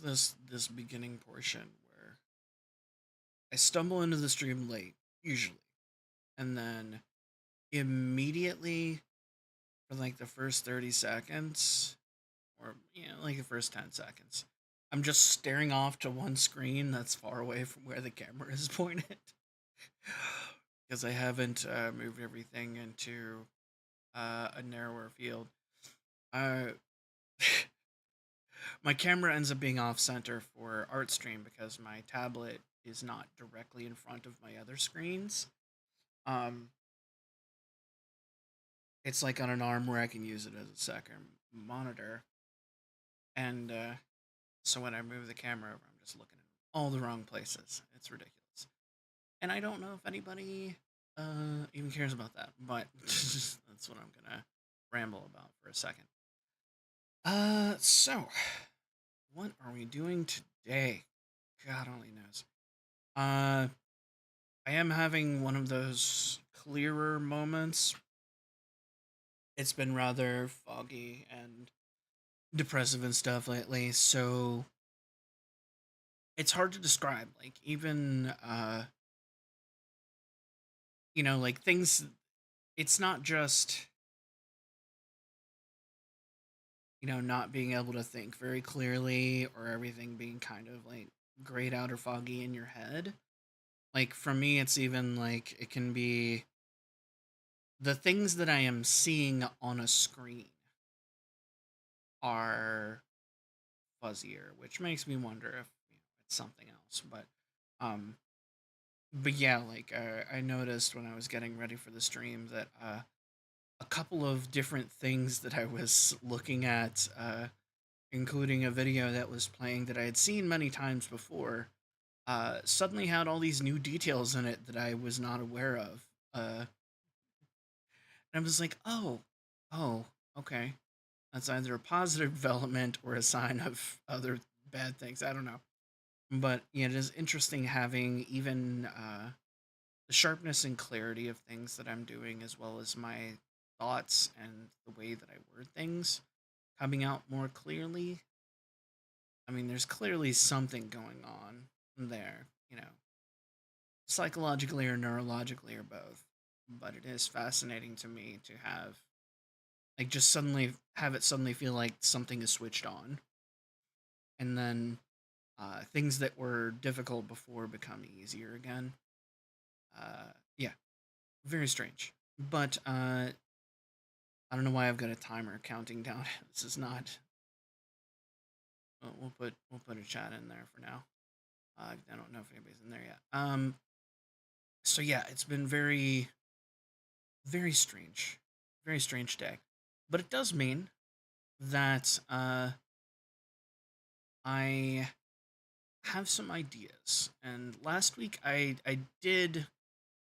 have this beginning portion where I stumble into the stream late, usually, and then immediately for like the first 30 seconds, or like the first 10 seconds, I'm just staring off to one screen that's far away from where the camera is pointed because I haven't moved everything into a narrower field. Uh, my camera ends up being off center for art stream because my tablet is not directly in front of my other screens. Um, it's like on an arm where I can use it as a second monitor, and so when I move the camera over, I'm just looking in all the wrong places. It's ridiculous, and I don't know if anybody even cares about that, but that's what I'm gonna ramble about for a second. So what are we doing today? God only knows. Uh, I am having one of those clearer moments. It's been rather foggy and depressive and stuff lately, so it's hard to describe. Like even like things. It's not just not being able to think very clearly or everything being kind of like grayed out or foggy in your head. Like for me, it's even like it can be the things that I am seeing on a screen are fuzzier, which makes me wonder if it's something else. Um, but yeah, like I noticed when I was getting ready for the stream that a couple of different things that I was looking at, including a video that was playing that I had seen many times before, suddenly had all these new details in it that I was not aware of. And I was like, oh, okay. That's either a positive development or a sign of other bad things. I don't know. But yeah, it is interesting having even the sharpness and clarity of things that I'm doing, as well as my thoughts and the way that I word things coming out more clearly. I mean, there's clearly something going on there, psychologically or neurologically or both. But it is fascinating to me to have like just suddenly have it suddenly feel like something is switched on, and then things that were difficult before become easier again. Yeah, very strange. But I don't know why I've got a timer counting down. This is not. We'll put a chat in there for now. I don't know if anybody's in there yet. So yeah, it's been very strange, very strange day, but it does mean that I have some ideas. And last week I did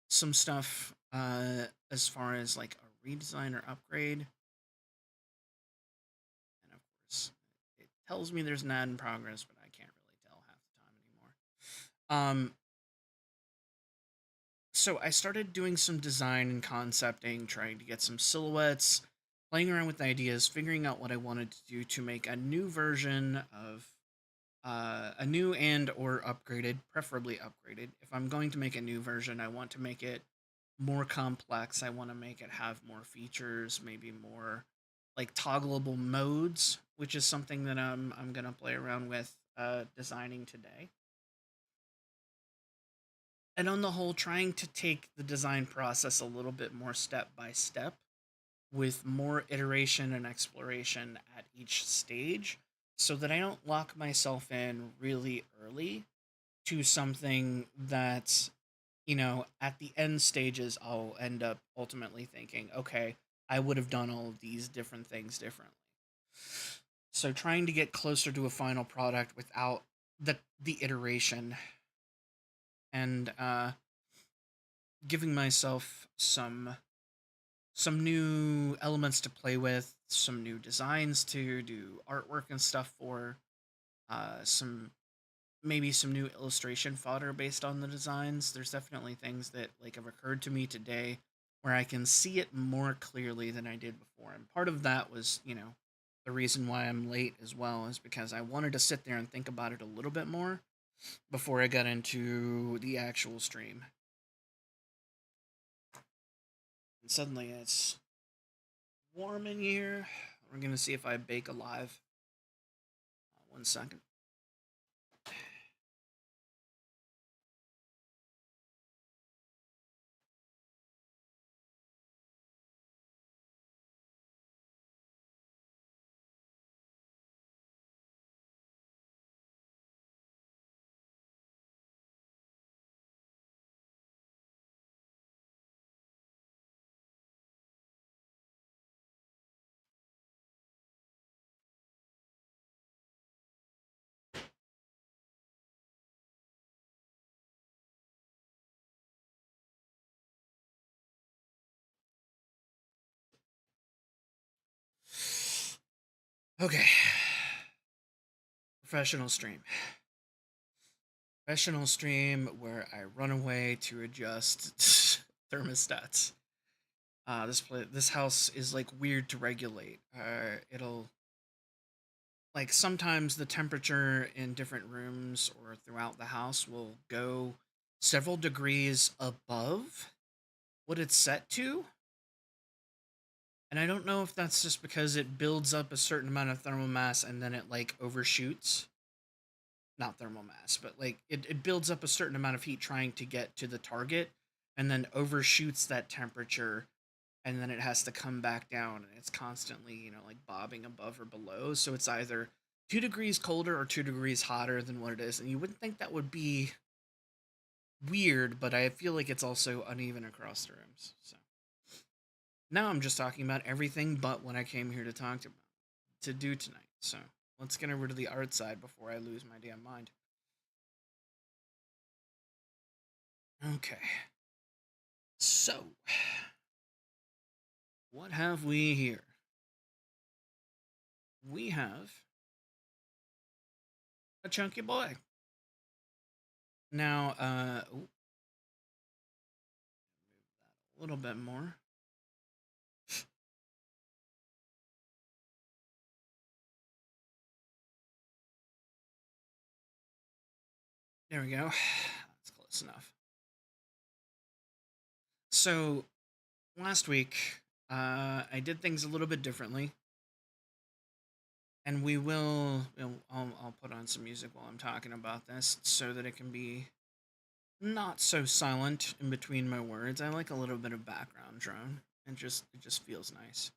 some stuff as far as like a redesign or upgrade, and of course it tells me there's an ad in progress, but I can't really tell half the time anymore. So I started doing some design and concepting, trying to get some silhouettes, playing around with ideas, figuring out what I wanted to do to make a new version of a new and or upgraded, preferably upgraded. If I'm going to make a new version, I want to make it more complex. I want to make it have more features, maybe more like toggleable modes, which is something that I'm gonna play around with designing today. And on the whole, trying to take the design process a little bit more step by step with more iteration and exploration at each stage so that I don't lock myself in really early to something that, at the end stages, I'll end up ultimately thinking, okay, I would have done all of these different things differently. So trying to get closer to a final product without the iteration and giving myself some new elements to play with, some new designs to do artwork and stuff for, some maybe some new illustration fodder based on the designs. There's definitely things that like have occurred to me today where I can see it more clearly than I did before. And part of that was, The reason why I'm late as well is because I wanted to sit there and think about it a little bit more before I got into the actual stream. And suddenly it's warm in here. We're gonna see if I bake alive. 1 second. Okay. Professional stream. Professional stream where I run away to adjust thermostats. This house is like weird to regulate. It'll like sometimes the temperature in different rooms or throughout the house will go several degrees above what it's set to. And I don't know if that's just because it builds up a certain amount of thermal mass and then it like overshoots. Not thermal mass, but like it builds up a certain amount of heat trying to get to the target and then overshoots that temperature, and then it has to come back down, and it's constantly, like bobbing above or below. So it's either 2 degrees colder or 2 degrees hotter than what it is. And you wouldn't think that would be weird, but I feel like it's also uneven across the rooms. So now I'm just talking about everything but what I came here to talk to do tonight. So let's get over to the art side before I lose my damn mind. Okay. So, what have we here? We have a chunky boy. Now, move that a little bit more. There we go. That's close enough. So, last week, I did things a little bit differently. And we will, I'll put on some music while I'm talking about this so that it can be not so silent in between my words. I like a little bit of background drone. It just feels nice.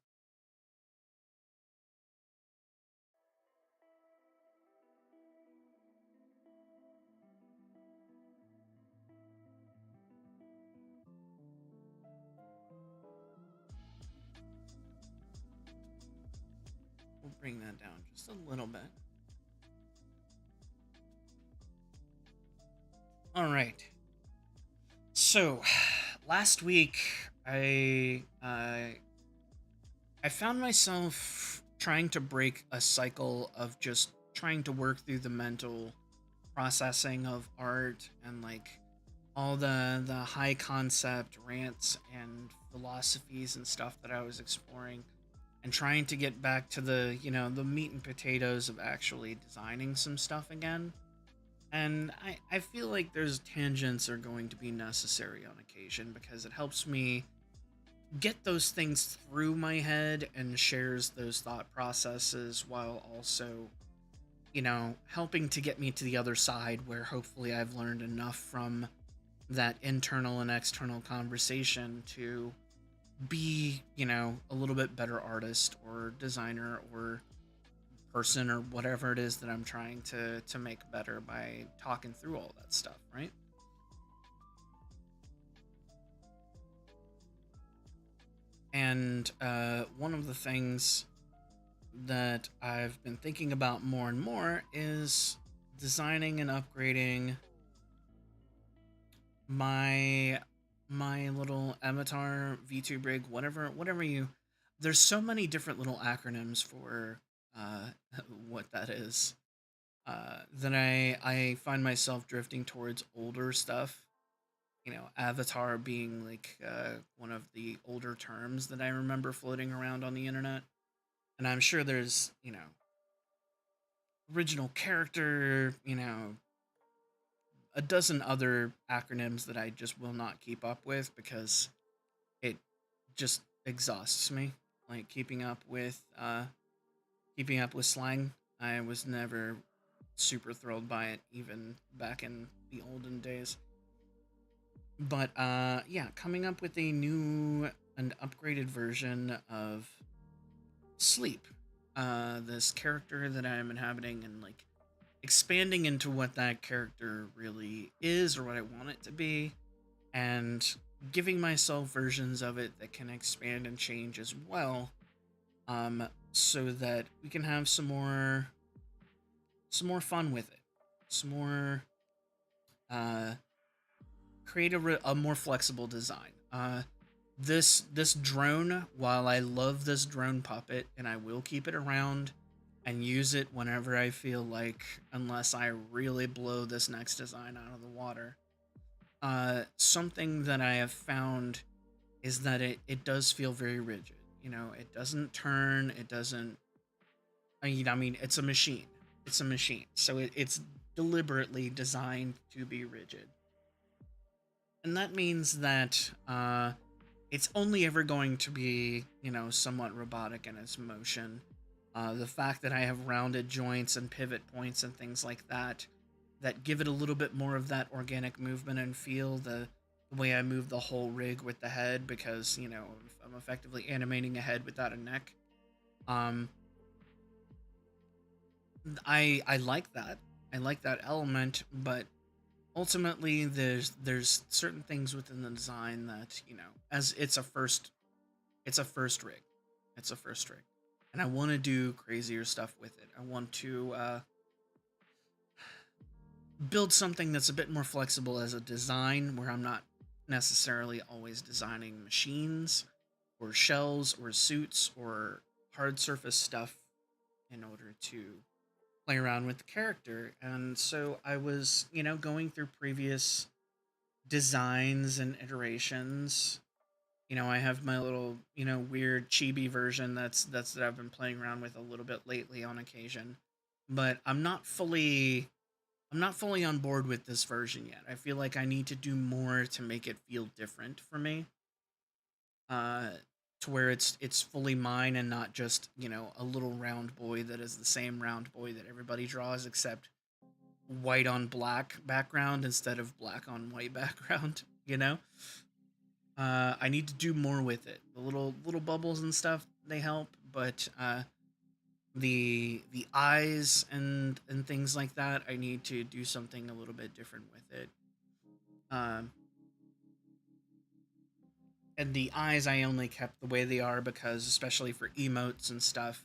We'll bring that down just a little bit. All right. So, last week I found myself trying to break a cycle of just trying to work through the mental processing of art and like all the high concept rants and philosophies and stuff that I was exploring, and trying to get back to the meat and potatoes of actually designing some stuff again. And I feel like there's tangents are going to be necessary on occasion because it helps me get those things through my head and shares those thought processes while also, helping to get me to the other side where hopefully I've learned enough from that internal and external conversation to be, a little bit better artist or designer or person or whatever it is that I'm trying to make better by talking through all that stuff, right? And one of the things that I've been thinking about more and more is designing and upgrading my little avatar VTube rig, whatever you. There's so many different little acronyms for uh, what that is. Then I find myself drifting towards older stuff. Avatar being like one of the older terms that I remember floating around on the internet. And I'm sure there's, original character, a dozen other acronyms that I just will not keep up with because it just exhausts me. Like keeping up with slang. I was never super thrilled by it, even back in the olden days. But yeah, coming up with a new and upgraded version of Sleep, this character that I am inhabiting, and like expanding into what that character really is or what I want it to be, and giving myself versions of it that can expand and change as well, so that we can have some more fun with it, some more uh, create a more flexible design. This drone, while I love this drone puppet and I will keep it around and use it whenever I feel like, unless I really blow this next design out of the water. Something that I have found is that it does feel very rigid. It doesn't turn. It doesn't. I mean, it's a machine. It's a machine. So it's deliberately designed to be rigid, and that means that it's only ever going to be, somewhat robotic in its motion. The fact that I have rounded joints and pivot points and things like that give it a little bit more of that organic movement and feel. The way I move the whole rig with the head, because I'm effectively animating a head without a neck. Um, I like that. I like that element, but ultimately there's certain things within the design that, as it's a first rig. It's a first rig. And I want to do crazier stuff with it. I want to build something that's a bit more flexible as a design, where I'm not necessarily always designing machines or shells or suits or hard surface stuff in order to play around with the character. And so I was, going through previous designs and iterations. I have my little, weird chibi version that I've been playing around with a little bit lately on occasion. But I'm not fully on board with this version yet. I feel like I need to do more to make it feel different for me. Uh to where it's fully mine and not just, a little round boy that is the same round boy that everybody draws, except white on black background instead of black on white background, you know? I need to do more with it. The little bubbles and stuff, they help, but the eyes and things like that, I need to do something a little bit different with it. Um, and the eyes I only kept the way they are because, especially for emotes and stuff,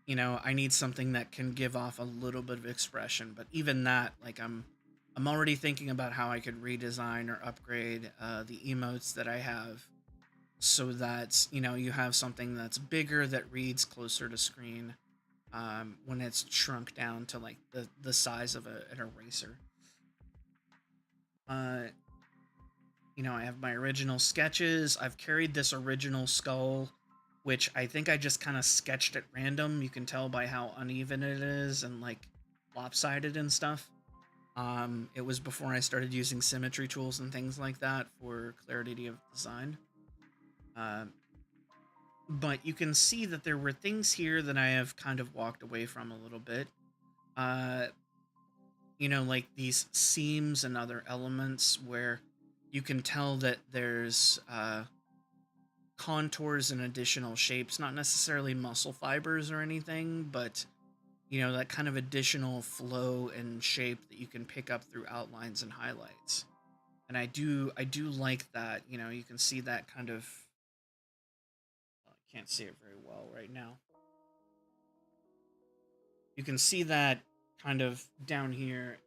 I need something that can give off a little bit of expression. But even that, like I'm already thinking about how I could redesign or upgrade the emotes that I have, so that you have something that's bigger that reads closer to screen, when it's shrunk down to like the size of an eraser. Uh, I have my original sketches. I've carried this original skull, which I think I just kind of sketched at random. You can tell by how uneven it is and like lopsided and stuff. It was before I started using symmetry tools and things like that for clarity of design. Um, but you can see that there were things here that I have kind of walked away from a little bit. Uh, like these seams and other elements where you can tell that there's contours and additional shapes, not necessarily muscle fibers or anything, but that kind of additional flow and shape that you can pick up through outlines and highlights. And I do like that. You can see that kind of. I can't see it very well right now. You can see that kind of down here,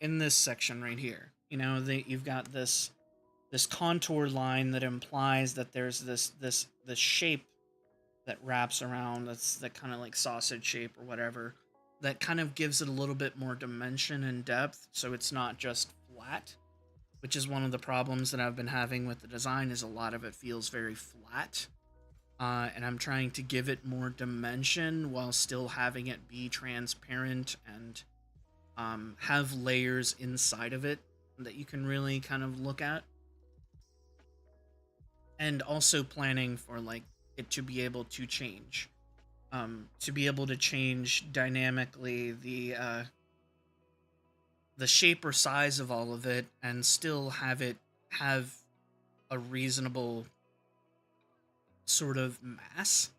in this section right here. You've got this contour line that implies that there's this shape that wraps around, that's that kind of like sausage shape or whatever, that kind of gives it a little bit more dimension and depth, so it's not just flat. which is one of the problems that I've been having with the design. Is a lot of it feels very flat, and I'm trying to give it more dimension while still having it be transparent and have layers inside of it that you can really kind of look at, and also planning for like it to be able to change, to be able to change dynamically the shape or size of all of it and still have it have a reasonable sort of mass,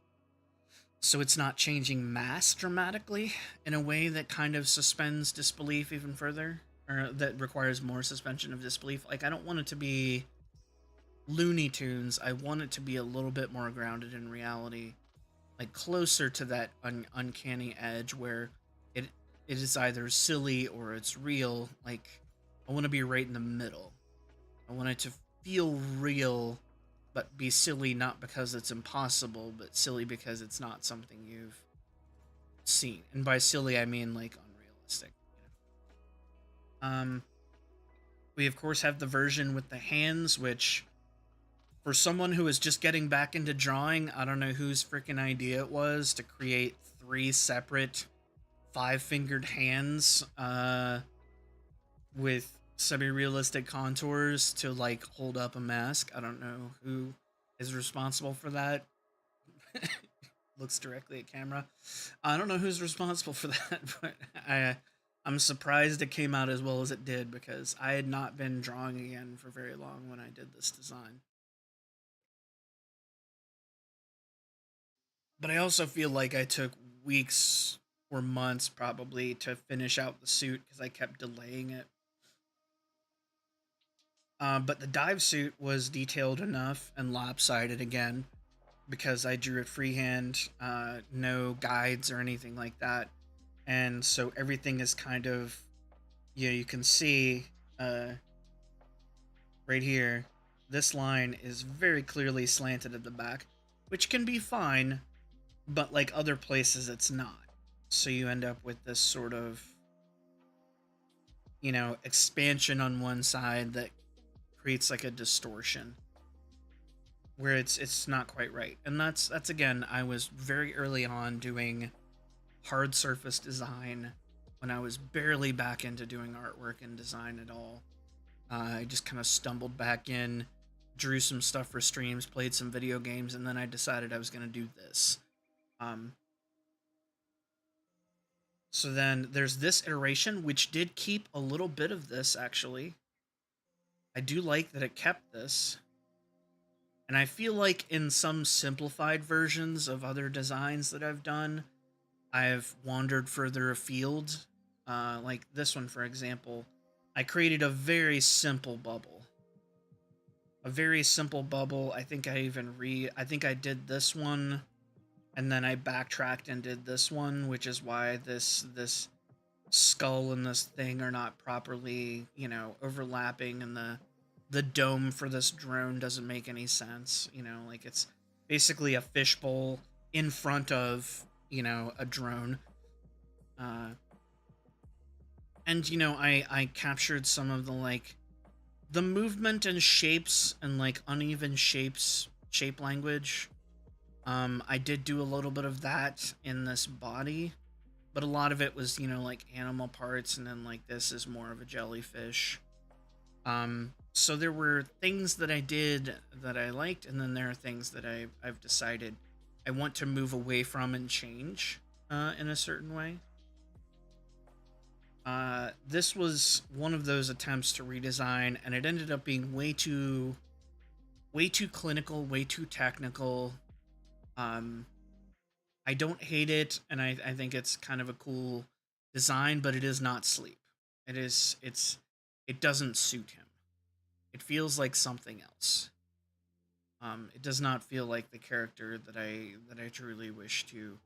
so it's not changing mass dramatically in a way that kind of suspends disbelief even further, or that requires more suspension of disbelief. Like, I don't want it to be Looney Tunes. I want it to be a little bit more grounded in reality, like closer to that uncanny edge where it it is either silly or it's real. Like, I want to be right in the middle. I want it to feel real, but be silly not because it's impossible, but silly because it's not something you've seen. And by silly, I mean like unrealistic. Um, we of course have the version with the hands, which for someone who is just getting back into drawing, I don't know whose freaking idea it was to create three separate five-fingered hands with semi-realistic contours to like hold up a mask. I don't know who is responsible for that. Looks directly at camera. I don't know who's responsible for that, but I'm surprised it came out as well as it did because I had not been drawing again for very long when I did this design. But I also feel like I took weeks or months probably to finish out the suit because I kept delaying it. But the dive suit was detailed enough and lopsided again because I drew it freehand, no guides or anything like that. And so everything is kind of, you can see uh, right here, this line is very clearly slanted at the back, which can be fine, but like other places, it's not. So you end up with this sort of, expansion on one side that creates like a distortion where it's not quite right. And that's again, I was very early on doing hard surface design when I was barely back into doing artwork and design at all. I just kind of stumbled back in, drew some stuff for streams, played some video games, and then I decided I was going to do this. Um, so then there's this iteration, which did keep a little bit of this, actually. I do like that it kept this. And I feel like in some simplified versions of other designs that I've done, I've wandered further afield. Like this one, for example, I created a very simple bubble. A very simple bubble. I think I did this one, and then I backtracked and did this one, which is why this skull and this thing are not properly, overlapping, and the dome for this drone doesn't make any sense. Like it's basically a fishbowl in front of, a drone. Uh, and I captured some of the like the movement and shapes and like uneven shape language. I did do a little bit of that in this body, but a lot of it was, like animal parts, and then like this is more of a jellyfish. So there were things that I did that I liked, and then there are things that I've decided I want to move away from and change in a certain way. This was one of those attempts to redesign, and it ended up being way too clinical, way too technical. Um, I don't hate it, and I think it's kind of a cool design, but it is not Sleep. It doesn't suit him. It feels like something else. It does not feel like the character that I truly wish to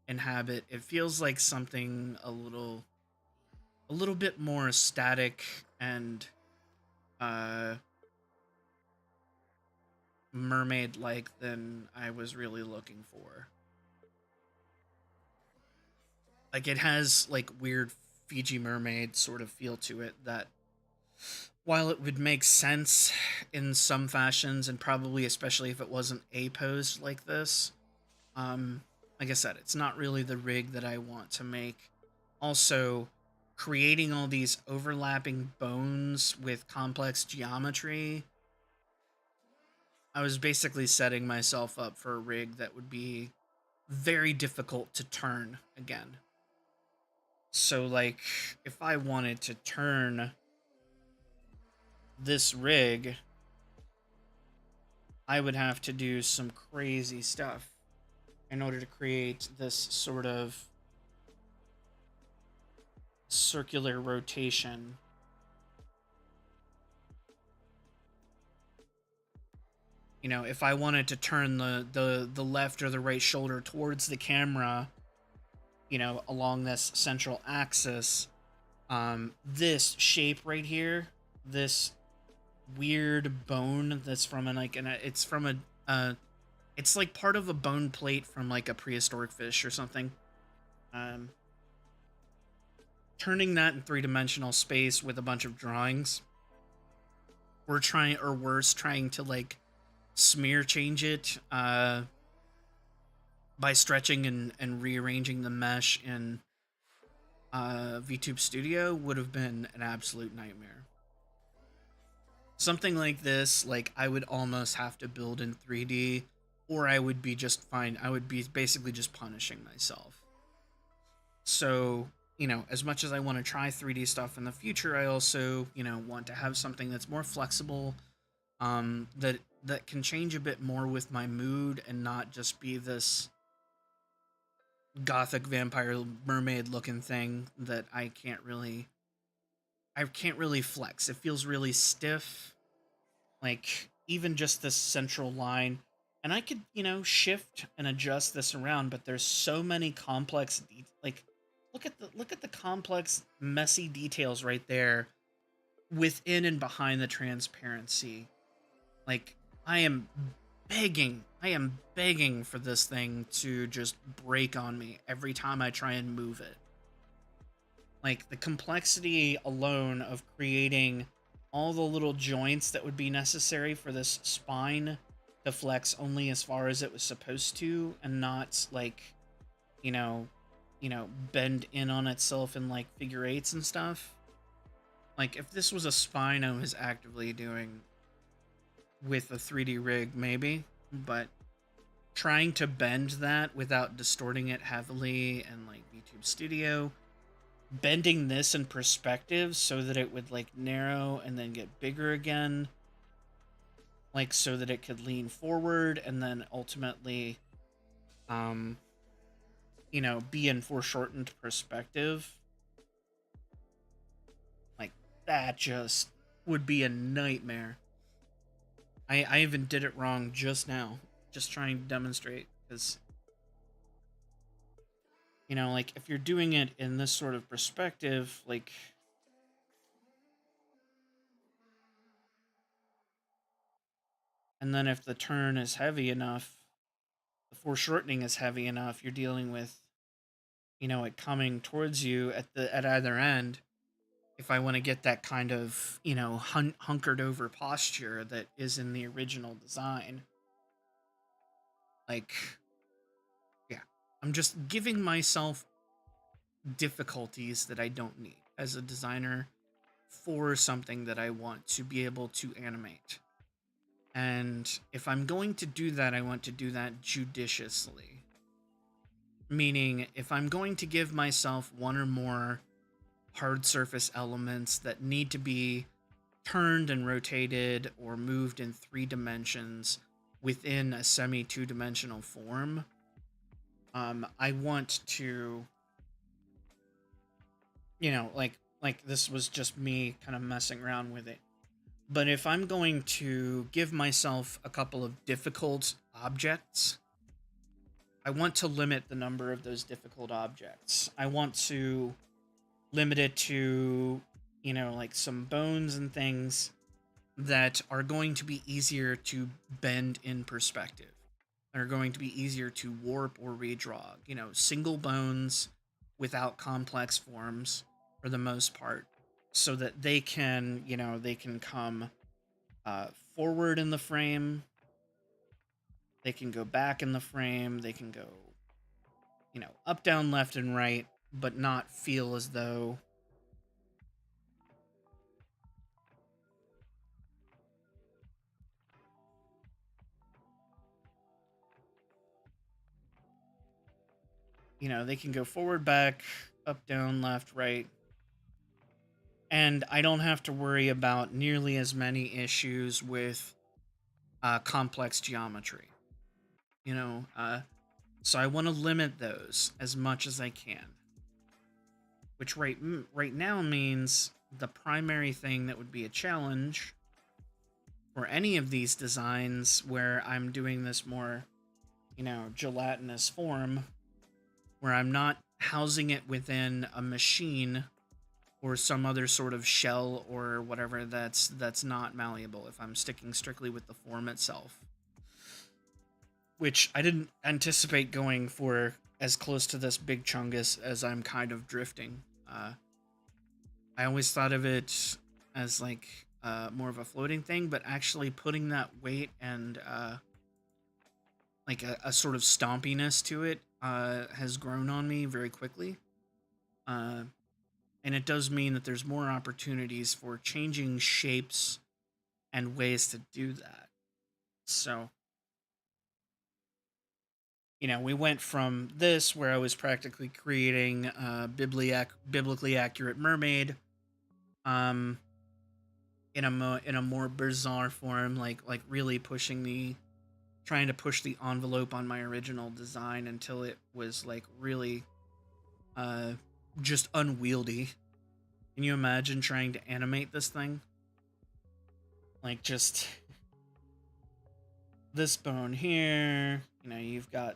inhabit. It feels like something a little bit more static and uh, mermaid like than I was really looking for. Like it has like weird Fiji mermaid sort of feel to it that While it would make sense in some fashions, and probably especially if it wasn't A posed like this, um, like I said, it's not really the rig that I want to make. Also, creating all these overlapping bones with complex geometry, I was basically setting myself up for a rig that would be very difficult to turn again. So, like, if I wanted to turn this rig, I would have to do some crazy stuff in order to create this sort of circular rotation. You know, if I wanted to turn the left or the right shoulder towards the camera, you know, along this central axis, this shape right here, this weird bone that's from it's from it's like part of a bone plate from like a prehistoric fish or something. Um, Turning that in three-dimensional space with a bunch of drawings, we're trying, or worse, trying to like smear change it by stretching and rearranging the mesh in VTube Studio would have been an absolute nightmare. Something like this, like I would almost have to build in 3D, or I would be just fine. I would be basically just punishing myself. So, you know, as much as I want to try 3D stuff in the future, I also, you know, want to have something that's more flexible, that can change a bit more with my mood and not just be this gothic vampire mermaid looking thing that I can't really flex. It feels really stiff. Like even just this central line, and I could, you know, shift and adjust this around, but there's so many complex like look at the complex messy details right there within and behind the transparency. Like I am begging for this thing to just break on me every time I try and move it. Like the complexity alone of creating all the little joints that would be necessary for this spine to flex only as far as it was supposed to and not like, you know, bend in on itself in like figure eights and stuff. Like if this was a spine I was actively doing with a 3D rig maybe, but trying to bend that without distorting it heavily and like YouTube Studio, bending this in perspective so that it would like narrow and then get bigger again, like so that it could lean forward and then ultimately um you know, be in foreshortened perspective. Like that just would be a nightmare. I even did it wrong just now, just trying to demonstrate, because you know, like if you're doing it in this sort of perspective, like, and then if the turn is heavy enough, the foreshortening is heavy enough, you're dealing with, you know, it coming towards you at either end. If I want to get that kind of, you know, hunkered over posture that is in the original design, like, yeah, I'm just giving myself difficulties that I don't need as a designer for something that I want to be able to animate. And if I'm going to do that, I want to do that judiciously. Meaning, if I'm going to give myself one or more hard surface elements that need to be turned and rotated or moved in 3 dimensions within a semi 2 dimensional form, I want to, you know, like this was just me kind of messing around with it. But if I'm going to give myself a couple of difficult objects, I want to limit the number of those difficult objects. I want to limit it to, you know, like some bones and things that are going to be easier to bend in perspective, that are going to be easier to warp or redraw. You know, single bones without complex forms for the most part. so that they can, they can come forward in the frame, they can go back in the frame, they can go, up, down, left, and right, but not feel as though they can go forward, back, up, down, left, right, and I don't have to worry about nearly as many issues with complex geometry. So I want to limit those as much as I can, which right now means the primary thing that would be a challenge for any of these designs where I'm doing this more, gelatinous form, where I'm not housing it within a machine or some other sort of shell or whatever that's not malleable, if I'm sticking strictly with the form itself, which I didn't anticipate going for as close to this big chungus as I'm kind of drifting. I always thought of it as like more of a floating thing, but actually putting that weight and like a sort of stompiness to it has grown on me very quickly. And it does mean that there's more opportunities for changing shapes and ways to do that. So, we went from this, where I was practically creating a biblically accurate mermaid, um, in a more bizarre form, like really trying to push the envelope on my original design until it was like really uh, just unwieldy. Can you imagine trying to animate this thing? Like just this bone here, you've got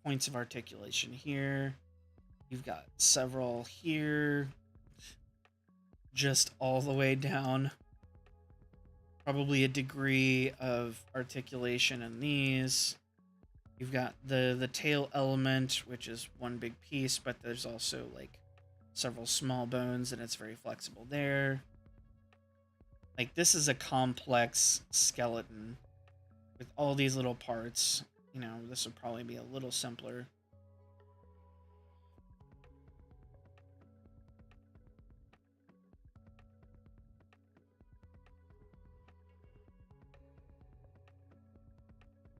points of articulation here. You've got several here, just all the way down. Probably a degree of articulation in these. You've got the tail element, which is one big piece, but there's also like several small bones, and it's very flexible there. Like, this is a complex skeleton with all these little parts. This would probably be a little simpler.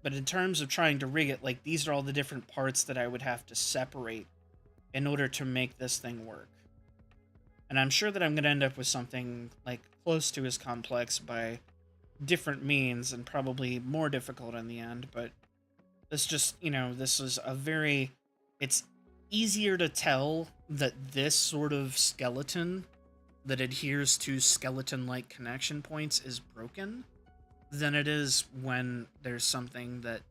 But in terms of trying to rig it, like, these are all the different parts that I would have to separate in order to make this thing work. And I'm sure that I'm going to end up with something, like, close to as complex by different means, and probably more difficult in the end, but this just, this is it's easier to tell that this sort of skeleton that adheres to skeleton-like connection points is broken than it is when there's something that,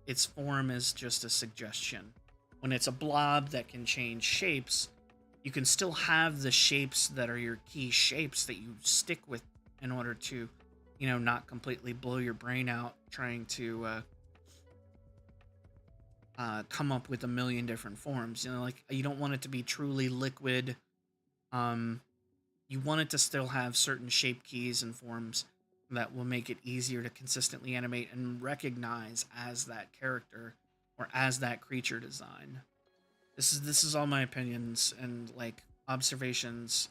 its form is just a suggestion. When it's a blob that can change shapes, you can still have the shapes that are your key shapes that you stick with in order to, not completely blow your brain out trying to come up with a million different forms. Like, you don't want it to be truly liquid. You want it to still have certain shape keys and forms that will make it easier to consistently animate and recognize as that character or as that creature design. This is all my opinions and like observations.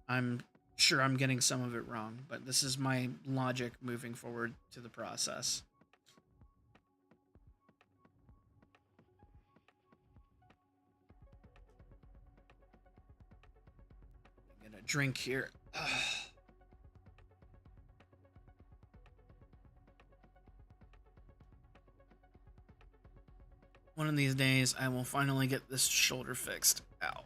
I'm sure I'm getting some of it wrong, but this is my logic moving forward to the process. I'm gonna drink here. One of these days, I will finally get this shoulder fixed. Ow.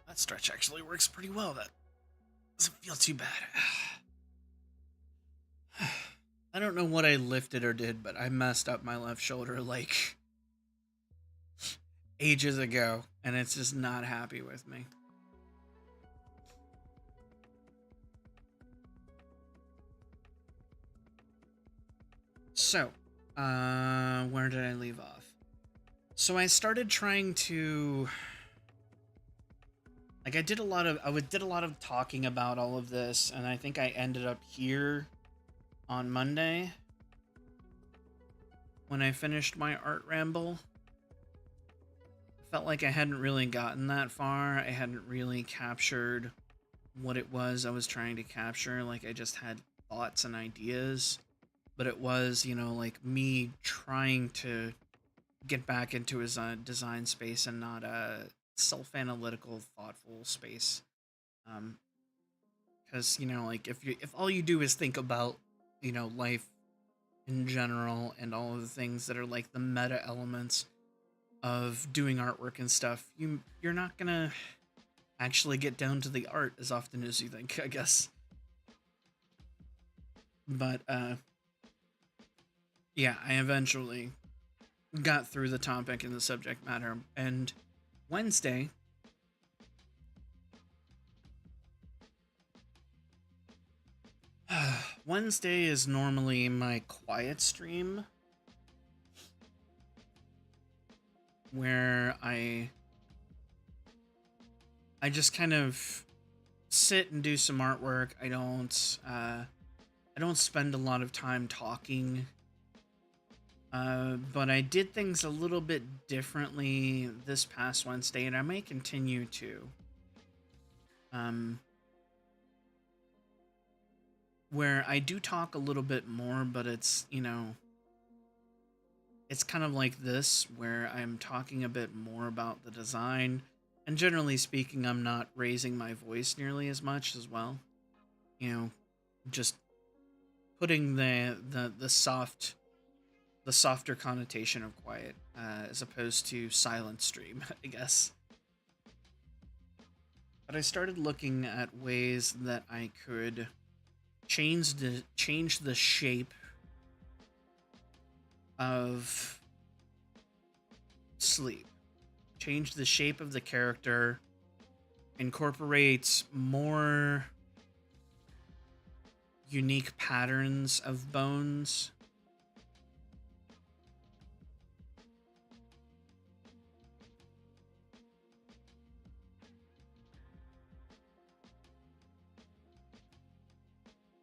That stretch actually works pretty well. That doesn't feel too bad. I don't know what I lifted or did, but I messed up my left shoulder like ages ago, and it's just not happy with me. So, where did I leave off? So I started trying to, like, did a lot of talking about all of this, and I think I ended up here on Monday when I finished my art ramble. I felt like I hadn't really gotten that far. I hadn't really captured what it was I was trying to capture. Like, I just had thoughts and ideas, but it was, like me trying to get back into his design space and not a self-analytical, thoughtful space. Because like if all you do is think about life in general and all of the things that are like the meta elements of doing artwork and stuff, you're not gonna actually get down to the art as often as you think, I guess. But yeah, I eventually got through the topic and the subject matter, and Wednesday Wednesday is normally my quiet stream where I just kind of sit and do some artwork. I don't spend a lot of time talking. But I did things a little bit differently this past Wednesday, and I may continue to. Um, where I do talk a little bit more, but it's kind of like this, where I'm talking a bit more about the design, and generally speaking, I'm not raising my voice nearly as much as well. Just putting the softer connotation of quiet, as opposed to silent stream, I guess. But I started looking at ways that I could change the shape of sleep, change the shape of the character, incorporate more unique patterns of bones.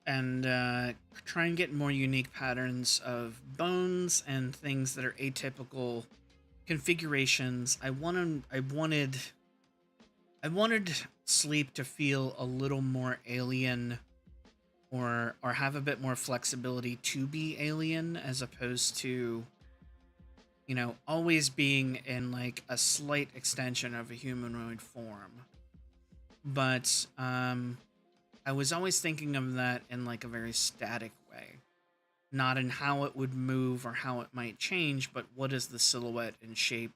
And try and get more unique patterns of bones and things that are atypical configurations. I wanted sleep to feel a little more alien, or have a bit more flexibility to be alien, as opposed to always being in like a slight extension of a humanoid form. But I was always thinking of that in like a very static way, not in how it would move or how it might change, but what is the silhouette and shape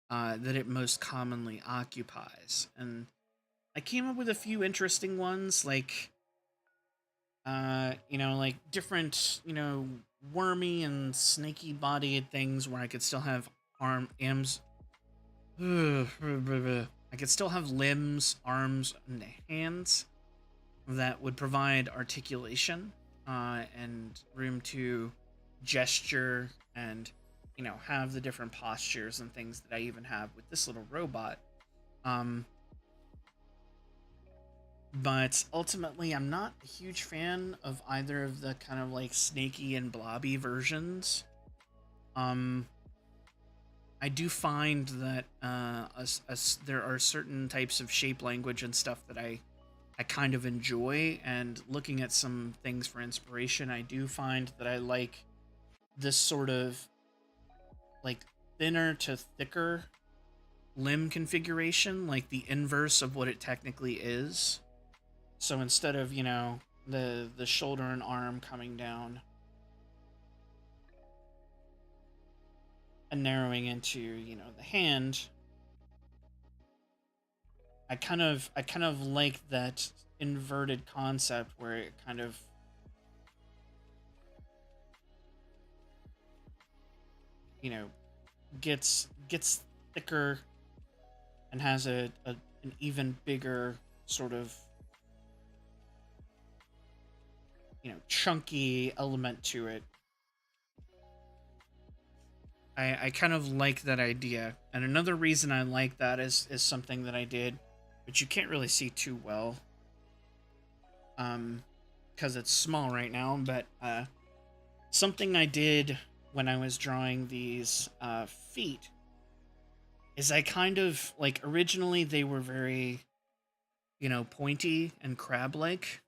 that it most commonly occupies. And I came up with a few interesting ones, like like different, wormy and snaky bodied things where I could still have arms. I could still have limbs, arms, and hands that would provide articulation, and room to gesture and have the different postures and things that I even have with this little robot. Um, but ultimately, I'm not a huge fan of either of the kind of like snaky and blobby versions. Um, I do find that there are certain types of shape language and stuff that I kind of enjoy, and looking at some things for inspiration, I do find that I like this sort of like thinner to thicker limb configuration, like the inverse of what it technically is. So instead of, the shoulder and arm coming down and narrowing into, the hand, I kind of like that inverted concept where it kind of you know gets thicker and has an even bigger sort of chunky element to it, I kind of like that idea. And another reason I like that is something that I did, which you can't really see too well, because it's small right now. But something I did when I was drawing these feet is I kind of like originally they were very, pointy and crab-like,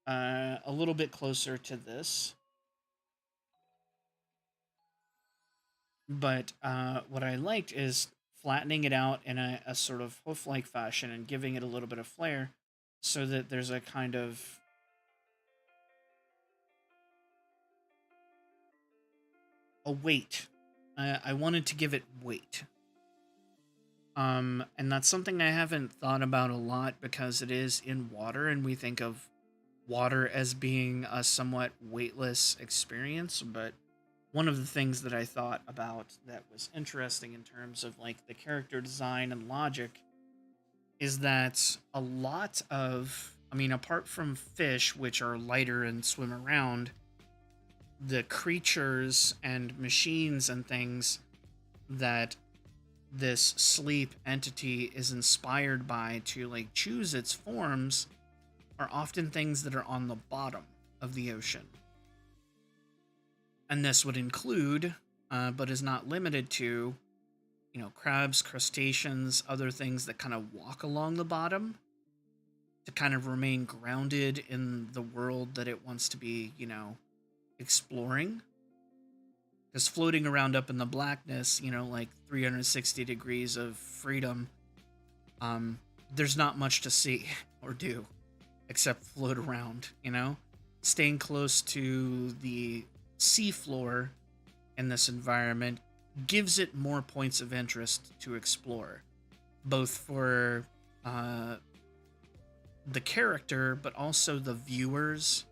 a little bit closer to this. But what I liked is flattening it out in a sort of hoof-like fashion and giving it a little bit of flair so that there's a kind of a weight. I wanted to give it weight. And that's something I haven't thought about a lot because it is in water and we think of water as being a somewhat weightless experience, but one of the things that I thought about that was interesting in terms of like the character design and logic is that a lot of, I mean, apart from fish, which are lighter and swim around, the creatures and machines and things that this sleep entity is inspired by to like choose its forms are often things that are on the bottom of the ocean. And this would include, but is not limited to, crabs, crustaceans, other things that kind of walk along the bottom to kind of remain grounded in the world that it wants to be, exploring. Because floating around up in the blackness, like 360 degrees of freedom, there's not much to see or do except float around, Staying close to the seafloor in this environment gives it more points of interest to explore, both for the character, but also the viewers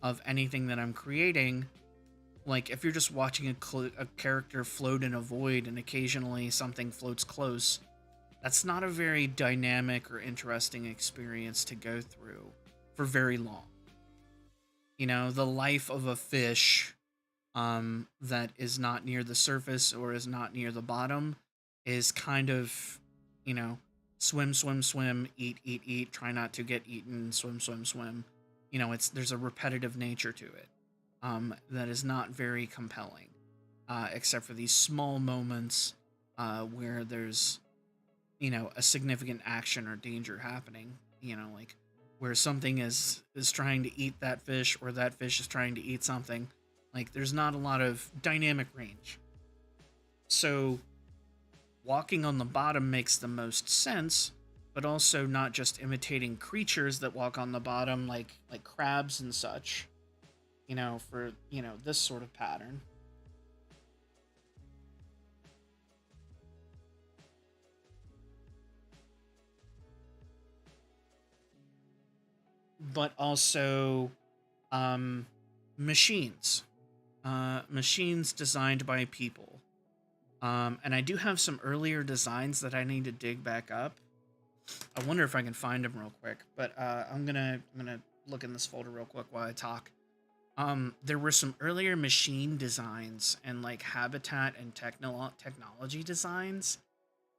of anything that I'm creating. Like, if you're just watching a character float in a void and occasionally something floats close, that's not a very dynamic or interesting experience to go through for very long. The life of a fish that is not near the surface or is not near the bottom is kind of, swim, swim, swim, eat, eat, eat, try not to get eaten, swim, swim, swim. There's a repetitive nature to it that is not very compelling, except for these small moments where there's, a significant action or danger happening, like where something is trying to eat that fish or that fish is trying to eat something. Like, there's not a lot of dynamic range. So walking on the bottom makes the most sense, but also not just imitating creatures that walk on the bottom like crabs and such, for, this sort of pattern. But also machines. Machines designed by people. And I do have some earlier designs that I need to dig back up. I wonder if I can find them real quick, but I'm gonna look in this folder real quick while I talk. There were some earlier machine designs and like habitat and technology designs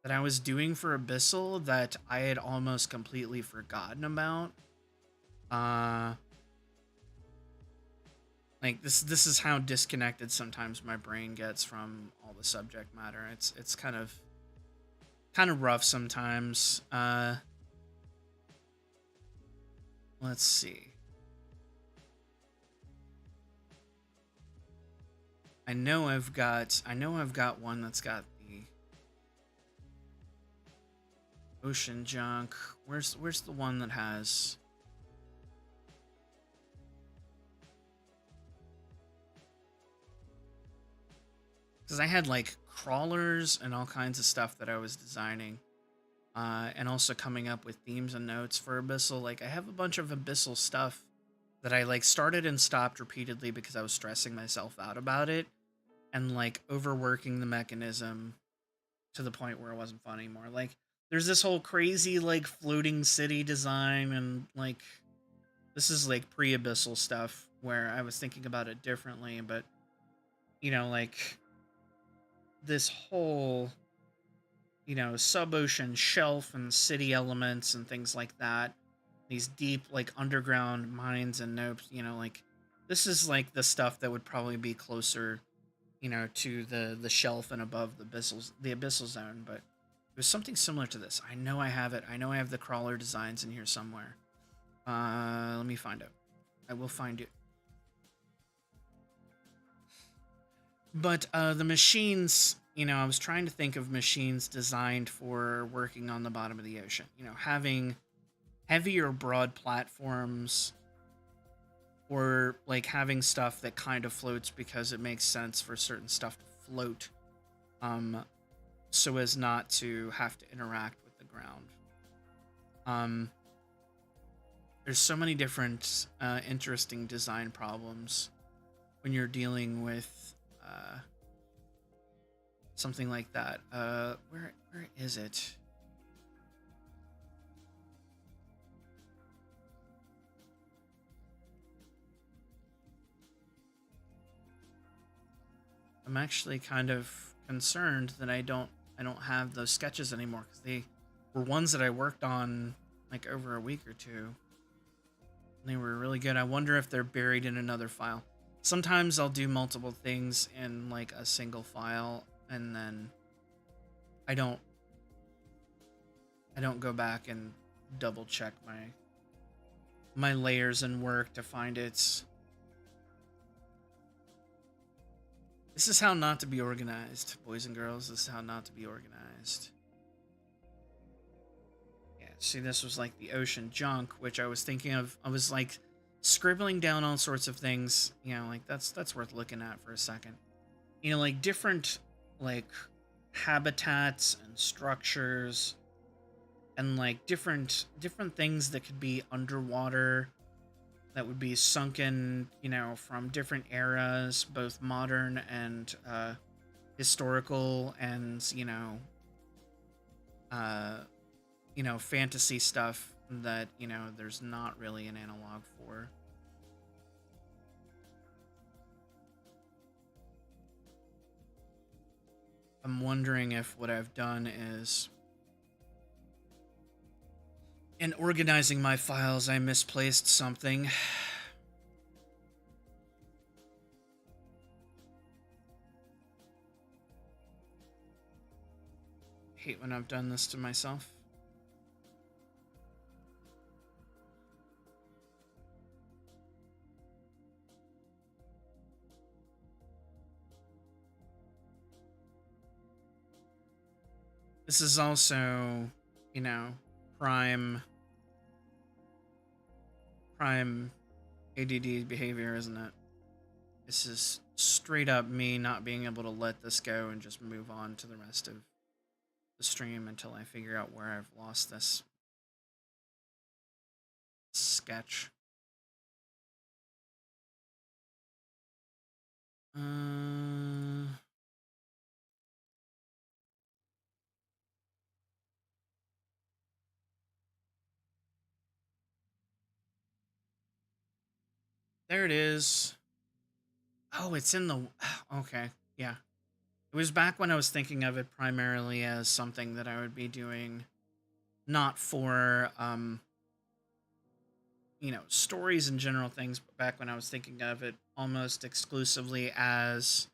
that I was doing for Abyssal that I had almost completely forgotten about. Like this is how disconnected sometimes my brain gets from all the subject matter. It's kind of rough sometimes. Let's see. I know I've got one that's got the ocean junk. Where's the one that has? Because I had like crawlers and all kinds of stuff that I was designing, and also coming up with themes and notes for Abyssal. Like, I have a bunch of Abyssal stuff that I like started and stopped repeatedly because I was stressing myself out about it and like overworking the mechanism to the point where it wasn't fun anymore. Like, there's this whole crazy like floating city design, and like this is like pre-Abyssal stuff where I was thinking about it differently, but like this whole, sub-ocean shelf and city elements and things like that. These deep, like, underground mines and nopes, like, this is, like, the stuff that would probably be closer, to the shelf and above the abyssal zone, but it was something similar to this. I know I have it. I know I have the crawler designs in here somewhere. Let me find it. I will find it. But the machines, I was trying to think of machines designed for working on the bottom of the ocean. Having heavier, broad platforms, or like having stuff that kind of floats because it makes sense for certain stuff to float, so as not to have to interact with the ground. There's so many different interesting design problems when you're dealing with something like that. Where is it? I'm actually kind of concerned that I don't have those sketches anymore, because they were ones that I worked on like over a week or two. They were really good. I wonder if they're buried in another file. Sometimes I'll do multiple things in like a single file, and then I don't go back and double check my layers and work to find it. This is how not to be organized, boys and girls. This is how not to be organized. Yeah, see, this was like the ocean junk, which I was thinking of. I was like scribbling down all sorts of things. Like that's worth looking at for a second. Like different like habitats and structures, and like different things that could be underwater, that would be sunken, from different eras, both modern and historical, and fantasy stuff that there's not really an analog for. I'm wondering if what I've done is, in organizing my files, I misplaced something. Hate when I've done this to myself. This is also, prime ADD behavior, isn't it? This is straight up me not being able to let this go and just move on to the rest of the stream until I figure out where I've lost this sketch. There it is. Oh, it's in the... Okay, yeah. It was back when I was thinking of it primarily as something that I would be doing not for, stories and general things, but back when I was thinking of it almost exclusively as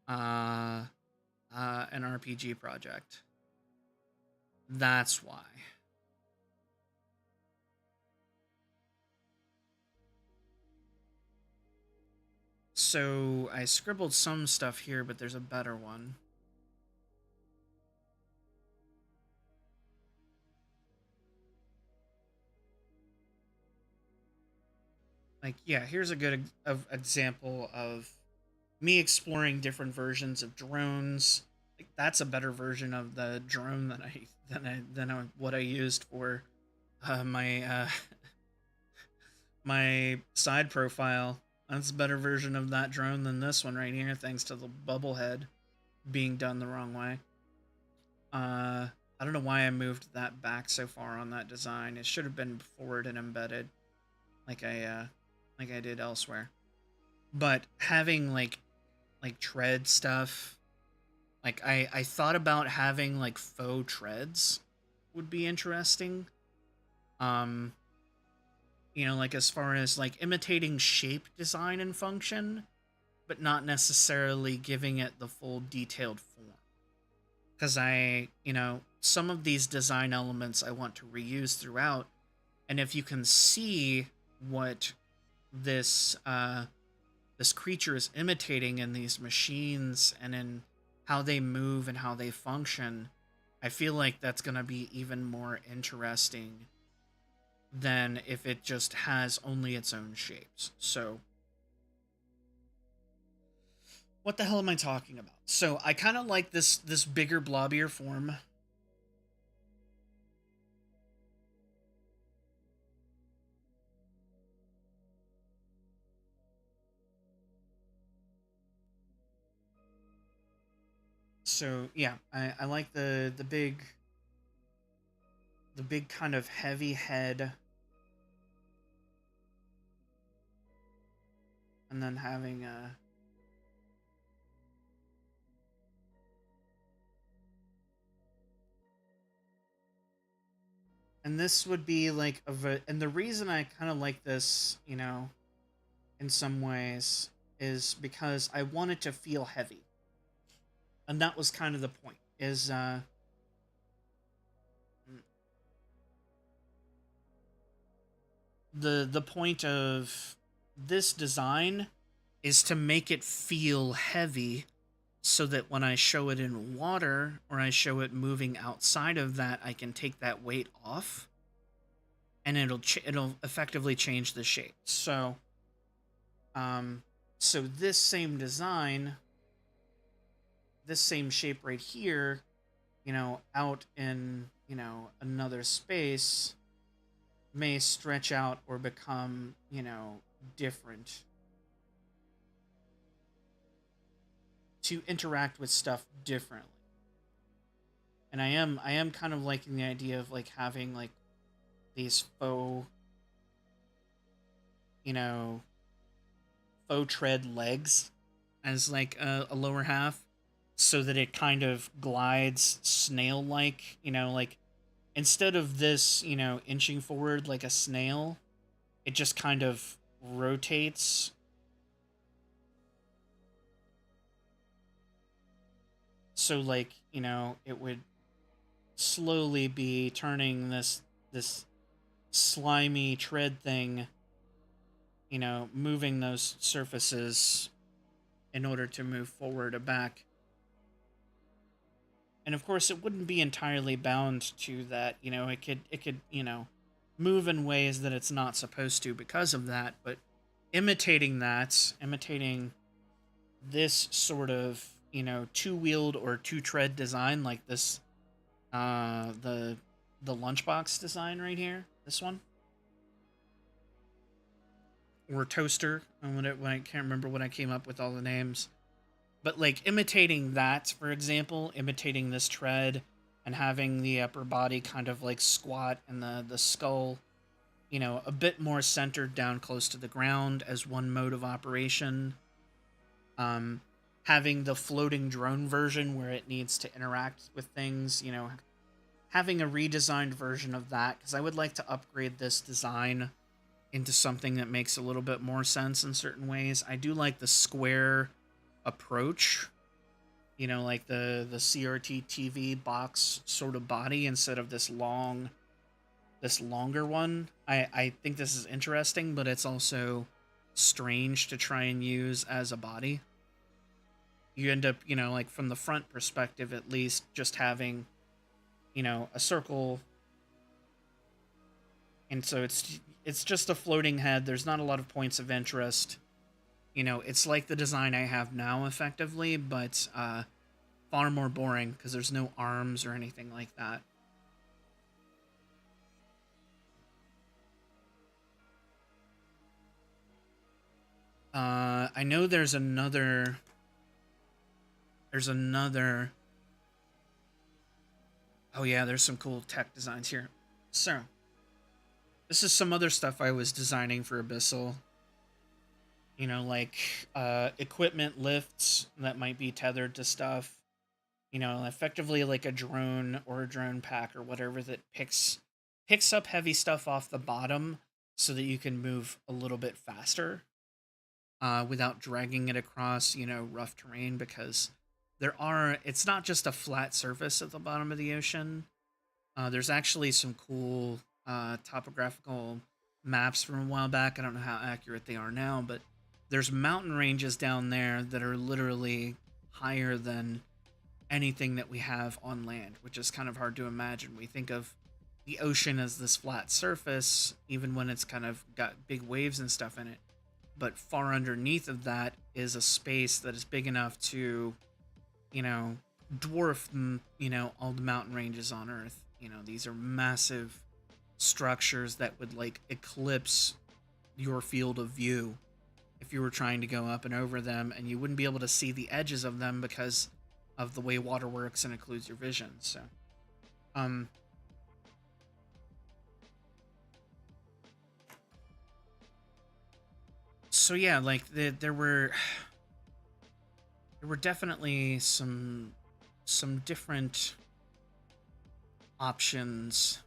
an RPG project. That's why. So I scribbled some stuff here, but there's a better one. Like, yeah, here's a good example of me exploring different versions of drones. Like, that's a better version of the drone than what I used for my my side profile. That's a better version of that drone than this one right here, thanks to the bubble head being done the wrong way. I don't know why I moved that back so far on that design. It should have been forward and embedded, like I did elsewhere. But having like tread stuff Like I thought about having like faux treads would be interesting. Um, like as far as like imitating shape, design, and function, but not necessarily giving it the full detailed form. Because some of these design elements I want to reuse throughout, and if you can see what this this creature is imitating in these machines and in how they move and how they function, I feel like that's going to be even more interesting than if it just has only its own shapes. So, what the hell am I talking about? So, I kind of like this bigger blobbier form. So, yeah, I like the big kind of heavy head, and then having a and this would be like and the reason I kind of like this, in some ways, is because I want it to feel heavy, and that was kind of the point. Is the point of this design is to make it feel heavy, so that when I show it in water or I show it moving outside of that, I can take that weight off, and it'll effectively change the shape. Um, so this same design, this same shape right here, out in another space, may stretch out or become different to interact with stuff differently. And I am kind of liking the idea of like having like these you know, faux tread legs as like a lower half, so that it kind of glides snail like, like instead of this, inching forward like a snail, it just kind of rotates. So like, it would slowly be turning this slimy tread thing, moving those surfaces in order to move forward or back. And of course, it wouldn't be entirely bound to that. It could move in ways that it's not supposed to because of that. But imitating this sort of two-wheeled or two-tread design, like this, the lunchbox design right here, this one, or toaster. When I can't remember when I came up with all the names. But like imitating that, for example, imitating this tread and having the upper body kind of like squat and the skull, a bit more centered down close to the ground as one mode of operation. Um, Having the floating drone version where it needs to interact with things, having a redesigned version of that, because I would like to upgrade this design into something that makes a little bit more sense in certain ways. I do like the square approach, like the CRT TV box sort of body instead of this longer one. I think this is interesting, but it's also strange to try and use as a body. You end up, like from the front perspective at least, just having, a circle, and so it's just a floating head. There's not a lot of points of interest. It's like the design I have now, effectively, but far more boring because there's no arms or anything like that. I know there's another. There's another. Oh yeah, there's some cool tech designs here. So, this is some other stuff I was designing for Abyssal. Like equipment lifts that might be tethered to stuff. You know, effectively like a drone or a drone pack or whatever that picks up heavy stuff off the bottom so that you can move a little bit faster without dragging it across, you know, rough terrain, because it's not just a flat surface at the bottom of the ocean. There's actually some cool topographical maps from a while back. I don't know how accurate they are now, but there's mountain ranges down there that are literally higher than anything that we have on land, which is kind of hard to imagine. We think of the ocean as this flat surface, even when it's kind of got big waves and stuff in it. But far underneath of that is a space that is big enough to, you know, dwarf, you know, all the mountain ranges on Earth. You know, these are massive structures that would like eclipse your field of view if you were trying to go up and over them, and you wouldn't be able to see the edges of them because of the way water works and occludes your vision. Um, so yeah, like there were definitely some different options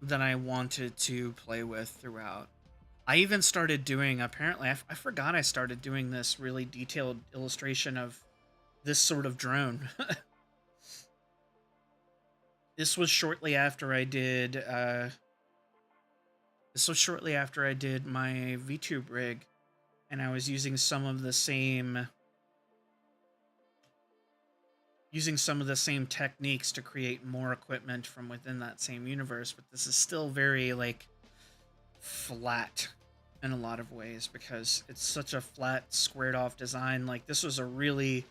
that I wanted to play with throughout. I even started doing, apparently, I forgot I started doing this really detailed illustration of this sort of drone. This was shortly after I did, this was shortly after I did my VTube rig, and I was using some of the same techniques to create more equipment from within that same universe, but this is still very, like, flat in a lot of ways because it's such a flat, squared off design. Like, this was a really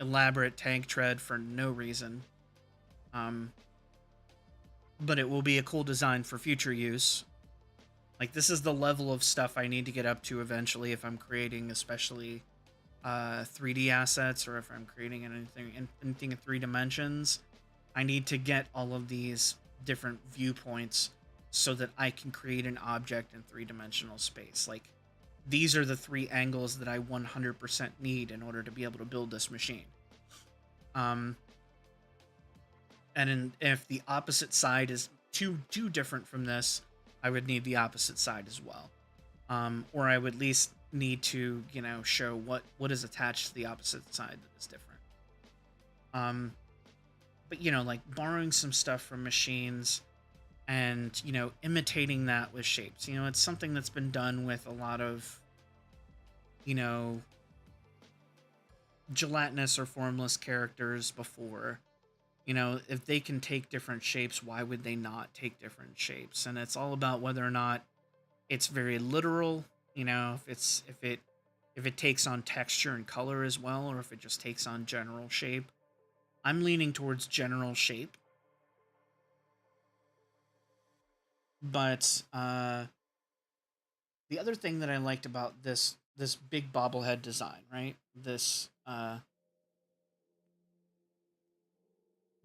elaborate tank tread for no reason. But it will be a cool design for future use. Like, this is the level of stuff I need to get up to eventually if I'm creating especially 3D assets, or if I'm creating anything in 3 dimensions. I need to get all of these different viewpoints so that I can create an object in 3-dimensional space. Like, these are the 3 angles that I 100% need in order to be able to build this machine. If the opposite side is too different from this, I would need the opposite side as well. Or I would at least need to, you know, show what is attached to the opposite side that is different. But, you know, like borrowing some stuff from machines and, you know, imitating that with shapes. You know, it's something that's been done with a lot of, you know, gelatinous or formless characters before. You know, if they can take different shapes, why would they not take different shapes? And it's all about whether or not it's very literal, you know, if it takes on texture and color as well, or if it just takes on general shape. I'm leaning towards general shape. But the other thing that I liked about this big bobblehead design, right? This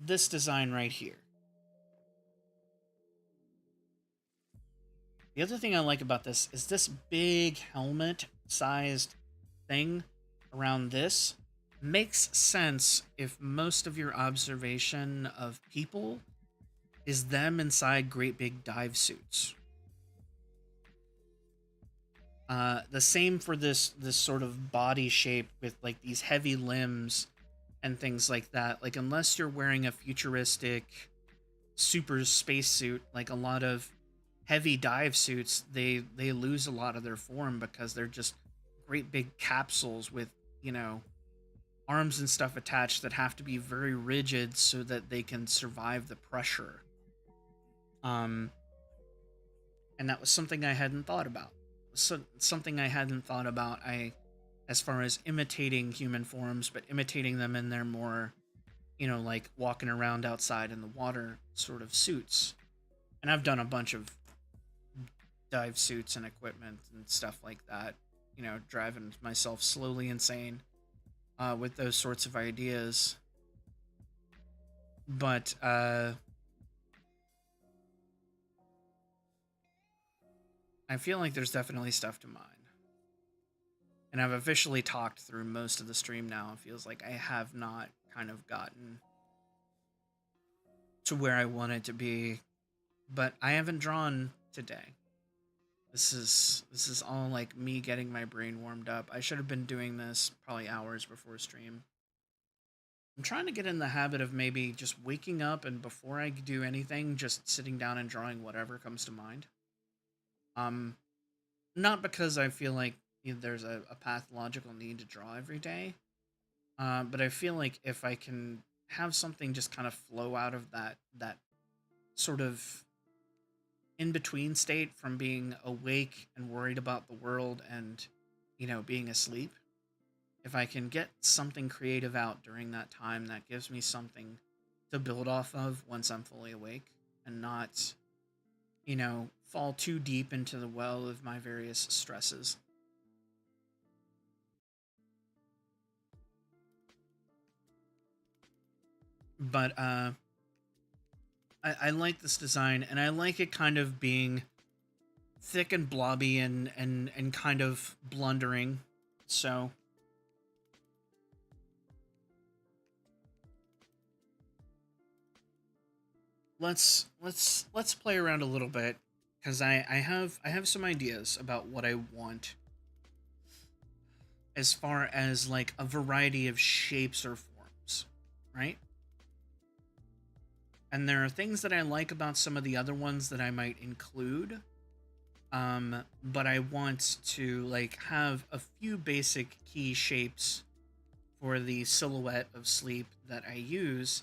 design right here. The other thing I like about this is this big helmet sized thing around this makes sense if most of your observation of people is them inside great big dive suits. The same for this sort of body shape with like these heavy limbs and things like that. Like, unless you're wearing a futuristic super spacesuit, like a lot of heavy dive suits, they lose a lot of their form because they're just great big capsules with, you know, arms and stuff attached that have to be very rigid so that they can survive the pressure. And that was something I hadn't thought about. Something I hadn't thought about. As far as imitating human forms, but imitating them in their more, you know, like walking around outside in the water sort of suits. And I've done a bunch of dive suits and equipment and stuff like that, you know, driving myself slowly insane with those sorts of ideas. But I feel like there's definitely stuff to mine. And I've officially talked through most of the stream now. It feels like I have not kind of gotten to where I wanted to be, but I haven't drawn today. This is all like me getting my brain warmed up. I should have been doing this probably hours before stream. I'm trying to get in the habit of maybe just waking up and before I do anything, just sitting down and drawing whatever comes to mind. Um, Not because I feel like there's a pathological need to draw every day, but I feel like if I can have something just kind of flow out of that sort of in between state from being awake and worried about the world and being asleep, if I can get something creative out during that time, that gives me something to build off of once I'm fully awake and not fall too deep into the well of my various stresses. But I like this design, and I like it kind of being thick and blobby and kind of blundering. So let's play around a little bit, because I have some ideas about what I want as far as like a variety of shapes or forms, right? And there are things that I like about some of the other ones that I might include. But I want to like have a few basic key shapes for the silhouette of sleep that I use,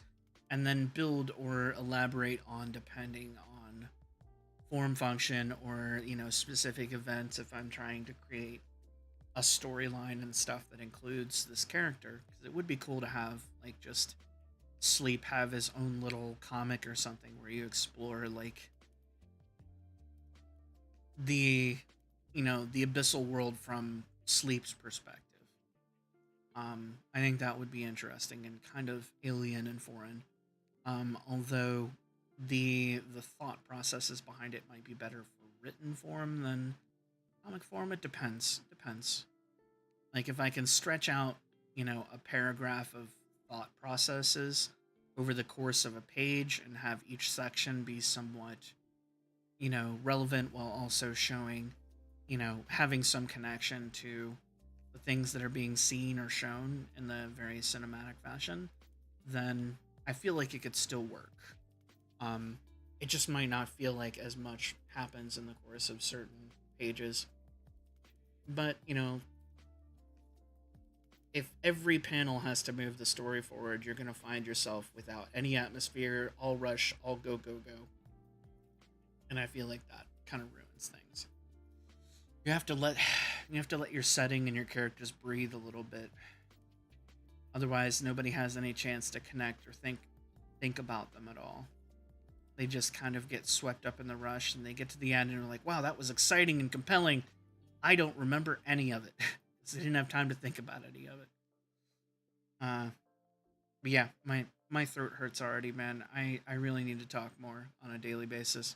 and then build or elaborate on depending on form function or specific events if I'm trying to create a storyline and stuff that includes this character, because it would be cool to have like just Sleep have his own little comic or something where you explore like the the abyssal world from Sleep's perspective. I think that would be interesting and kind of alien and foreign. Although the thought processes behind it might be better for written form than comic form. It depends. Like if I can stretch out a paragraph of thought processes over the course of a page and have each section be somewhat relevant while also showing having some connection to the things that are being seen or shown in the very cinematic fashion, then I feel like it could still work. um it just might not feel like as much happens in the course of certain pages, but if every panel has to move the story forward, you're going to find yourself without any atmosphere, all rush, all go, go, go. And I feel like that kind of ruins things. You have to let your setting and your characters breathe a little bit. Otherwise, nobody has any chance to connect or think about them at all. They just kind of get swept up in the rush, and they get to the end and are like, "Wow, that was exciting and compelling. I don't remember any of it." Because they didn't have time to think about any of it. But yeah, my throat hurts already, man. I really need to talk more on a daily basis.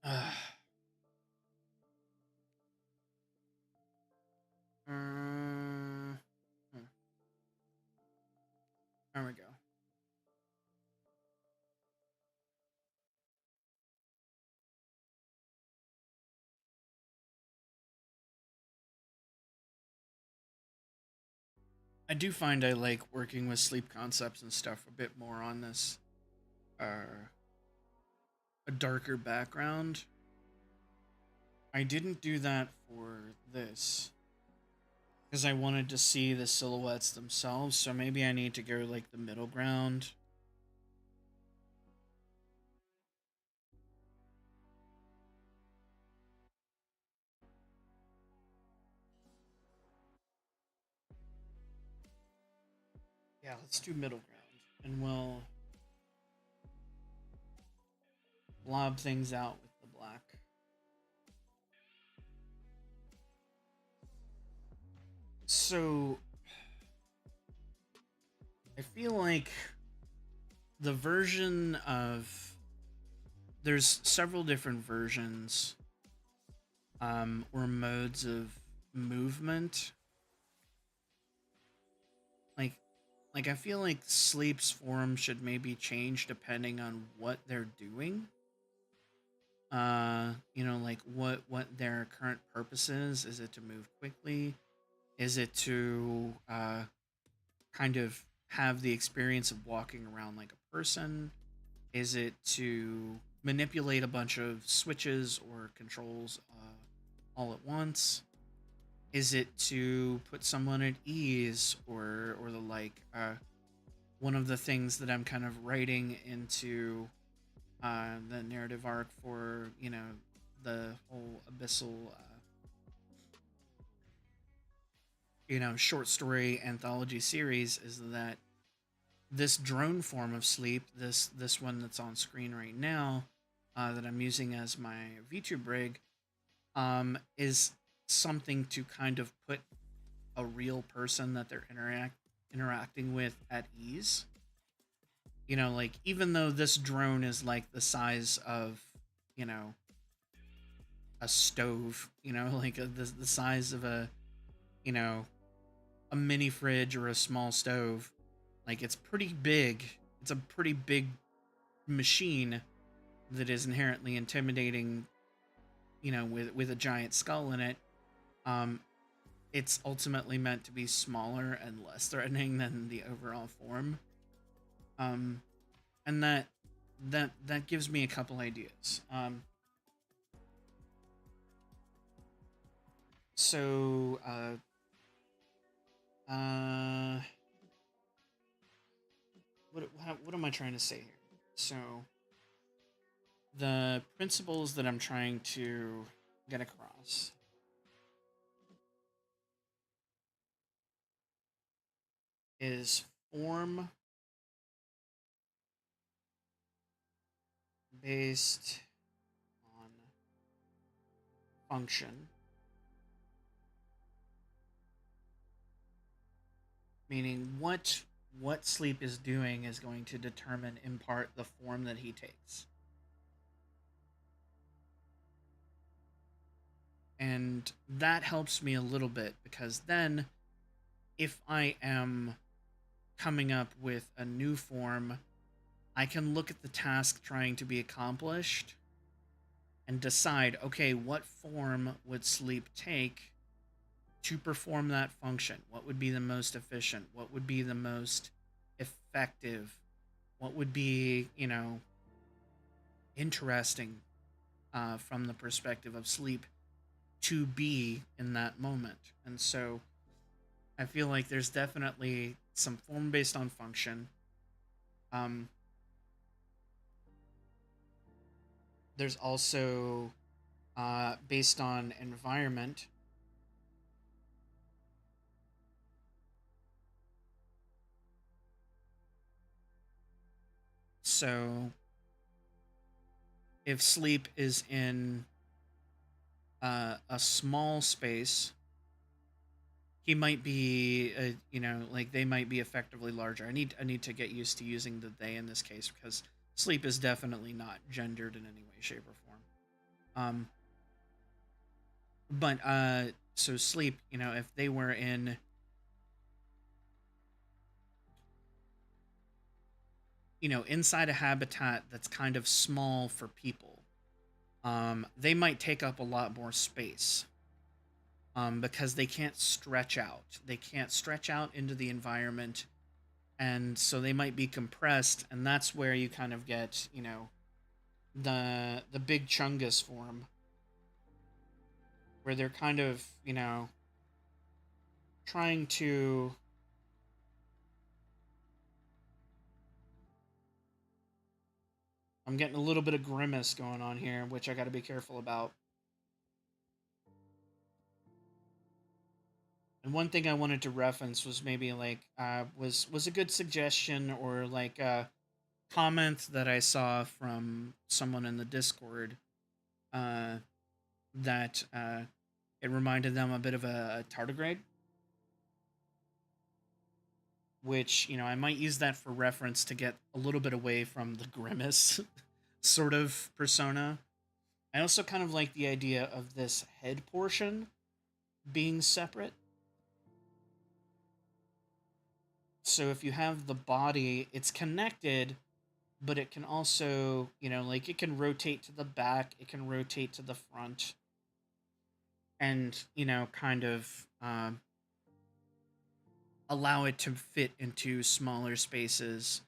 Uh, hmm, there we go. I do find I like working with sleep concepts and stuff a bit more on this a darker background. I didn't do that for this because I wanted to see the silhouettes themselves, so maybe I need to go like the middle ground. Yeah, let's do middle ground, and we'll blob things out with the black. So I feel like the version of there's several different versions or modes of movement. Like I feel like sleep's form should maybe change depending on what they're doing. Like what their current purpose is. Is it to move quickly? Is it to kind of have the experience of walking around like a person? Is it to manipulate a bunch of switches or controls all at once? Is it to put someone at ease or the like? One of the things that I'm kind of writing into the narrative arc for the whole abyssal short story anthology series is that this drone form of sleep, this one that's on screen right now, that I'm using as my VTube rig, is something to kind of put a real person that they're interacting with at ease. Like even though this drone is like the size of, you know, a stove, like the size of you know, a mini fridge or a small stove, like it's pretty big. It's a pretty big machine that is inherently intimidating, with a giant skull in it. Um, it's ultimately meant to be smaller and less threatening than the overall form. Um, and that gives me a couple ideas. So uh, what am I trying to say here? So the principles that I'm trying to get across is form based on function, meaning what sleep is doing is going to determine in part the form that he takes. And that helps me a little bit because then if I am coming up with a new form, I can look at the task trying to be accomplished and decide, okay, what form would sleep take to perform that function? What would be the most efficient? What would be the most effective? What would be, interesting from the perspective of sleep to be in that moment? And so I feel like there's definitely some form based on function. Um, there's also based on environment. So if sleep is in a small space, he might be, like they might be effectively larger. I need to get used to using the they in this case because sleep is definitely not gendered in any way, shape, or form. Um, but so sleep, if they were in, inside a habitat that's kind of small for people, they might take up a lot more space. Because they can't stretch out. They can't stretch out into the environment, and so they might be compressed, and that's where you kind of get, the big chungus form, where they're kind of, trying to. I'm getting a little bit of grimace going on here, which I got to be careful about. And one thing I wanted to reference was maybe like was a good suggestion or like a comment that I saw from someone in the Discord, uh, that it reminded them a bit of a tardigrade, which I might use that for reference to get a little bit away from the grimace sort of persona I also kind of like the idea of this head portion being separate. So if you have the body, it's connected, but it can also, like it can rotate to the back, it can rotate to the front, and, kind of allow it to fit into smaller spaces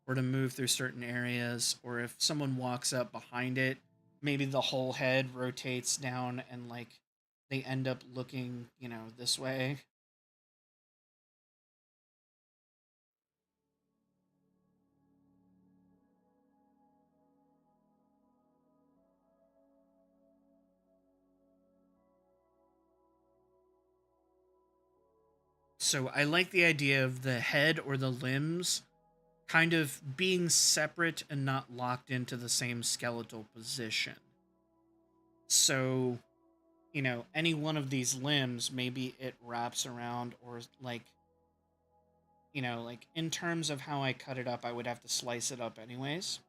or to move through certain areas. Or if someone walks up behind it, maybe the whole head rotates down and, like, they end up looking, this way. So I like the idea of the head or the limbs kind of being separate and not locked into the same skeletal position. So, any one of these limbs, maybe it wraps around, or like, like in terms of how I cut it up, I would have to slice it up anyways.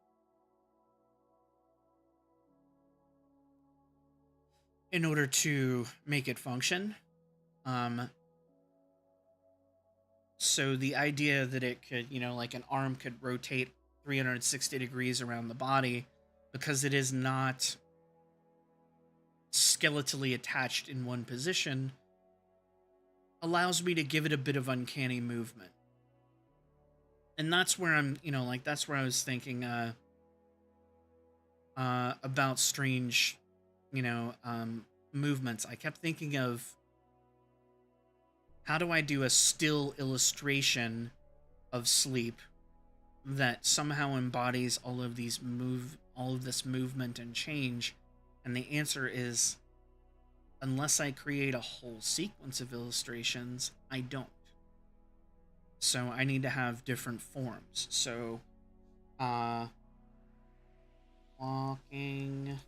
In order to make it function. Um, so the idea that it could, like an arm could rotate 360 degrees around the body because it is not skeletally attached in one position allows me to give it a bit of uncanny movement. And that's where I'm, like that's where I was thinking about strange, movements. I kept thinking of how do I do a still illustration of sleep that somehow embodies all of this movement and change. And the answer is, unless I create a whole sequence of illustrations, I don't. So I need to have different forms. So walking,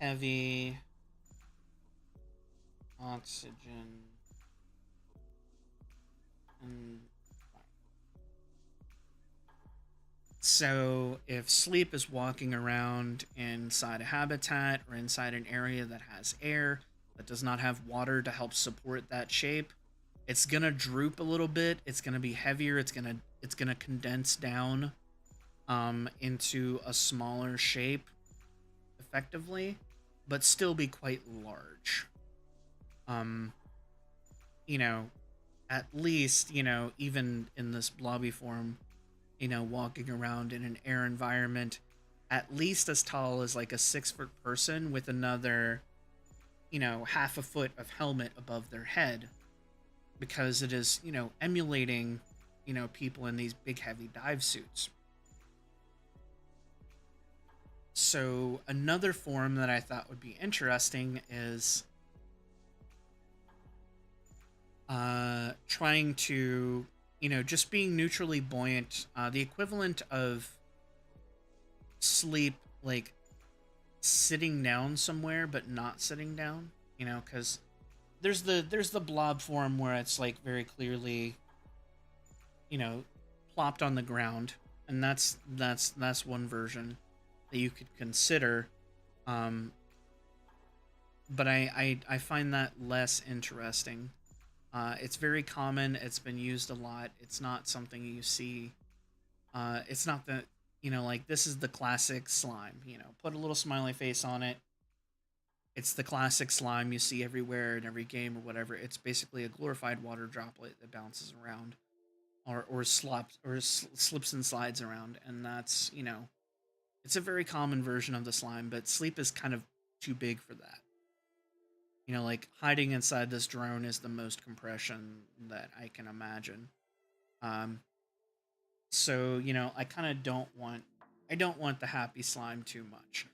heavy, oxygen, and so if sleep is walking around inside a habitat or inside an area that has air that does not have water to help support that shape, it's gonna droop a little bit. It's gonna be heavier. It's gonna condense down into a smaller shape effectively, but still be quite large. Um, you know, at least, even in this blobby form, walking around in an air environment, at least as tall as like a 6 foot person with another, half a foot of helmet above their head, because it is, emulating, people in these big heavy dive suits. So another form that I thought would be interesting is trying to, just being neutrally buoyant, the equivalent of sleep, like sitting down somewhere but not sitting down, because there's the blob form where it's like very clearly, plopped on the ground, and that's one version that you could consider. Um, but I find that less interesting. It's very common. It's been used a lot. It's not something you see. It's not that, like this is the classic slime. Put a little smiley face on it. It's the classic slime you see everywhere in every game or whatever. It's basically a glorified water droplet that bounces around, or slops or slips and slides around, and that's, it's a very common version of the slime. But sleep is kind of too big for that. Like hiding inside this drone is the most compression that I can imagine. Um, so I kind of don't want the happy slime too much.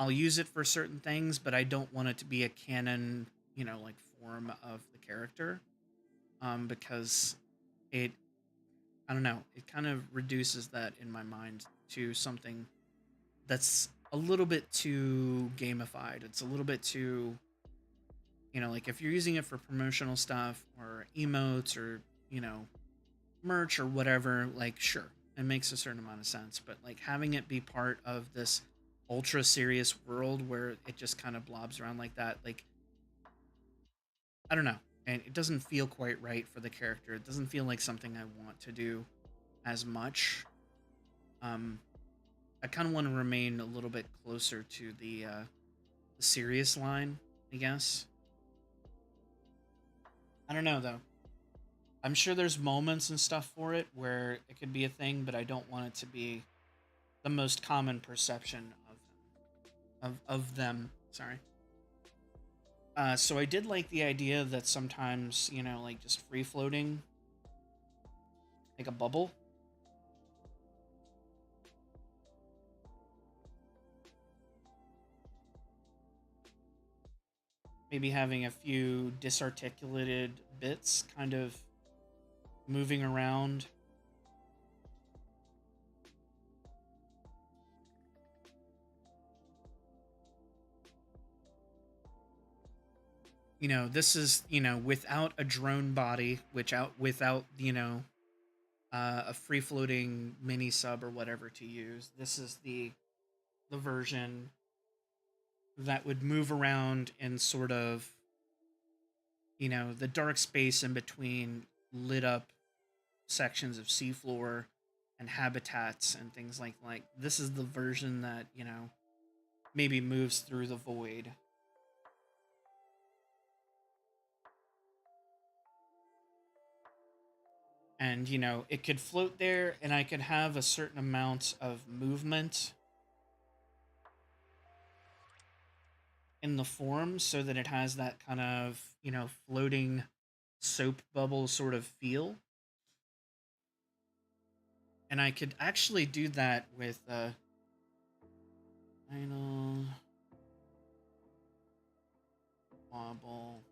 I'll use it for certain things, but I don't want it to be a canon, like form of the character, because it, I don't know, it kind of reduces that in my mind to something that's a little bit too gamified. It's a little bit too, like if you're using it for promotional stuff or emotes or, merch or whatever, like sure, It makes a certain amount of sense, but like having it be part of this ultra serious world where it just kind of blobs around like that, like I don't know, and it doesn't feel quite right for the character. It doesn't feel like something I want to do as much. Um, I kind of want to remain a little bit closer to the serious line, I guess. I don't know though. I'm sure there's moments and stuff for it where it could be a thing, but I don't want it to be the most common perception of them. Sorry. So I did like the idea that sometimes, you know, like just free floating, like a bubble. Maybe having a few disarticulated bits kind of moving around. You know, this is, you know, without a drone body, which out without, you know, a free floating mini sub or whatever to use. This is the version that would move around in sort of, you know, the dark space in between lit up sections of seafloor and habitats and things like this is the version that, you know, maybe moves through the void. And you know, it could float there and I could have a certain amount of movement in the form so that it has that kind of, you know, floating soap bubble sort of feel. And I could actually do that with final wobble.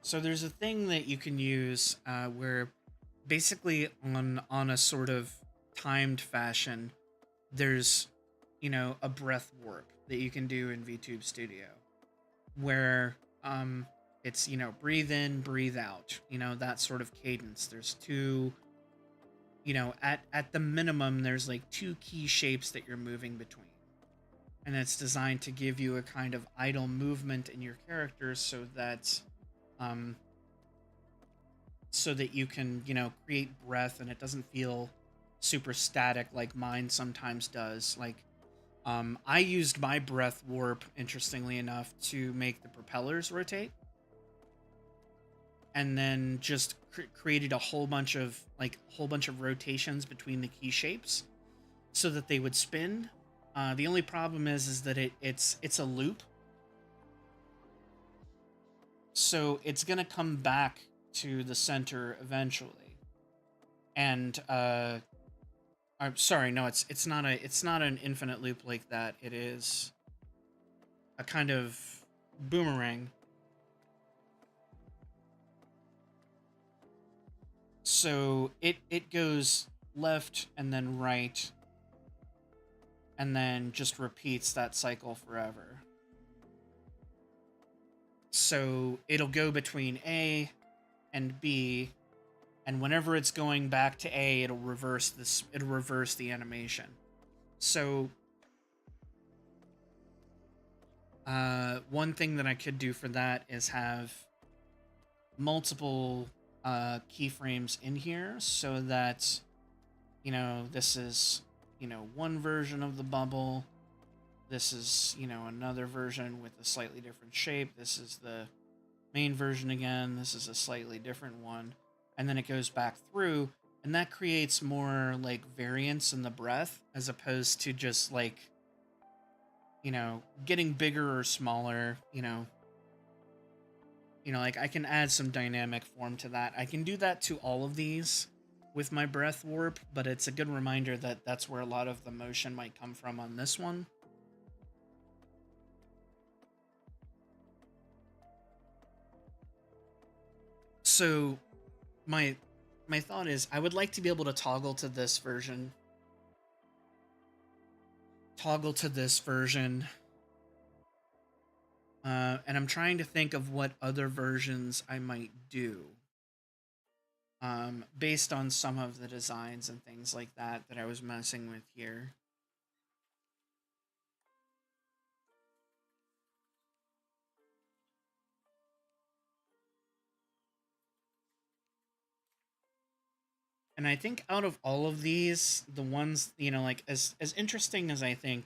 So there's a thing that you can use where basically on a sort of timed fashion, there's, you know, a breath warp that you can do in VTube Studio where it's, you know, breathe in, breathe out, you know, that sort of cadence. There's two, you know, at the minimum there's like two key shapes that you're moving between. And it's designed to give you a kind of idle movement in your characters um so that you can, you know, create breath and it doesn't feel super static like mine sometimes does. Like I used my breath warp, interestingly enough, to make the propellers rotate, and then just created a whole bunch of rotations between the key shapes, so that they would spin. The only problem is that it's a loop, so it's gonna come back to the center eventually. And I'm sorry, no, it's not an infinite loop like that. It is a kind of boomerang. So it goes left and then right and then just repeats that cycle forever. So it'll go between A and B, and whenever it's going back to A, it'll reverse the animation. So one thing that I could do for that is have multiple keyframes in here so that, you know, this is, you know, one version of the bubble. This is, you know, another version with a slightly different shape. This is the main version again. This is a slightly different one. And then it goes back through, and that creates more like variance in the breath as opposed to just like, you know, getting bigger or smaller, like I can add some dynamic form to that. I can do that to all of these with my breath warp, but it's a good reminder that that's where a lot of the motion might come from on this one. So my thought is I would like to be able to toggle to this version. And I'm trying to think of what other versions I might do, based on some of the designs and things like that I was messing with here. And I think out of all of these, the ones, like as interesting as I think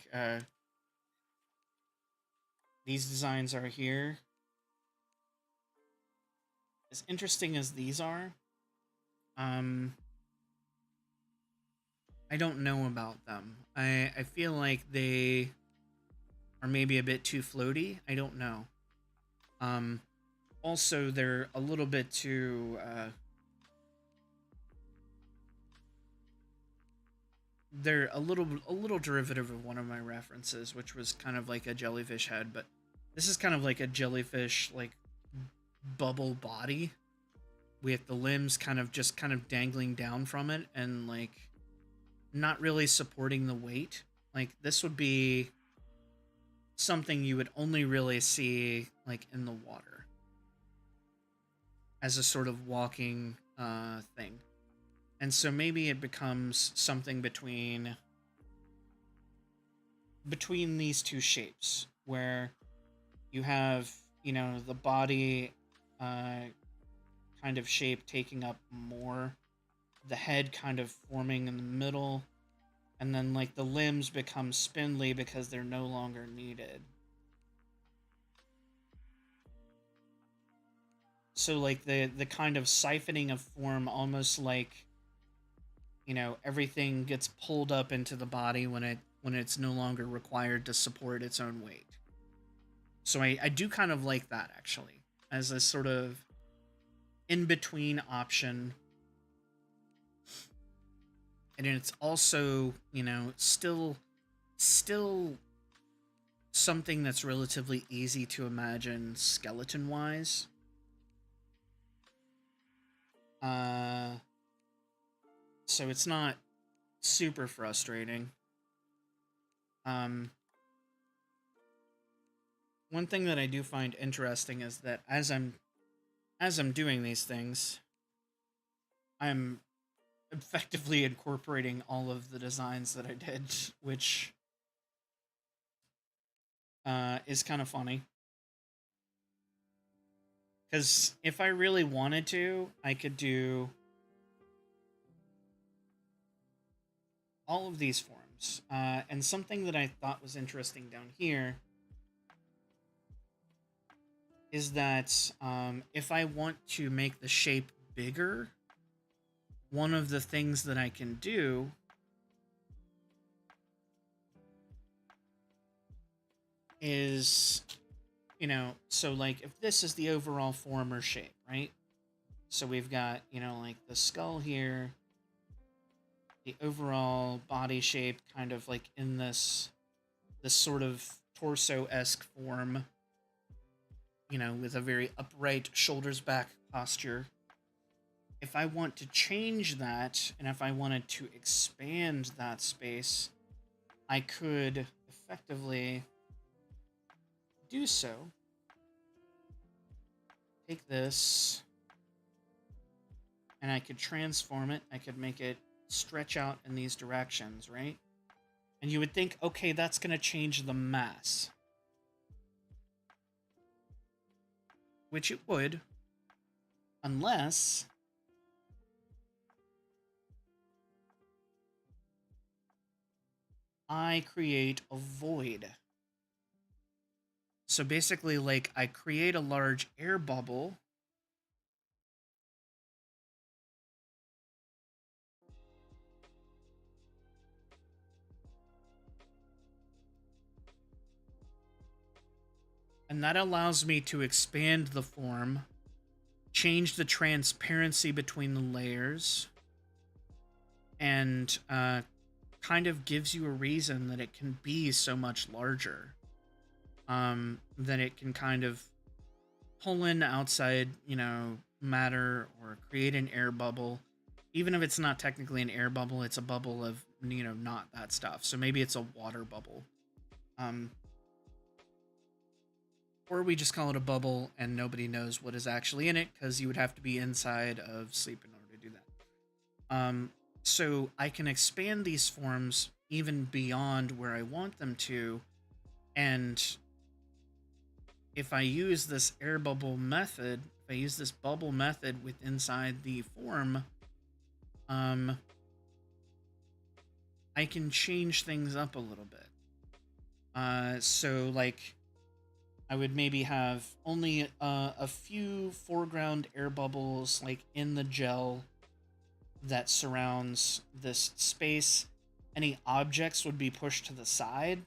these designs are here, as interesting as these are, um, I don't know about them. I feel like they are maybe a bit too floaty. I don't know. Um, Also, they're a little bit too. They're a little derivative of one of my references, which was kind of like a jellyfish head, but this is kind of like a jellyfish like bubble body with the limbs kind of dangling down from it and like not really supporting the weight. Like this would be something you would only really see like in the water as a sort of walking thing. And so maybe it becomes something between these two shapes where you have, the body uh, kind of shape taking up more, the head kind of forming in the middle, and then like the limbs become spindly because they're no longer needed. So like the kind of siphoning of form, almost like, everything gets pulled up into the body when it's no longer required to support its own weight. So I do kind of like that actually as a sort of in between option. And it's also, still something that's relatively easy to imagine skeleton wise. Uh so it's not super frustrating. Um One thing that I do find interesting is that as I'm doing these things, I'm effectively incorporating all of the designs that I did, which is kind of funny. Because if I really wanted to, I could do all of these forms. And something that I thought was interesting down here is that if I want to make the shape bigger, one of the things that I can do is, so like if this is the overall form or shape, right? So we've got, like the skull here, the overall body shape kind of like in this sort of torso-esque form, with a very upright shoulders back posture. If I want to change that, and if I wanted to expand that space, I could effectively do so. Take this, and I could transform it. I could make it stretch out in these directions, right? And you would think, okay, that's going to change the mass. Which it would, unless I create a void. So basically, like, I create a large air bubble. And that allows me to expand the form, change the transparency between the layers, and kind of gives you a reason that it can be so much larger. That it can kind of pull in outside, matter or create an air bubble. Even if it's not technically an air bubble, it's a bubble of, not that stuff. So maybe it's a water bubble. Um, or we just call it a bubble and nobody knows what is actually in it because you would have to be inside of sleep in order to do that. So I can expand these forms even beyond where I want them to, and if I use this air bubble method, if I use this bubble method with inside the form, I can change things up a little bit. So like I would maybe have only a few foreground air bubbles like in the gel that surrounds this space. Any objects would be pushed to the side,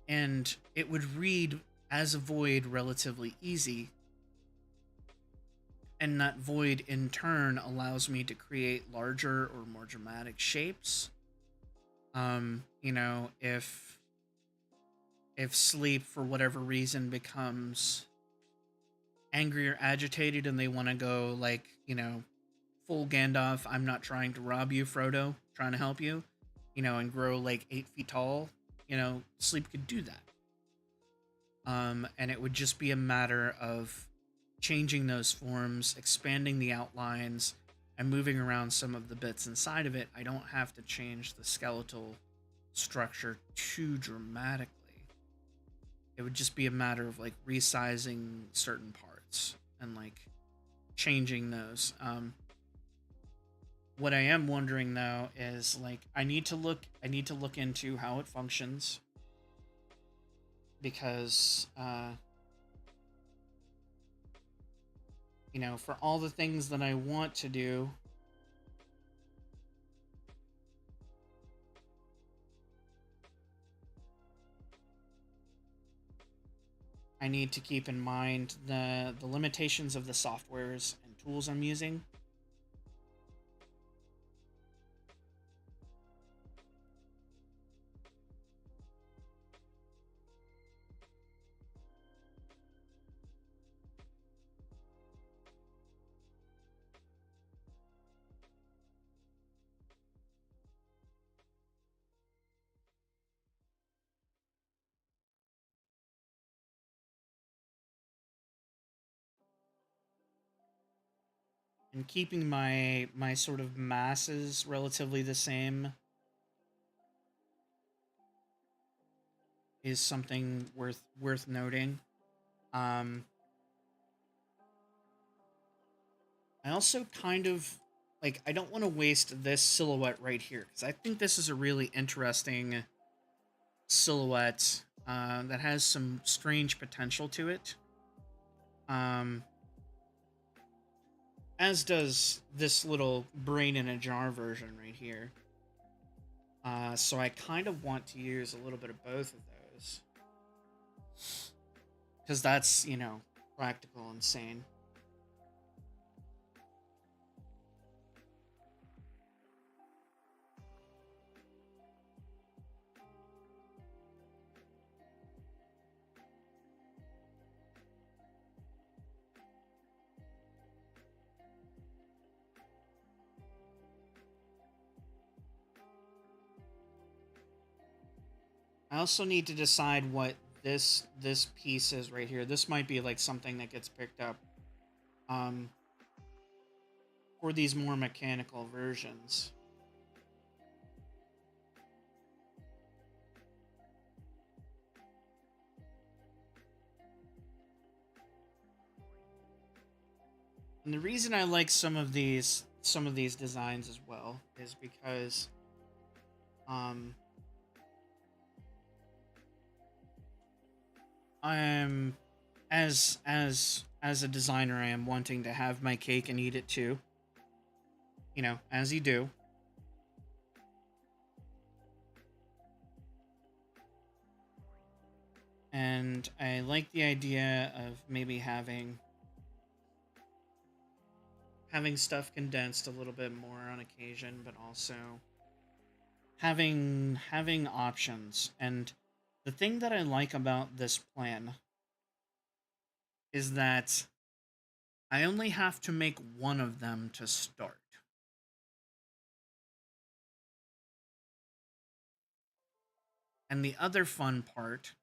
and it would read as a void relatively easy. And that void in turn allows me to create larger or more dramatic shapes. You know, if sleep for whatever reason becomes angry or agitated and they want to go like, you know, full Gandalf, I'm not trying to rob you, Frodo, trying to help you, you know, and grow like 8 feet tall, you know, sleep could do that. And it would just be a matter of changing those forms, expanding the outlines, and moving around some of the bits inside of it. I don't have to change the skeletal structure too dramatically. It would just be a matter of like resizing certain parts and like changing those. What I am wondering though is like I need to look into how it functions, because you know, for all the things that I want to do, I need to keep in mind the limitations of the softwares and tools I'm using. And keeping my sort of masses relatively the same is something worth noting. Um, I also kind of like I don't want to waste this silhouette right here because I think this is a really interesting silhouette that has some strange potential to it. Um, as does this little brain in a jar version right here. So I kind of want to use a little bit of both of those because that's, you know, practical and sane. I also need to decide what this piece is right here. This might be like something that gets picked up um, for these more mechanical versions. And the reason I like some of these designs as well is because um, I'm as a designer, I am wanting to have my cake and eat it too. You know, as you do. And I like the idea of maybe having stuff condensed a little bit more on occasion, but also having options. And the thing that I like about this plan is that I only have to make one of them to start. And the other fun part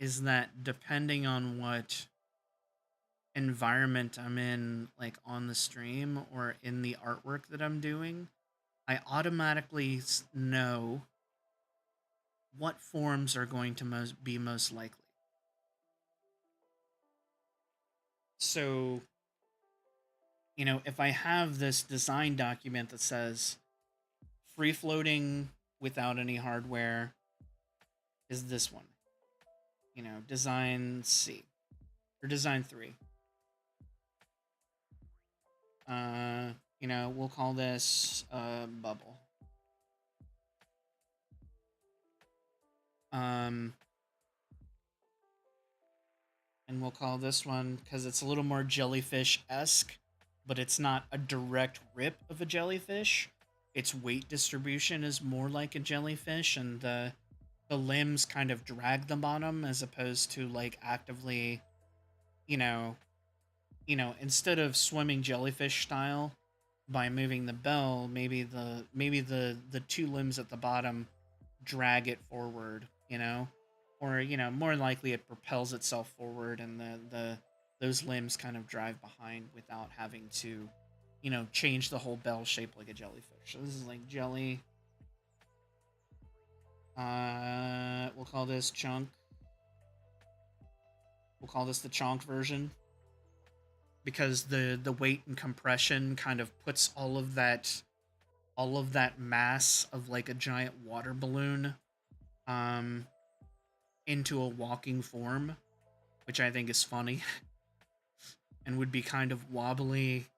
is that depending on what environment I'm in, like on the stream or in the artwork that I'm doing, I automatically know what forms are going to be most likely. So, if I have this design document that says free floating without any hardware is this one, design C or design 3. We'll call this bubble. And we'll call this one, because it's a little more jellyfish-esque, but it's not a direct rip of a jellyfish. Its weight distribution is more like a jellyfish, and the limbs kind of drag the bottom as opposed to like actively, instead of swimming jellyfish style by moving the bell, maybe the two limbs at the bottom drag it forward, or more likely it propels itself forward, and the those limbs kind of drive behind without having to change the whole bell shape like a jellyfish. So this is like jelly. We'll call this chunk. We'll call this the chonk version, because the weight and compression kind of puts all of that mass of like a giant water balloon into a walking form, which I think is funny and would be kind of wobbly.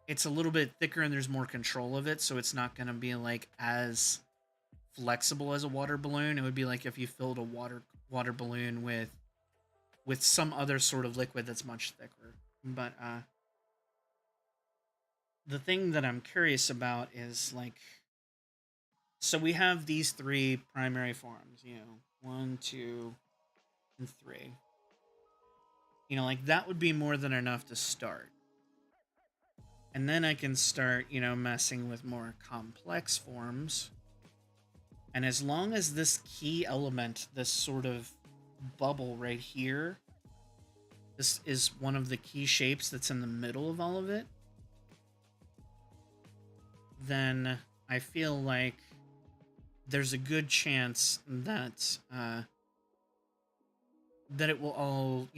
It's a little bit thicker and there's more control of it, so it's not going to be like as flexible as a water balloon. It would be like if you filled a water balloon with some other sort of liquid that's much thicker. But the thing that I'm curious about is like, so we have these 3 primary forms, 1, 2, and 3. Like that would be more than enough to start. And then I can start, messing with more complex forms. And as long as this key element, this sort of bubble right here, this is one of the key shapes that's in the middle of all of it, then I feel like there's a good chance that that it will all,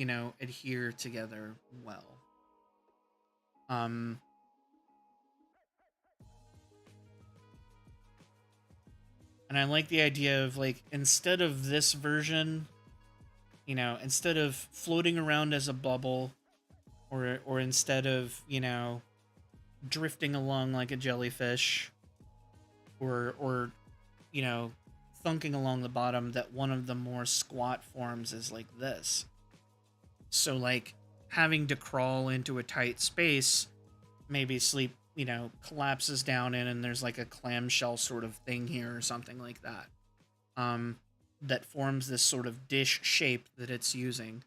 adhere together well. And I like the idea of like, instead of this version, instead of floating around as a bubble, or instead of, drifting along like a jellyfish, or thunking along the bottom, that one of the more squat forms is like this. So like having to crawl into a tight space, maybe sleep, collapses down in, and there's like a clamshell sort of thing here or something like that. That forms this sort of dish shape that it's using.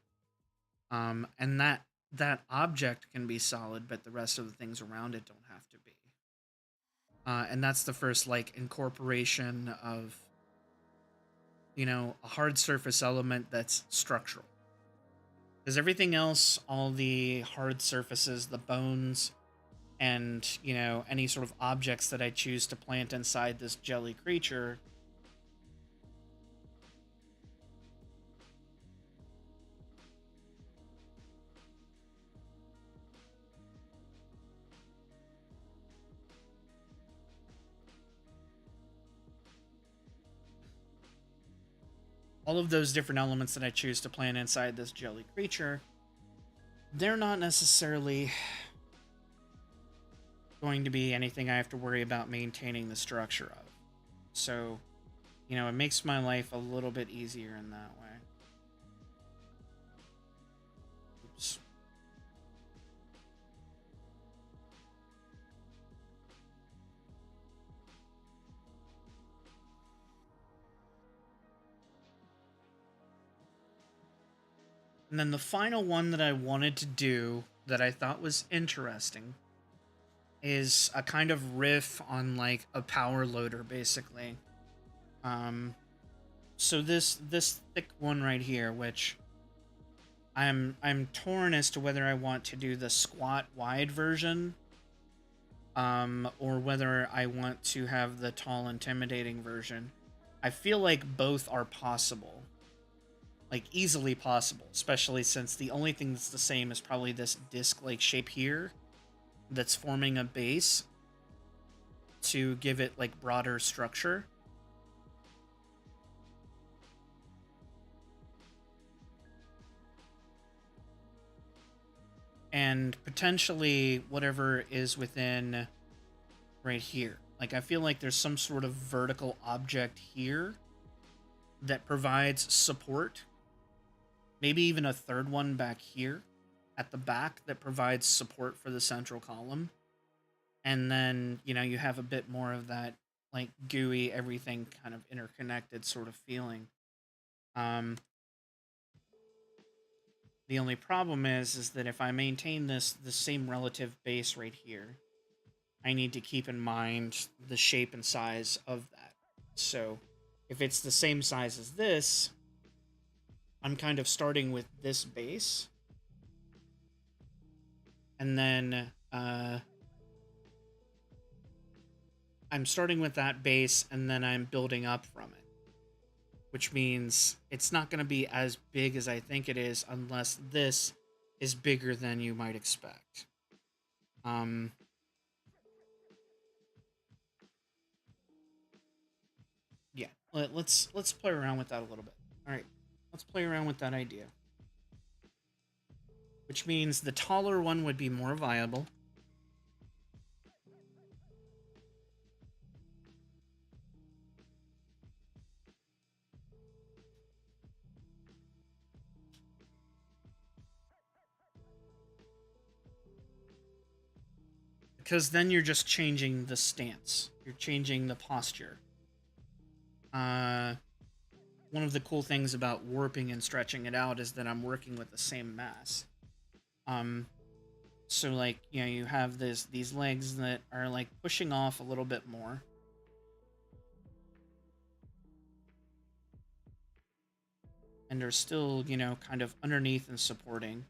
And that object can be solid, but the rest of the things around it don't have to be. And that's the first like incorporation of, a hard surface element that's structural. Because everything else, all the hard surfaces, the bones, and, any sort of objects that I choose to plant inside this jelly creature, all of those different elements that I choose to plant inside this jelly creature, they're not necessarily going to be anything I have to worry about maintaining the structure of. So, it makes my life a little bit easier in that way. Oops. And then the final one that I wanted to do that I thought was interesting is a kind of riff on like a power loader, basically. So this thick one right here, which I'm torn as to whether I want to do the squat wide version, or whether I want to have the tall intimidating version. I feel like both are possible, like easily possible, especially since the only thing that's the same is probably this disc-like shape here that's forming a base to give it like broader structure. And potentially whatever is within right here. Like, I feel like there's some sort of vertical object here that provides support. Maybe even a third one back here at the back that provides support for the central column. And then, you know, you have a bit more of that, like, gooey, everything kind of interconnected sort of feeling. The only problem is that if I maintain the same relative base right here, I need to keep in mind the shape and size of that. So if it's the same size as this, I'm kind of starting with this base. And then I'm starting with that base, and then I'm building up from it. Which means it's not going to be as big as I think it is unless this is bigger than you might expect. Yeah, let's play around with that a little bit. All right, let's play around with that idea. Which means the taller one would be more viable. Because then you're just changing the stance. You're changing the posture. One of the cool things about warping and stretching it out is that I'm working with the same mass. So like, you know, you have these legs that are like pushing off a little bit more. And they're still, you know, kind of underneath and supporting.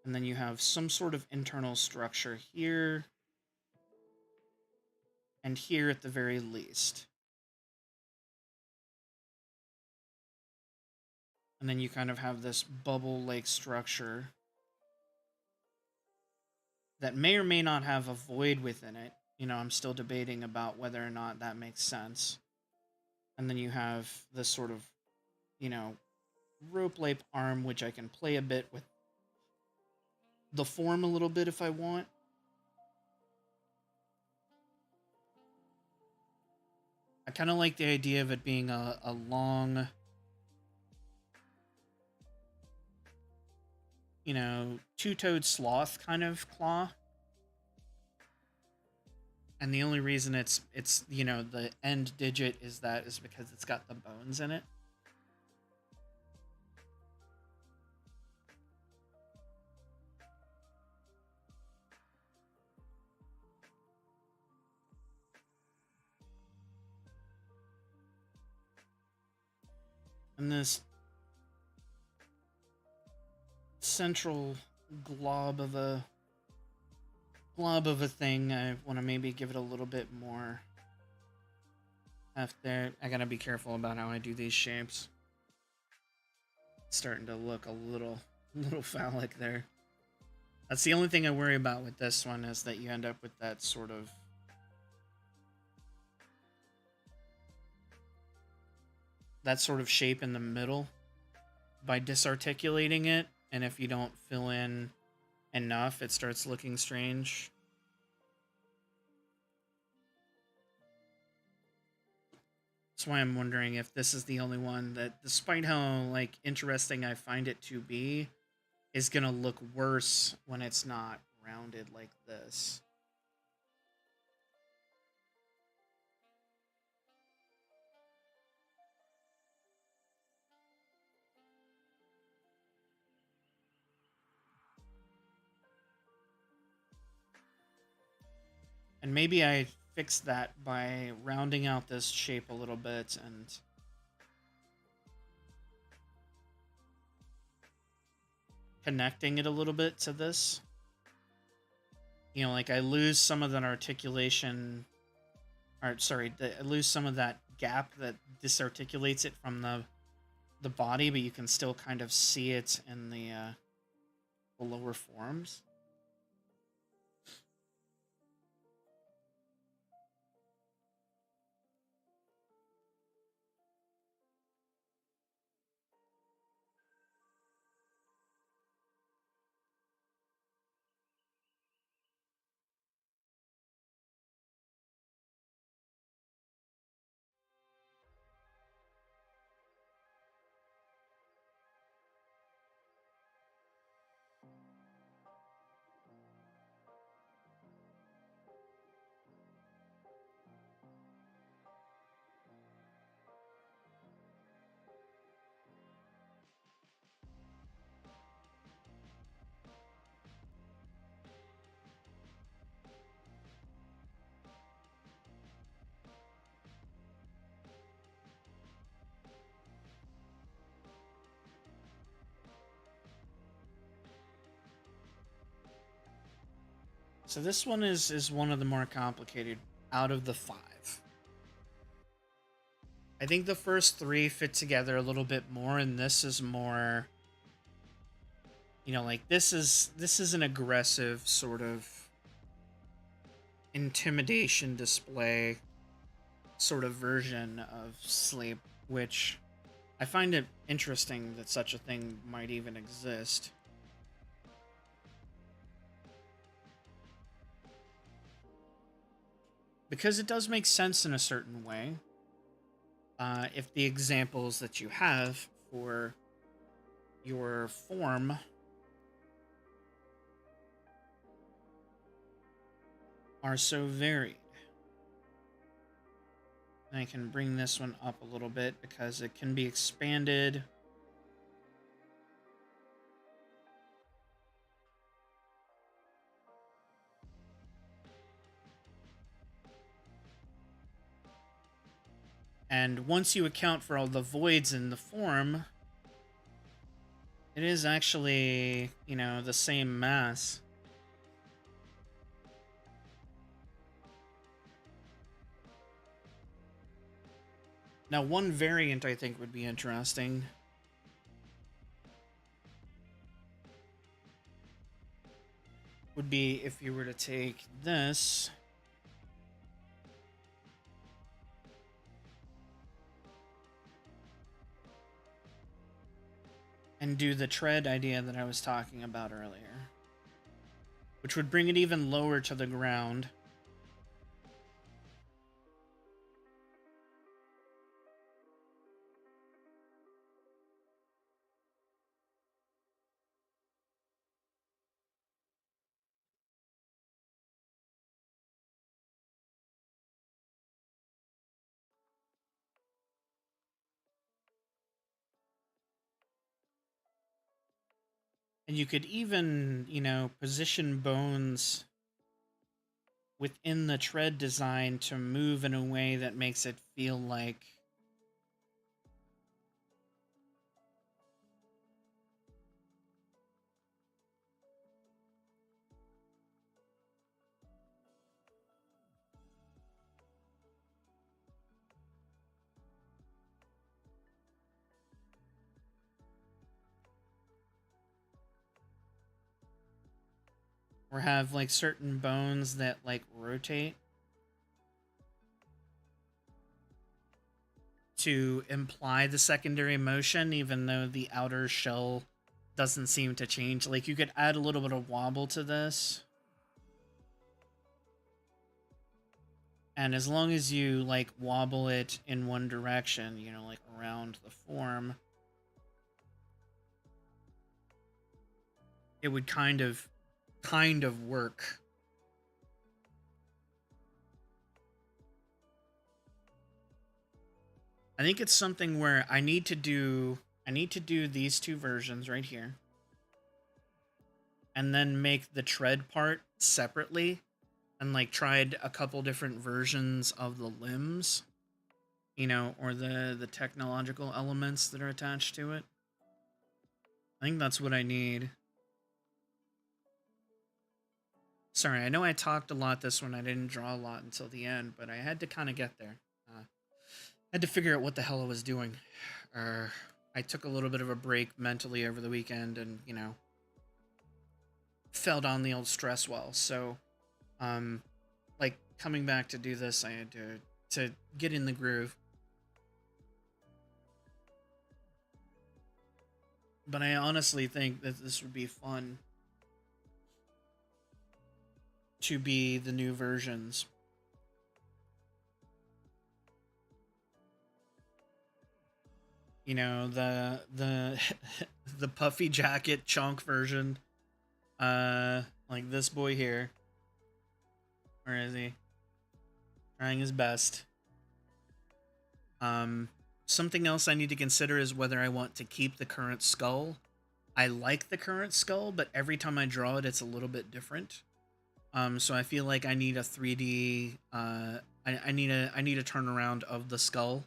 And then you have some sort of internal structure here and here at the very least. And then you kind of have this bubble-like structure that may or may not have a void within it. You know, I'm still debating about whether or not that makes sense. And then you have this sort of, you know, rope-like arm, which I can play a bit with the form a little bit if I want. I kind of like the idea of it being a long, you know, two-toed sloth kind of claw. And the only reason it's you know, the end digit is because it's got the bones in it. And this central glob of a thing, I want to maybe give it a little bit more heft there. I gotta be careful about how I do these shapes. It's starting to look a little phallic there. That's the only thing I worry about with this one, is that you end up with that sort of shape in the middle by disarticulating it, and if you don't fill in enough, it starts looking strange. That's why I'm wondering if this is the only one that, despite how like interesting I find it to be, is gonna look worse when it's not rounded like this. And maybe I fix that by rounding out this shape a little bit and connecting it a little bit to this. You know, like I lose some of that articulation, or sorry, I lose some of that gap that disarticulates it from the body, but you can still kind of see it in the lower forms. So this one is one of the more complicated out of the 5. I think the first 3 fit together a little bit more, and this is more, you know, like this is an aggressive sort of intimidation display sort of version of sleep, which I find it interesting that such a thing might even exist. Because it does make sense in a certain way. If the examples that you have for your form are so varied. And I can bring this one up a little bit because it can be expanded. And once you account for all the voids in the form, it is actually, you know, the same mass. Now, one variant I think would be interesting would be if you were to take this and do the tread idea that I was talking about earlier, which would bring it even lower to the ground. And you could even, you know, position bones within the tread design to move in a way that makes it feel like or have like certain bones that like rotate to imply the secondary motion, even though the outer shell doesn't seem to change. Like you could add a little bit of wobble to this. And as long as you like wobble it in one direction, you know, like around the form, it would kind of work. I think it's something where I need to do these 2 versions right here. And then make the tread part separately and like tried a couple different versions of the limbs, you know, or the technological elements that are attached to it. I think that's what I need. Sorry, I know I talked a lot this one. I didn't draw a lot until the end, but I had to kind of get there. Had to figure out what the hell I was doing. Uh, I took a little bit of a break mentally over the weekend, and you know, fell down the old stress well. So, um, like coming back to do this, I had to get in the groove. But I honestly think that this would be fun to be the new versions. You know, the the puffy jacket chunk version. Like this boy here. Where is he? Trying his best. Um, Something else I need to consider is whether I want to keep the current skull. I like the current skull, but every time I draw it, it's a little bit different. So I feel like I need a 3D. I need a turnaround of the skull,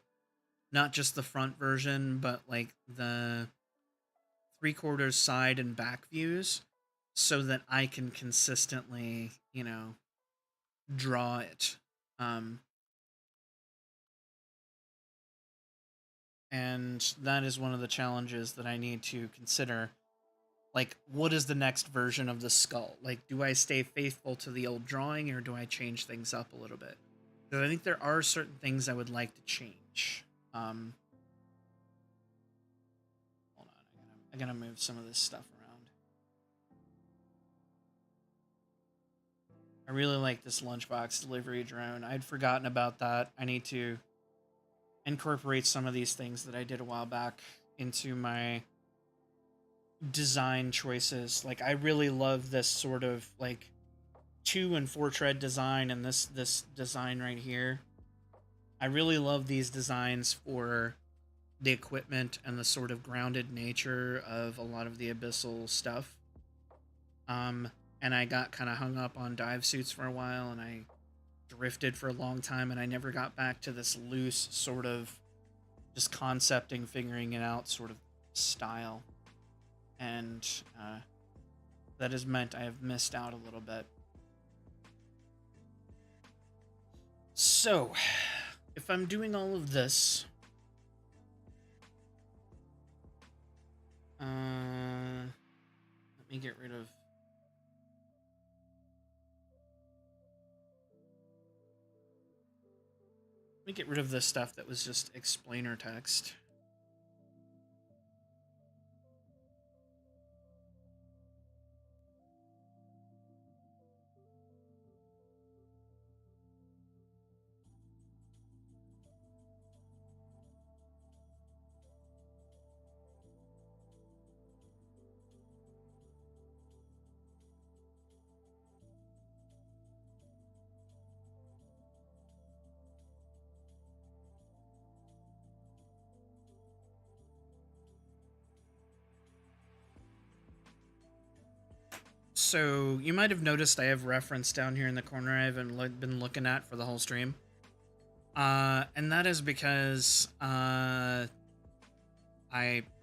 not just the front version, but like the 3/4 side and back views, so that I can consistently, you know, draw it. Um, and that is one of the challenges that I need to consider. Like, what is the next version of the skull? Like, do I stay faithful to the old drawing, or do I change things up a little bit? Because I think there are certain things I would like to change. Hold on, I gotta move some of this stuff around. I really like this lunchbox delivery drone. I'd forgotten about that. I need to incorporate some of these things that I did a while back into my design choices. Like, I really love this sort of like 2 and 4 tread design, and this design right here. I really love these designs for the equipment and the sort of grounded nature of a lot of the abyssal stuff. Um, and I got kind of hung up on dive suits for a while, and I drifted for a long time, and I never got back to this loose sort of just concepting, figuring it out sort of style. And that has meant I have missed out a little bit. So, if I'm doing all of this, let me get rid of. Let me get rid of the stuff that was just explainer text. So you might have noticed I have reference down here in the corner I haven't been looking at for the whole stream. And that is because I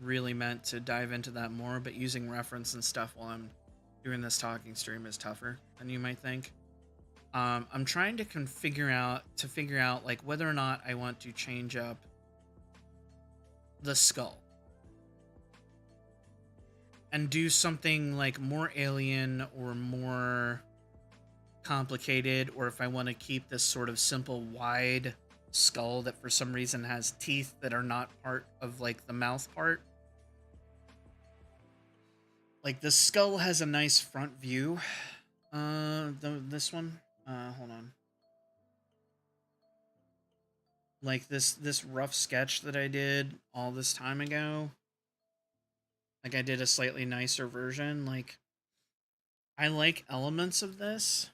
really meant to dive into that more, but using reference and stuff while I'm doing this talking stream is tougher than you might think. I'm trying to figure out like whether or not I want to change up the skull and do something like more alien or more complicated, or if I want to keep this sort of simple wide skull that for some reason has teeth that are not part of like the mouth part. Like the skull has a nice front view. This one. Hold on. Like this rough sketch that I did all this time ago. Like I did a slightly nicer version. Like I like elements of this,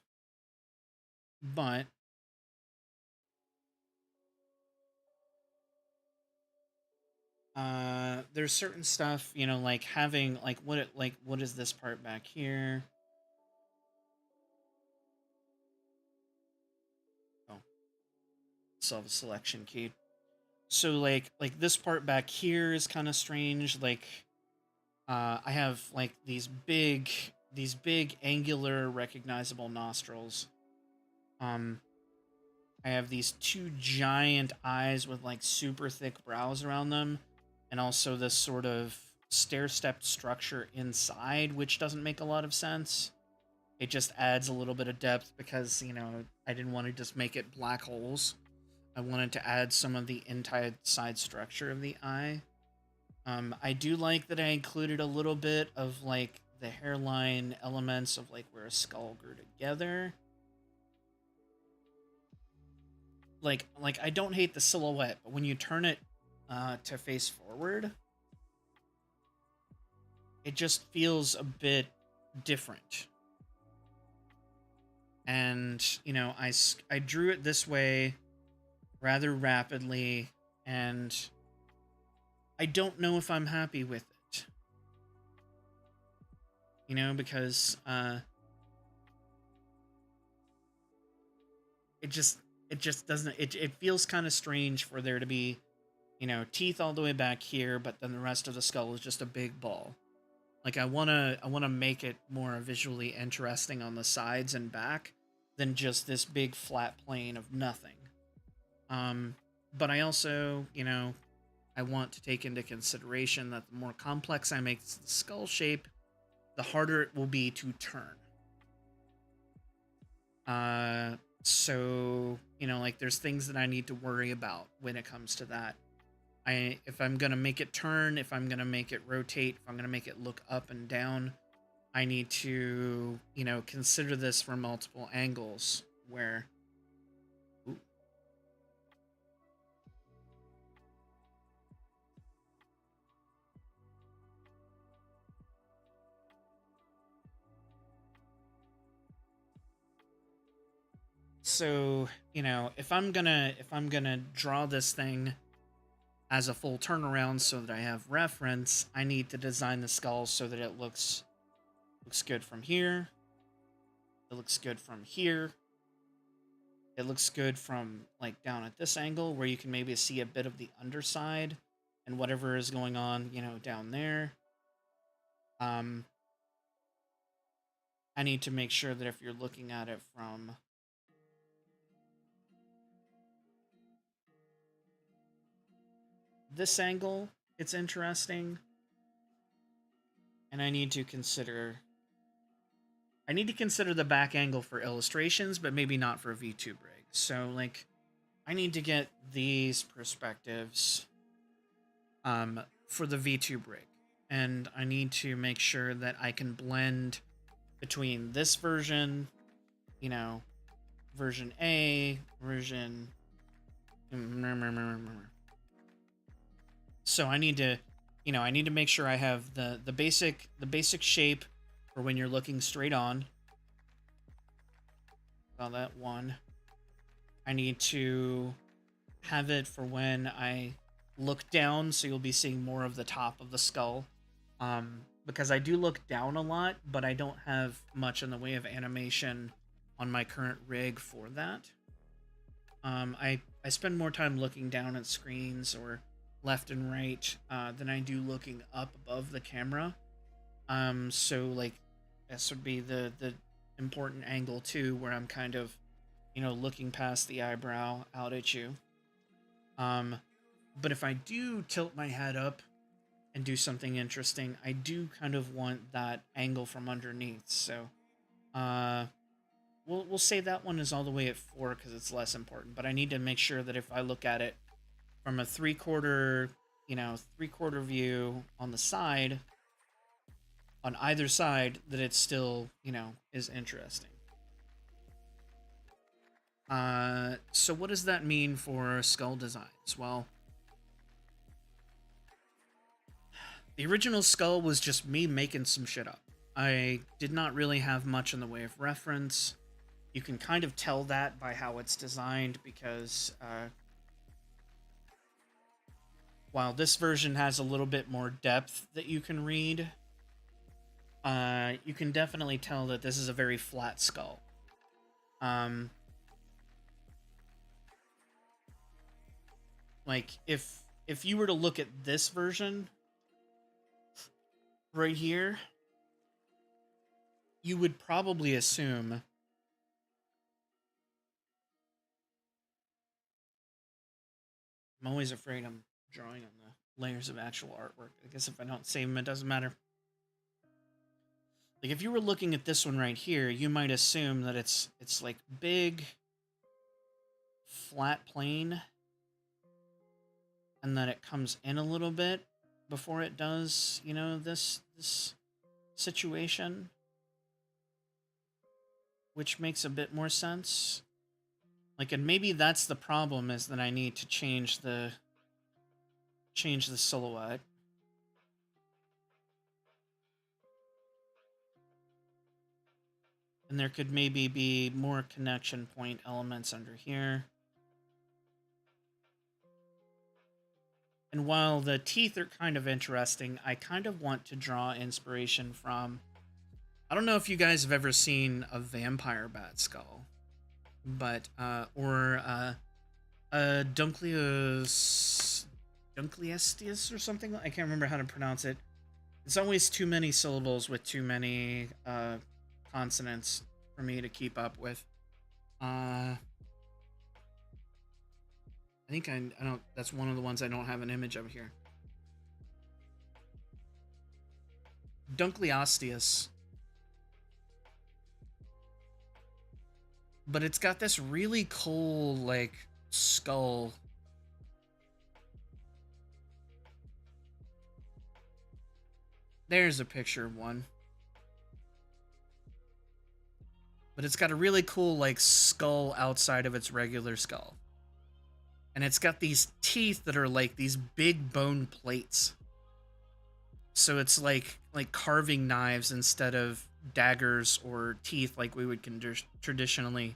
but there's certain stuff, you know, like having like what is this part back here? also have a selection key. So like this part back here is kind of strange. Like I have like these big angular recognizable nostrils. I have these two giant eyes with like super thick brows around them, and also this sort of stair-stepped structure inside, which doesn't make a lot of sense. It just adds a little bit of depth because, you know, I didn't want to just make it black holes. I wanted to add some of the inside structure of the eye. I do like that I included a little bit of like the hairline elements of like where a skull grew together. Like I don't hate the silhouette, but when you turn it to face forward, it just feels a bit different. And you know, I drew it this way rather rapidly, and I don't know if I'm happy with it. You know, because it just doesn't, it feels kind of strange for there to be, you know, teeth all the way back here, but then the rest of the skull is just a big ball. Like I want to make it more visually interesting on the sides and back than just this big flat plane of nothing. But I also, you know, I want to take into consideration that the more complex I make the skull shape, the harder it will be to turn. So, you know, like there's things that I need to worry about when it comes to that. If I'm going to make it turn, if I'm going to make it rotate, if I'm going to make it look up and down, I need to, you know, consider this from multiple angles where... Ooh. So, you know, if I'm gonna draw this thing as a full turnaround so that I have reference, I need to design the skull so that it looks good from here. It looks good from here. It looks good from like down at this angle where you can maybe see a bit of the underside and whatever is going on, you know, down there. I need to make sure that if you're looking at it from this angle, it's interesting. And I need to consider the back angle for illustrations, but maybe not for VTube rig. So like I need to get these perspectives for the VTube rig. And I need to make sure that I can blend between this version, you know, version A, version... So I need to, you know, I need to make sure I have the basic shape for when you're looking straight on. Got that one. I need to have it for when I look down, so you'll be seeing more of the top of the skull. Because I do look down a lot, but I don't have much in the way of animation on my current rig for that. I spend more time looking down at screens or left and right than I do looking up above the camera. So like this would be the important angle too, where I'm kind of, you know, looking past the eyebrow out at you. But if I do tilt my head up and do something interesting, I do kind of want that angle from underneath. So we'll say that one is all the way at 4 because it's less important. But I need to make sure that if I look at it from a three-quarter view on the side, on either side, that it still, you know, is interesting. So what does that mean for skull designs? Well, the original skull was just me making some shit up. I did not really have much in the way of reference. You can kind of tell that by how it's designed because while this version has a little bit more depth that you can read, you can definitely tell that this is a very flat skull. Like if you were to look at this version right here, you would probably assume I'm always afraid I'm drawing on the layers of actual artwork. I guess if I don't save them, it doesn't matter. Like if you were looking at this one right here, you might assume that it's like big, flat plane, and that it comes in a little bit before it does, you know, this situation, which makes a bit more sense. Like, and maybe that's the problem, is that I need to change the silhouette. And there could maybe be more connection point elements under here. And while the teeth are kind of interesting, I kind of want to draw inspiration from... I don't know if you guys have ever seen a vampire bat skull, but, a Dunkleosteus or something? I can't remember how to pronounce it. It's always too many syllables with too many, consonants for me to keep up with. I think I don't... That's one of the ones I don't have an image of here. Dunkleosteus. But it's got this really cool, like, skull. There's a picture of one. But it's got a really cool, like, skull outside of its regular skull. And it's got these teeth that are like these big bone plates. So it's like carving knives instead of daggers or teeth like we would traditionally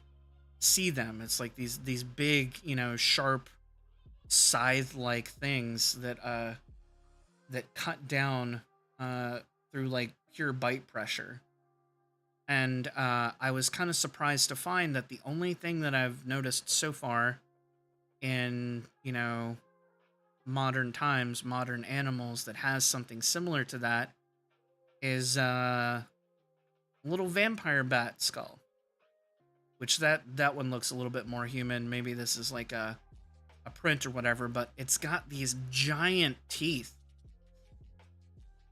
see them. It's like these big, you know, sharp scythe-like things that cut down through like pure bite pressure. And I was kind of surprised to find that the only thing that I've noticed so far in, you know, modern times, modern animals that has something similar to that is a little vampire bat skull. Which that one looks a little bit more human. Maybe this is like a print or whatever, but it's got these giant teeth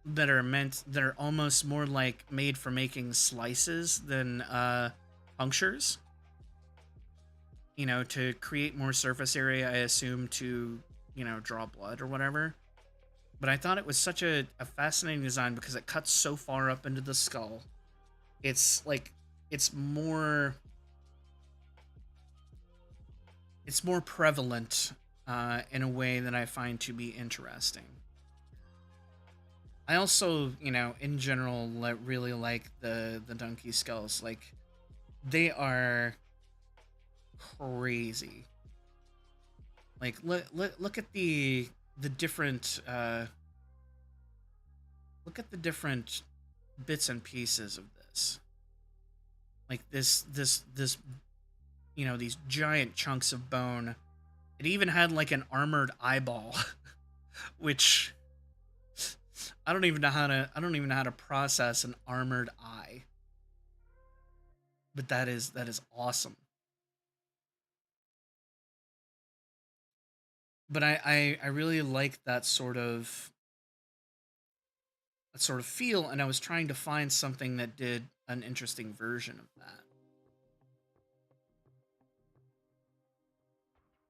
that are almost more like made for making slices than punctures. You know, to create more surface area, I assume, to, you know, draw blood or whatever. But I thought it was such a fascinating design because it cuts so far up into the skull. It's like, it's more prevalent in a way that I find to be interesting. I also, you know, in general, really like the donkey skulls. Like, they are crazy. Like, look at the different look at the different bits and pieces of this. Like this, you know, these giant chunks of bone. It even had like an armored eyeball, which I don't even know how to process an armored eye. But that is awesome. But I really like that sort of feel, and I was trying to find something that did an interesting version of that.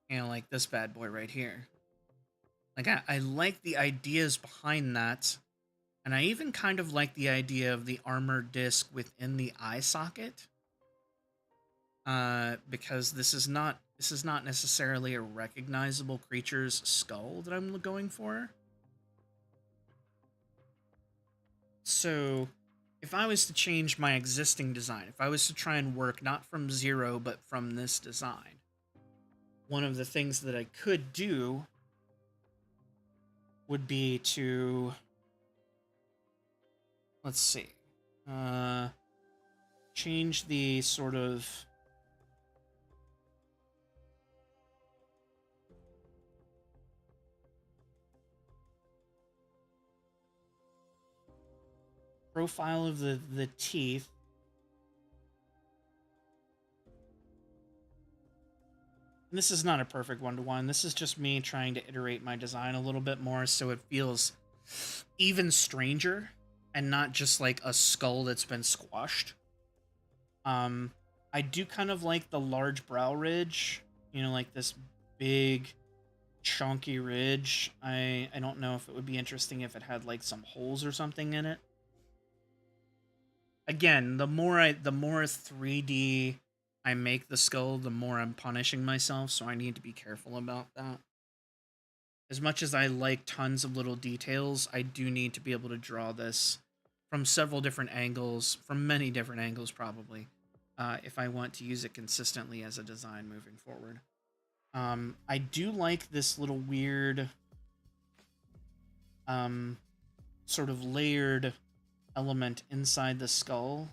You know, like this bad boy right here. Like, I like the ideas behind that, and I even kind of like the idea of the armored disc within the eye socket. Because this is not necessarily a recognizable creature's skull that I'm going for. So, if I was to change my existing design, if I was to try and work not from zero, but from this design, one of the things that I could do would be to, let's see, change the sort of profile of the teeth. And this is not a perfect one-to-one. This is just me trying to iterate my design a little bit more so it feels even stranger and not just like a skull that's been squashed. I do kind of like the large brow ridge, you know, like this big chunky ridge. I don't know if it would be interesting if it had like some holes or something in it. Again, the more 3D I make the skull, the more I'm punishing myself, so I need to be careful about that. As much as I like tons of little details, I do need to be able to draw this from several different angles, from many different angles probably, if I want to use it consistently as a design moving forward. I do like this little weird sort of layered element inside the skull.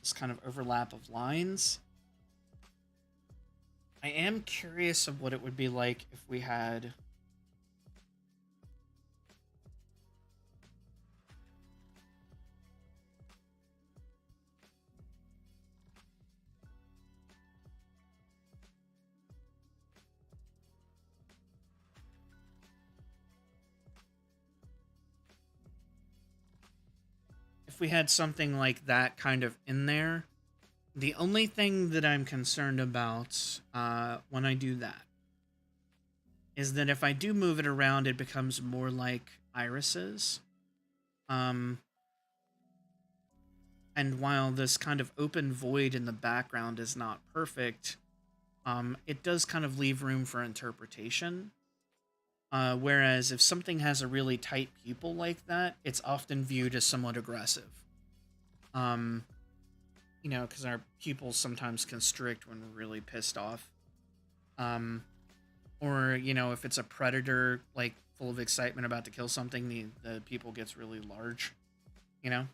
This kind of overlap of lines. I am curious of what it would be like if we had something like that kind of in there. The only thing that I'm concerned about when I do that is that if I do move it around, it becomes more like irises. And while this kind of open void in the background is not perfect, it does kind of leave room for interpretation. Whereas if something has a really tight pupil like that, it's often viewed as somewhat aggressive. You know, because our pupils sometimes constrict when we're really pissed off. Or, you know, if it's a predator, like, full of excitement about to kill something, the pupil gets really large, you know?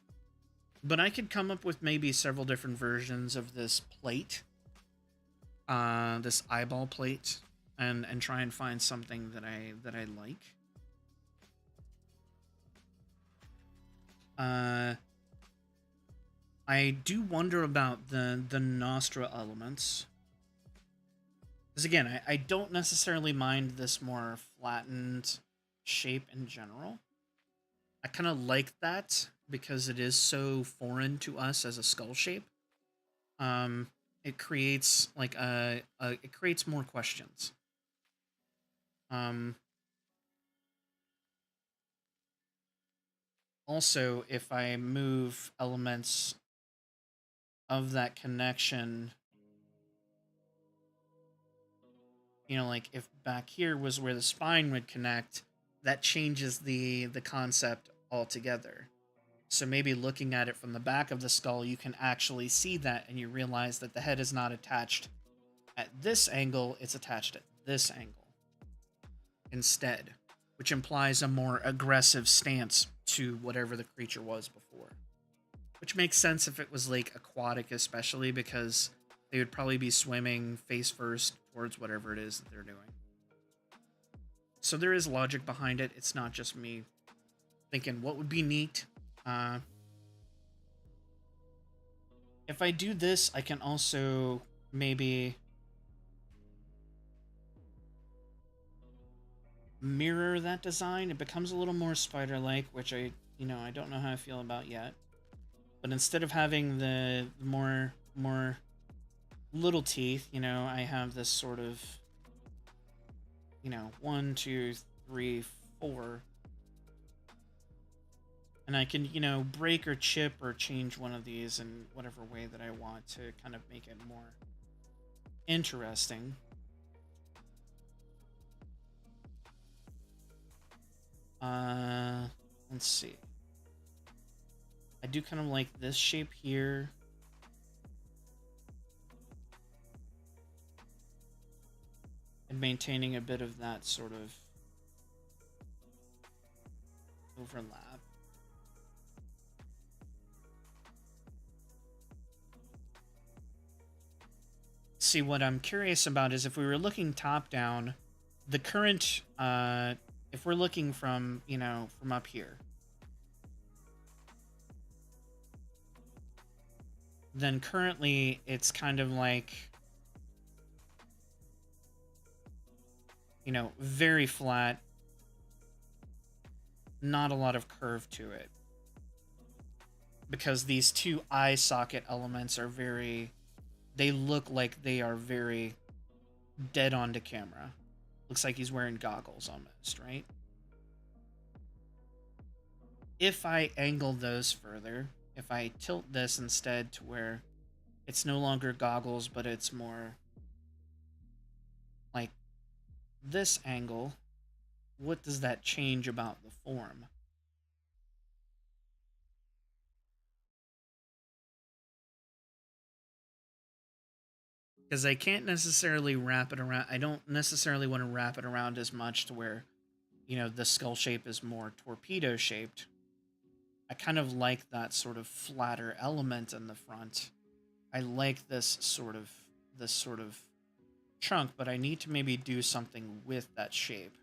But I could come up with maybe several different versions of this plate, this eyeball plate, and try and find something that I like. I do wonder about the nostril elements. Because again, I don't necessarily mind this more flattened shape in general. I kind of like that because it is so foreign to us as a skull shape. It creates like it creates more questions. Also, if I move elements of that connection, you know, like if back here was where the spine would connect, that changes the concept altogether. So maybe looking at it from the back of the skull, you can actually see that and you realize that the head is not attached at this angle, it's attached at this angle instead, which implies a more aggressive stance to whatever the creature was before. Which makes sense if it was like aquatic, especially because they would probably be swimming face first towards whatever it is that they're doing. So there is logic behind it. It's not just me thinking what would be neat. If I do this, I can also maybe mirror that design. It becomes a little more spider-like, which I don't know how I feel about yet. But instead of having the more little teeth, I have this sort of, 1, 2, 3, 4. And I can, break or chip or change one of these in whatever way that I want to kind of make it more interesting. Let's see. I do kind of like this shape here. And maintaining a bit of that sort of overlap. See, what I'm curious about is if we were looking top down, the current, if we're looking from, from up here, then currently it's kind of like, you know, very flat, not a lot of curve to it. Because these two eye socket elements are very, they look like they are very dead on to camera. Looks like he's wearing goggles almost, right? If I angle those further, if I tilt this instead to where it's no longer goggles, but it's more like this angle, what does that change about the form? Because I can't necessarily wrap it around. I don't necessarily want to wrap it around as much to where, you know, the skull shape is more torpedo shaped. I kind of like that sort of flatter element in the front. I like this sort of chunk, but I need to maybe do something with that shape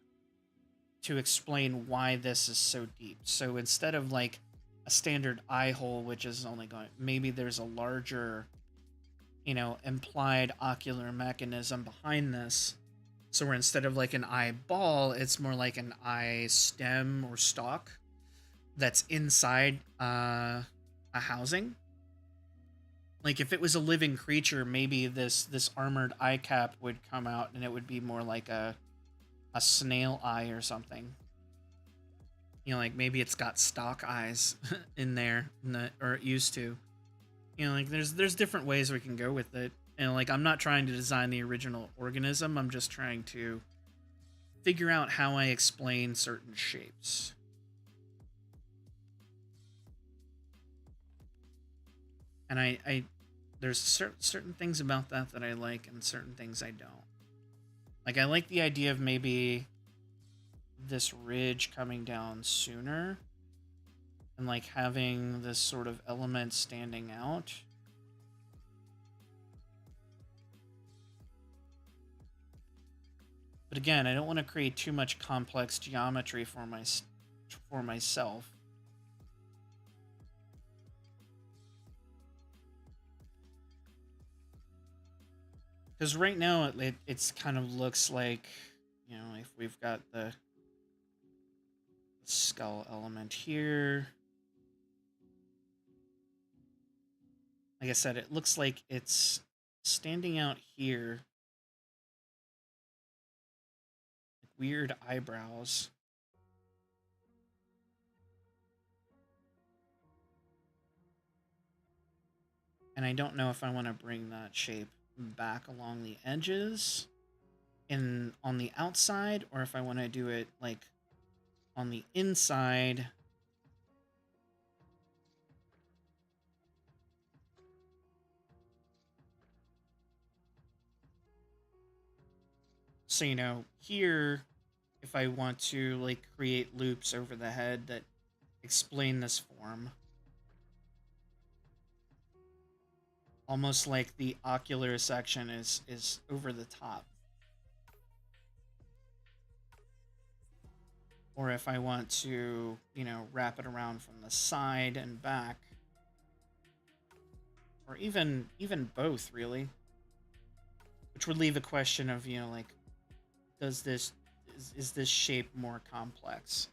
to explain why this is so deep. So instead of like a standard eye hole, which is only going, maybe there's a larger, you know, implied ocular mechanism behind this. So where instead of like an eyeball, it's more like an eye stem or stalk that's inside a housing. Like if it was a living creature, maybe this armored eye cap would come out and it would be more like a snail eye or something. You know, like maybe it's got stalk eyes in there, or it used to. You know, like there's different ways we can go with it. And like I'm not trying to design the original organism. I'm just trying to figure out how I explain certain shapes. And I there's certain things about that that I like, and certain things I don't. Like I like the idea of maybe this ridge coming down sooner, and like having this sort of element standing out. But again, I don't want to create too much complex geometry for myself. Because right now it's kind of looks like, you know, if we've got the skull element here. Like I said, it looks like it's standing out here. Like weird eyebrows. And I don't know if I want to bring that shape back along the edges in on the outside, or if I want to do it like on the inside. So, you know, here, if I want to like create loops over the head that explain this form, almost like the ocular section is over the top. Or if I want to, you know, wrap it around from the side and back, or even both really, which would leave a question of, you know, like, does this is this shape more complex?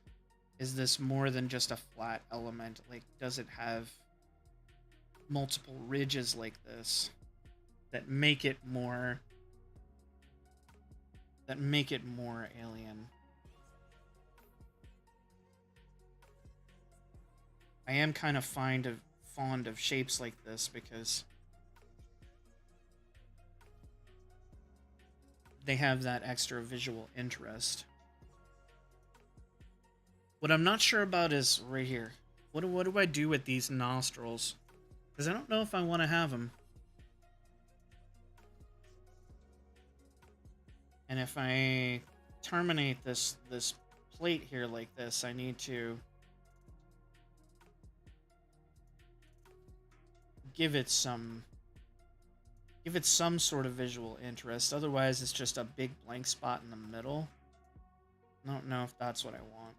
Is this more than just a flat element? Like, does it have multiple ridges like this that make it more alien? I am kind of fond of shapes like this because they have that extra visual interest. What I'm not sure about is right here. What do I do with these nostrils? Because I don't know if I want to have them. And if I terminate this plate here like this, I need to give it some sort of visual interest. Otherwise, it's just a big blank spot in the middle. I don't know if that's what I want.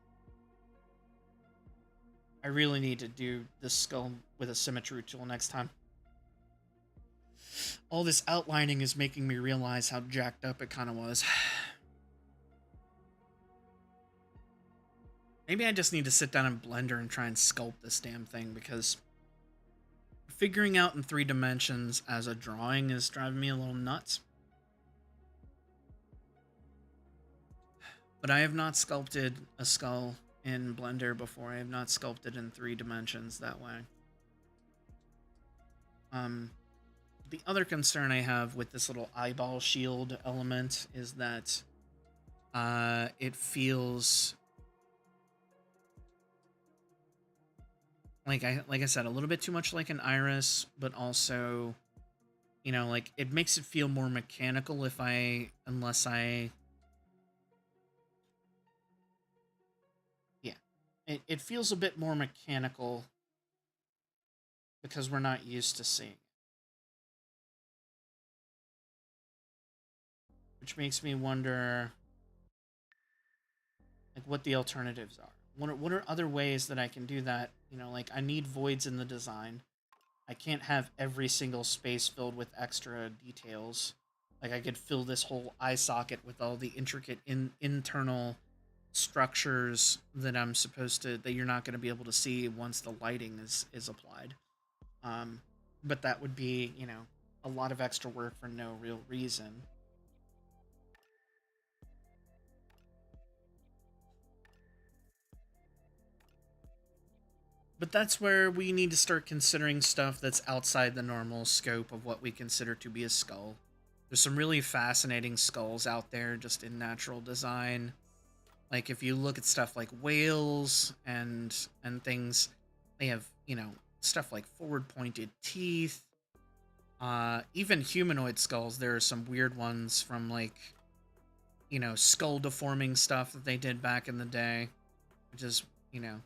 I really need to do this skull with a symmetry tool next time. All this outlining is making me realize how jacked up it kind of was. Maybe I just need to sit down in Blender and try and sculpt this damn thing, because figuring out in 3 dimensions as a drawing is driving me a little nuts. But I have not sculpted a skull in Blender before. I have not sculpted in 3 dimensions that way. The other concern I have with this little eyeball shield element is that it feels like I said, a little bit too much like an iris, but also, you know, like it makes it feel more mechanical unless I yeah. It feels a bit more mechanical because we're not used to seeing it. Which makes me wonder like what the alternatives are. What are other ways that I can do that? You know, like I need voids in the design. I can't have every single space filled with extra details. Like I could fill this whole eye socket with all the intricate internal structures that I'm supposed to that you're not going to be able to see once the lighting is applied. Um, but that would be, you know, a lot of extra work for no real reason. But that's where we need to start considering stuff that's outside the normal scope of what we consider to be a skull. There's some really fascinating skulls out there just in natural design. Like if you look at stuff like whales and things, they have, you know, stuff like forward pointed teeth. Even humanoid skulls, there are some weird ones from like, you know, skull deforming stuff that they did back in the day, which is, you know,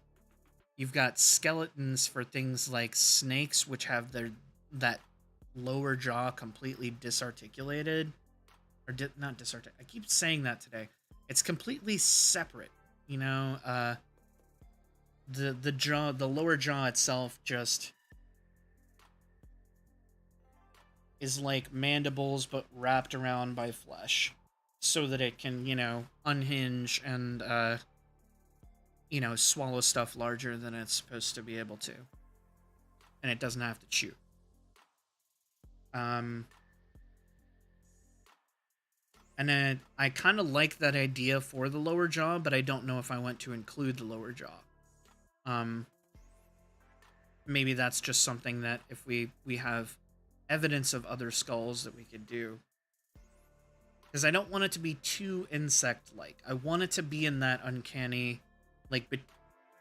you've got skeletons for things like snakes, which have that lower jaw completely disarticulated, or not disarticulated. I keep saying that today. It's completely separate. You know, the lower jaw itself just is like mandibles but wrapped around by flesh, so that it can, you know, unhinge and you know, swallow stuff larger than it's supposed to be able to, and it doesn't have to chew. Um, and then I kind of like that idea for the lower jaw, but I don't know if I want to include the lower jaw. Um, Maybe that's just something that if we have evidence of other skulls that we could do. Because I don't want it to be too insect-like. I want it to be in that uncanny, like,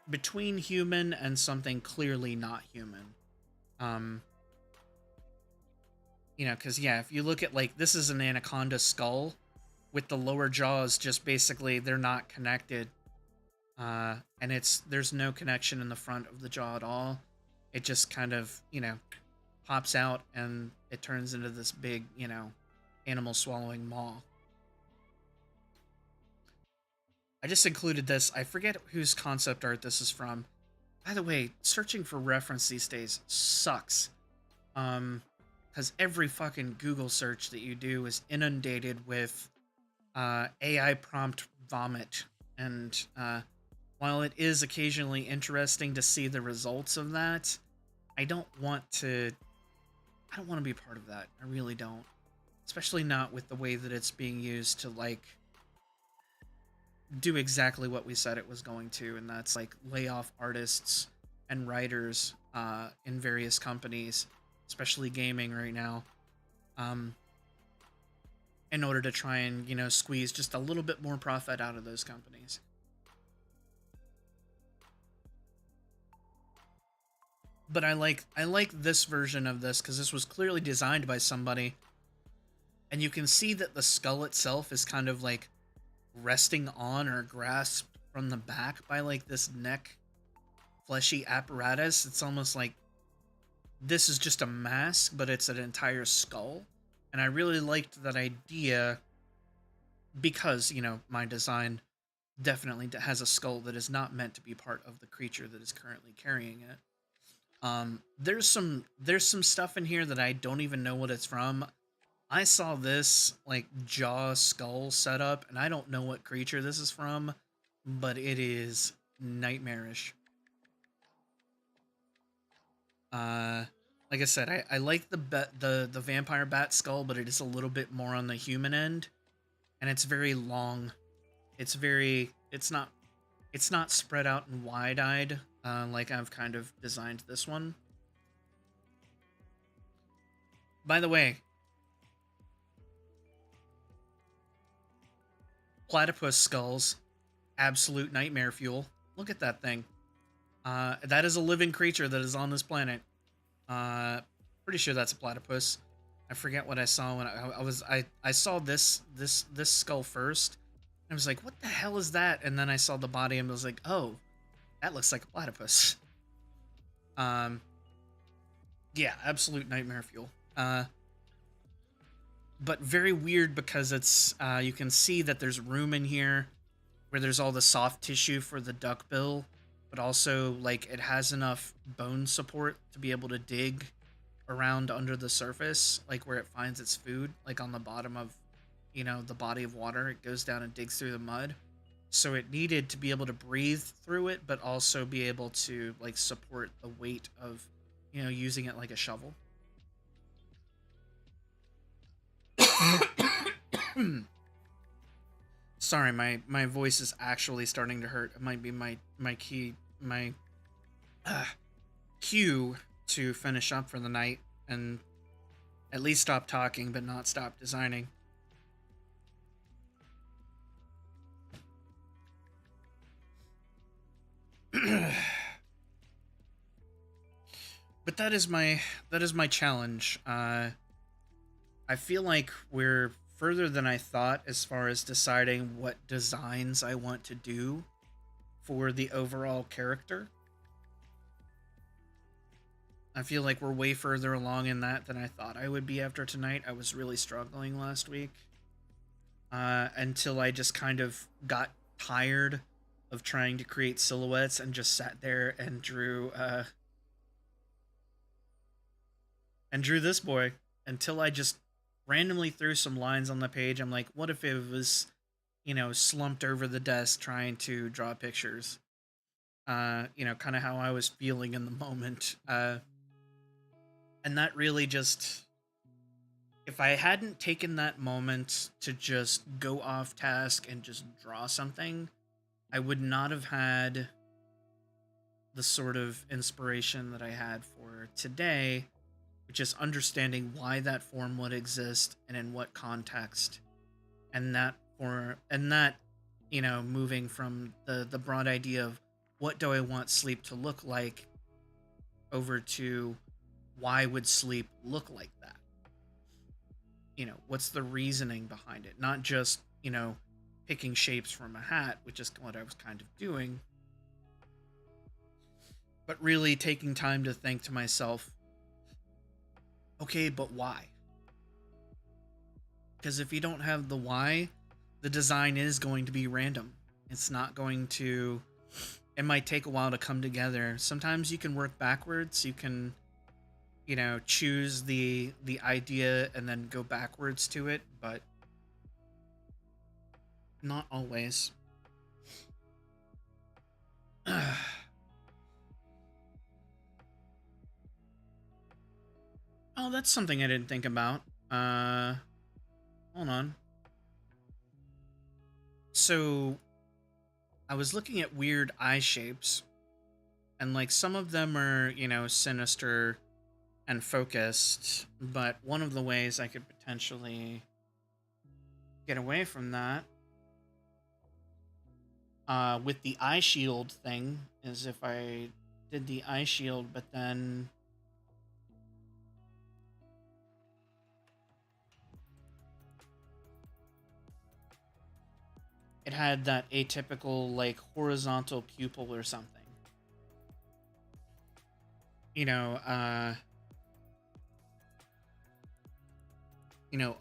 between human and something clearly not human. You know, because, yeah, if you look at, like, this is an anaconda skull, with the lower jaws just basically, they're not connected. And there's no connection in the front of the jaw at all. It just kind of, you know, pops out and it turns into this big, you know, animal swallowing maw. I just included this. I forget whose concept art this is from. By the way, searching for reference these days sucks. Because every fucking Google search that you do is inundated with AI prompt vomit. And while it is occasionally interesting to see the results of that, I don't want to be part of that. I really don't. Especially not with the way that it's being used to, like, do exactly what we said it was going to, and that's, like, lay off artists and writers in various companies, especially gaming right now, in order to try and, you know, squeeze just a little bit more profit out of those companies. But I like this version of this because this was clearly designed by somebody, and you can see that the skull itself is kind of like resting on or grasped from the back by like this neck fleshy apparatus. It's almost like this is just a mask, but it's an entire skull. And I really liked that idea because, you know, my design definitely has a skull that is not meant to be part of the creature that is currently carrying it. There's some stuff in here that I don't even know what it's from. I saw this like jaw skull setup, and I don't know what creature this is from, but it is nightmarish. Uh, like I said, I like the vampire bat skull, but it is a little bit more on the human end, and it's very long. It's not spread out and wide eyed like I've kind of designed this one. By the way, platypus skulls, absolute nightmare fuel. Look at that thing. That is a living creature that is on this planet. Uh, Pretty sure that's a platypus. I forget what I saw when I saw this skull first. I was like, what the hell is that? And then I saw the body and I was like, oh, that looks like a platypus. Um, yeah, absolute nightmare fuel. But very weird because it's you can see that there's room in here where there's all the soft tissue for the duckbill, but also like it has enough bone support to be able to dig around under the surface, like where it finds its food, like on the bottom of, the body of water. It goes down and digs through the mud. So it needed to be able to breathe through it, but also be able to like support the weight of, using it like a shovel. Sorry, my voice is actually starting to hurt. It might be my uh, cue to finish up for the night and at least stop talking, but not stop designing. But that is my challenge. I feel like we're further than I thought as far as deciding what designs I want to do for the overall character. I feel like we're way further along in that than I thought I would be after tonight. I was really struggling last week until I just kind of got tired of trying to create silhouettes and just sat there and drew this boy until I just randomly threw some lines on the page. I'm like, what if it was, slumped over the desk trying to draw pictures? Kind of how I was feeling in the moment. And that really just, if I hadn't taken that moment to just go off task and just draw something, I would not have had the sort of inspiration that I had for today, which is understanding why that form would exist and in what context, and that moving from the broad idea of what do I want sleep to look like over to why would sleep look like that? What's the reasoning behind it? Not just, picking shapes from a hat, which is what I was kind of doing, but really taking time to think to myself, okay, but why? Because if you don't have the why, the design is going to be random. It's not going to, it might take a while to come together. Sometimes you can work backwards. You can, choose the idea and then go backwards to it, but not always. Oh, that's something I didn't think about. Hold on. So, I was looking at weird eye shapes, and like some of them are, sinister and focused, but one of the ways I could potentially get away from that with the eye shield thing is if I did the eye shield, but then it had that atypical like horizontal pupil or something. You know, uh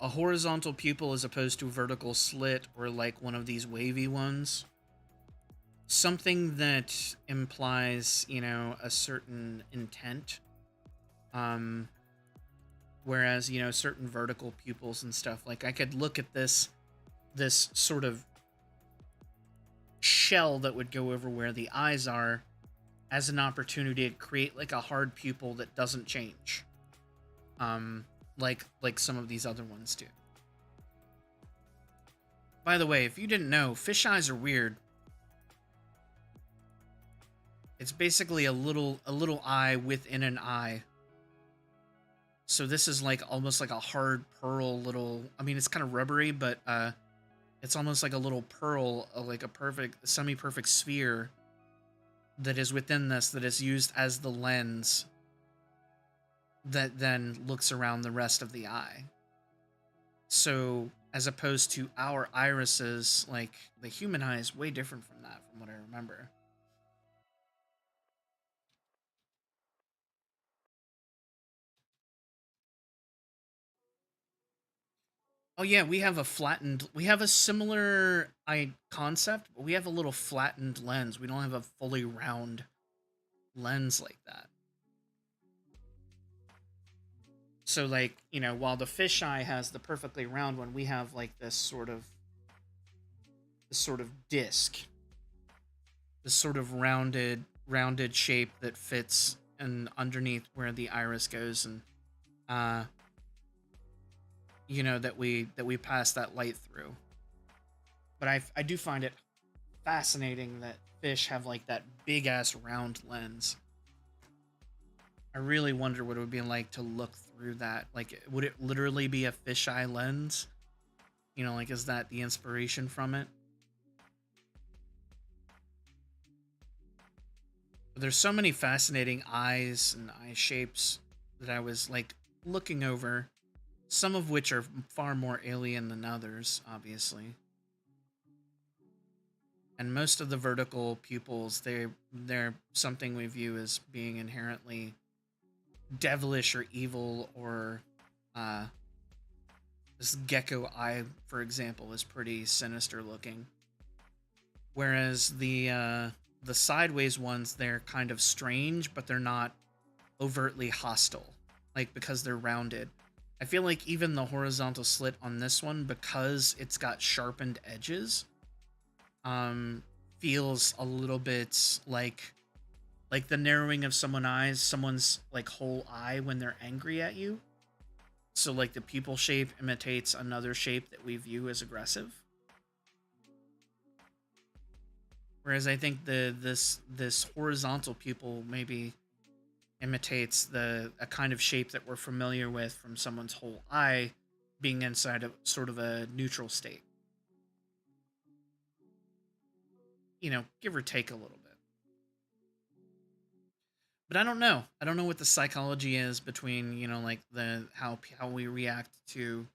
a horizontal pupil as opposed to a vertical slit or like one of these wavy ones. something that implies, a certain intent. Um, Whereas, certain vertical pupils and stuff, like I could look at this sort of shell that would go over where the eyes are as an opportunity to create like a hard pupil that doesn't change. Um, like some of these other ones do. By the way, if you didn't know, fish eyes are weird. It's basically a little eye within an eye. So this is like almost like a hard pearl little. I mean, it's kind of rubbery, but it's almost like a little pearl, like a perfect semi-perfect sphere that is within this that is used as the lens that then looks around the rest of the eye. So as opposed to our irises, like the human eye is way different from that, from what I remember. Oh yeah, we have a similar concept, but we have a little flattened lens. We don't have a fully round lens like that. So like, while the fisheye has the perfectly round one, we have like this sort of disc, this sort of rounded shape that fits and underneath where the iris goes, and uh that we pass that light through. But I do find it fascinating that fish have like that big ass round lens. I really wonder what it would be like to look through that. Like, would it literally be a fisheye lens? Like, is that the inspiration from it? But there's so many fascinating eyes and eye shapes that I was like looking over, some of which are far more alien than others, obviously. And most of the vertical pupils, they're something we view as being inherently devilish or evil, or uh, this gecko eye, for example, is pretty sinister looking. Whereas the sideways ones, they're kind of strange, but they're not overtly hostile, like because they're rounded. I feel like even the horizontal slit on this one, because it's got sharpened edges, um, feels a little bit like the narrowing of someone's like whole eye when they're angry at you. So like the pupil shape imitates another shape that we view as aggressive. Whereas I think this horizontal pupil maybe imitates the a kind of shape that we're familiar with from someone's whole eye being inside of sort of a neutral state. Give or take a little bit. But I don't know. I don't know what the psychology is between, like the how we react to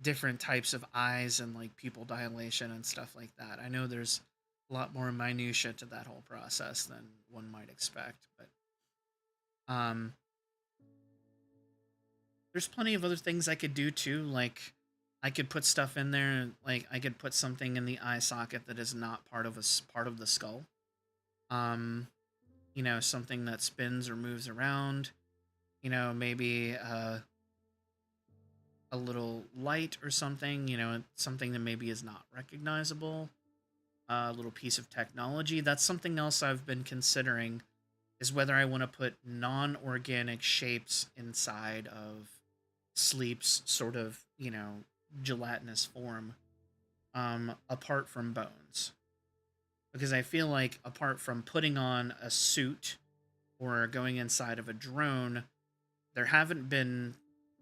different types of eyes and like pupil dilation and stuff like that. I know there's a lot more minutia to that whole process than one might expect, but um there's plenty of other things I could do too. Like I could put stuff in there, like I could put something in the eye socket that is not part of the skull. Um, something that spins or moves around. Maybe a little light or something. Something that maybe is not recognizable. A little piece of technology. That's something else I've been considering, is whether I want to put non-organic shapes inside of Sleep's sort of, gelatinous form, apart from bones. Because I feel like apart from putting on a suit or going inside of a drone, there haven't been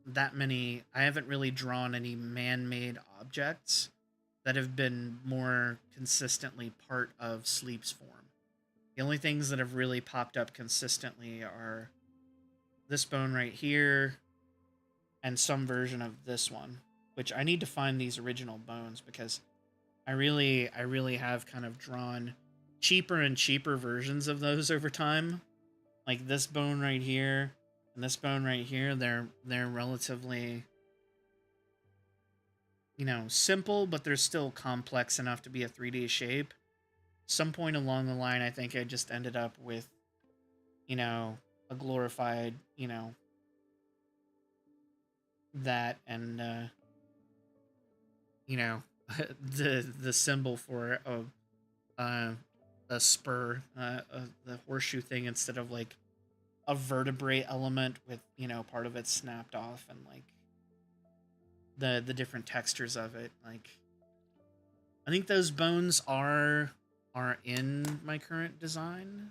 that many. I haven't really drawn any man made objects that have been more consistently part of Sleep's form. The only things that have really popped up consistently are this bone right here and some version of this one, which I need to find these original bones, because I really have kind of drawn cheaper and cheaper versions of those over time. Like this bone right here and this bone right here, they're relatively, simple, but they're still complex enough to be a 3D shape. some point along the line, I think I just ended up with, you know, a glorified, that and you know, the symbol for uh, a spur, the horseshoe thing, instead of like a vertebrae element with, part of it snapped off, and like the different textures of it. Like, I think those bones are in my current design.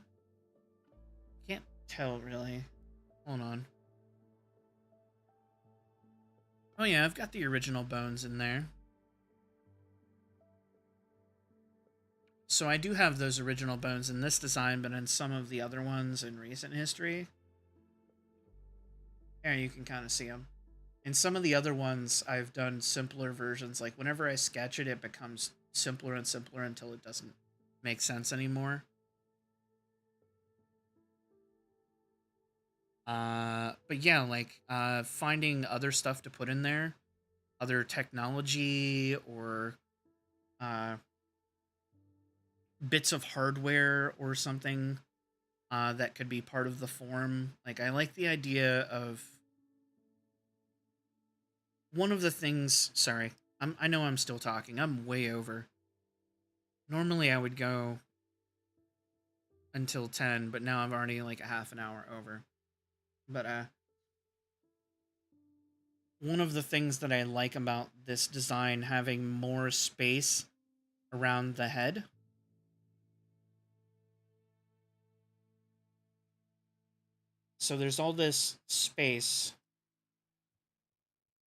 Can't tell really. Hold on. Oh yeah, I've got the original bones in there. So I do have those original bones in this design, but in some of the other ones in recent history, yeah, you can kind of see them. In some of the other ones, I've done simpler versions. Like whenever I sketch it, it becomes simpler and simpler until it doesn't make sense anymore. But yeah, like finding other stuff to put in there, other technology or uh, bits of hardware or something that could be part of the form. Like I like the idea of one of the things. Sorry, I know I'm still talking. I'm way over. Normally I would go until 10, but now I'm already like a half an hour over. But one of the things that I like about this design having more space around the head. So there's all this space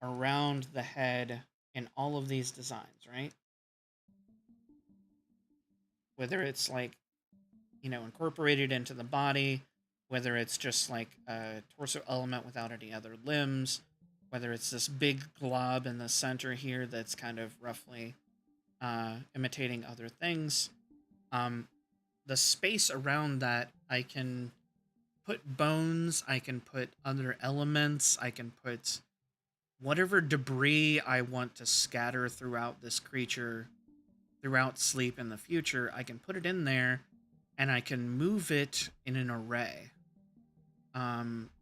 around the head in all of these designs, right? Whether it's like, incorporated into the body, whether it's just like a torso element without any other limbs, whether it's this big glob in the center here that's kind of roughly imitating other things. Um, the space around that, I can put bones, I can put other elements, I can put whatever debris I want to scatter throughout this creature throughout sleep in the future. I can put it in there and I can move it in an array.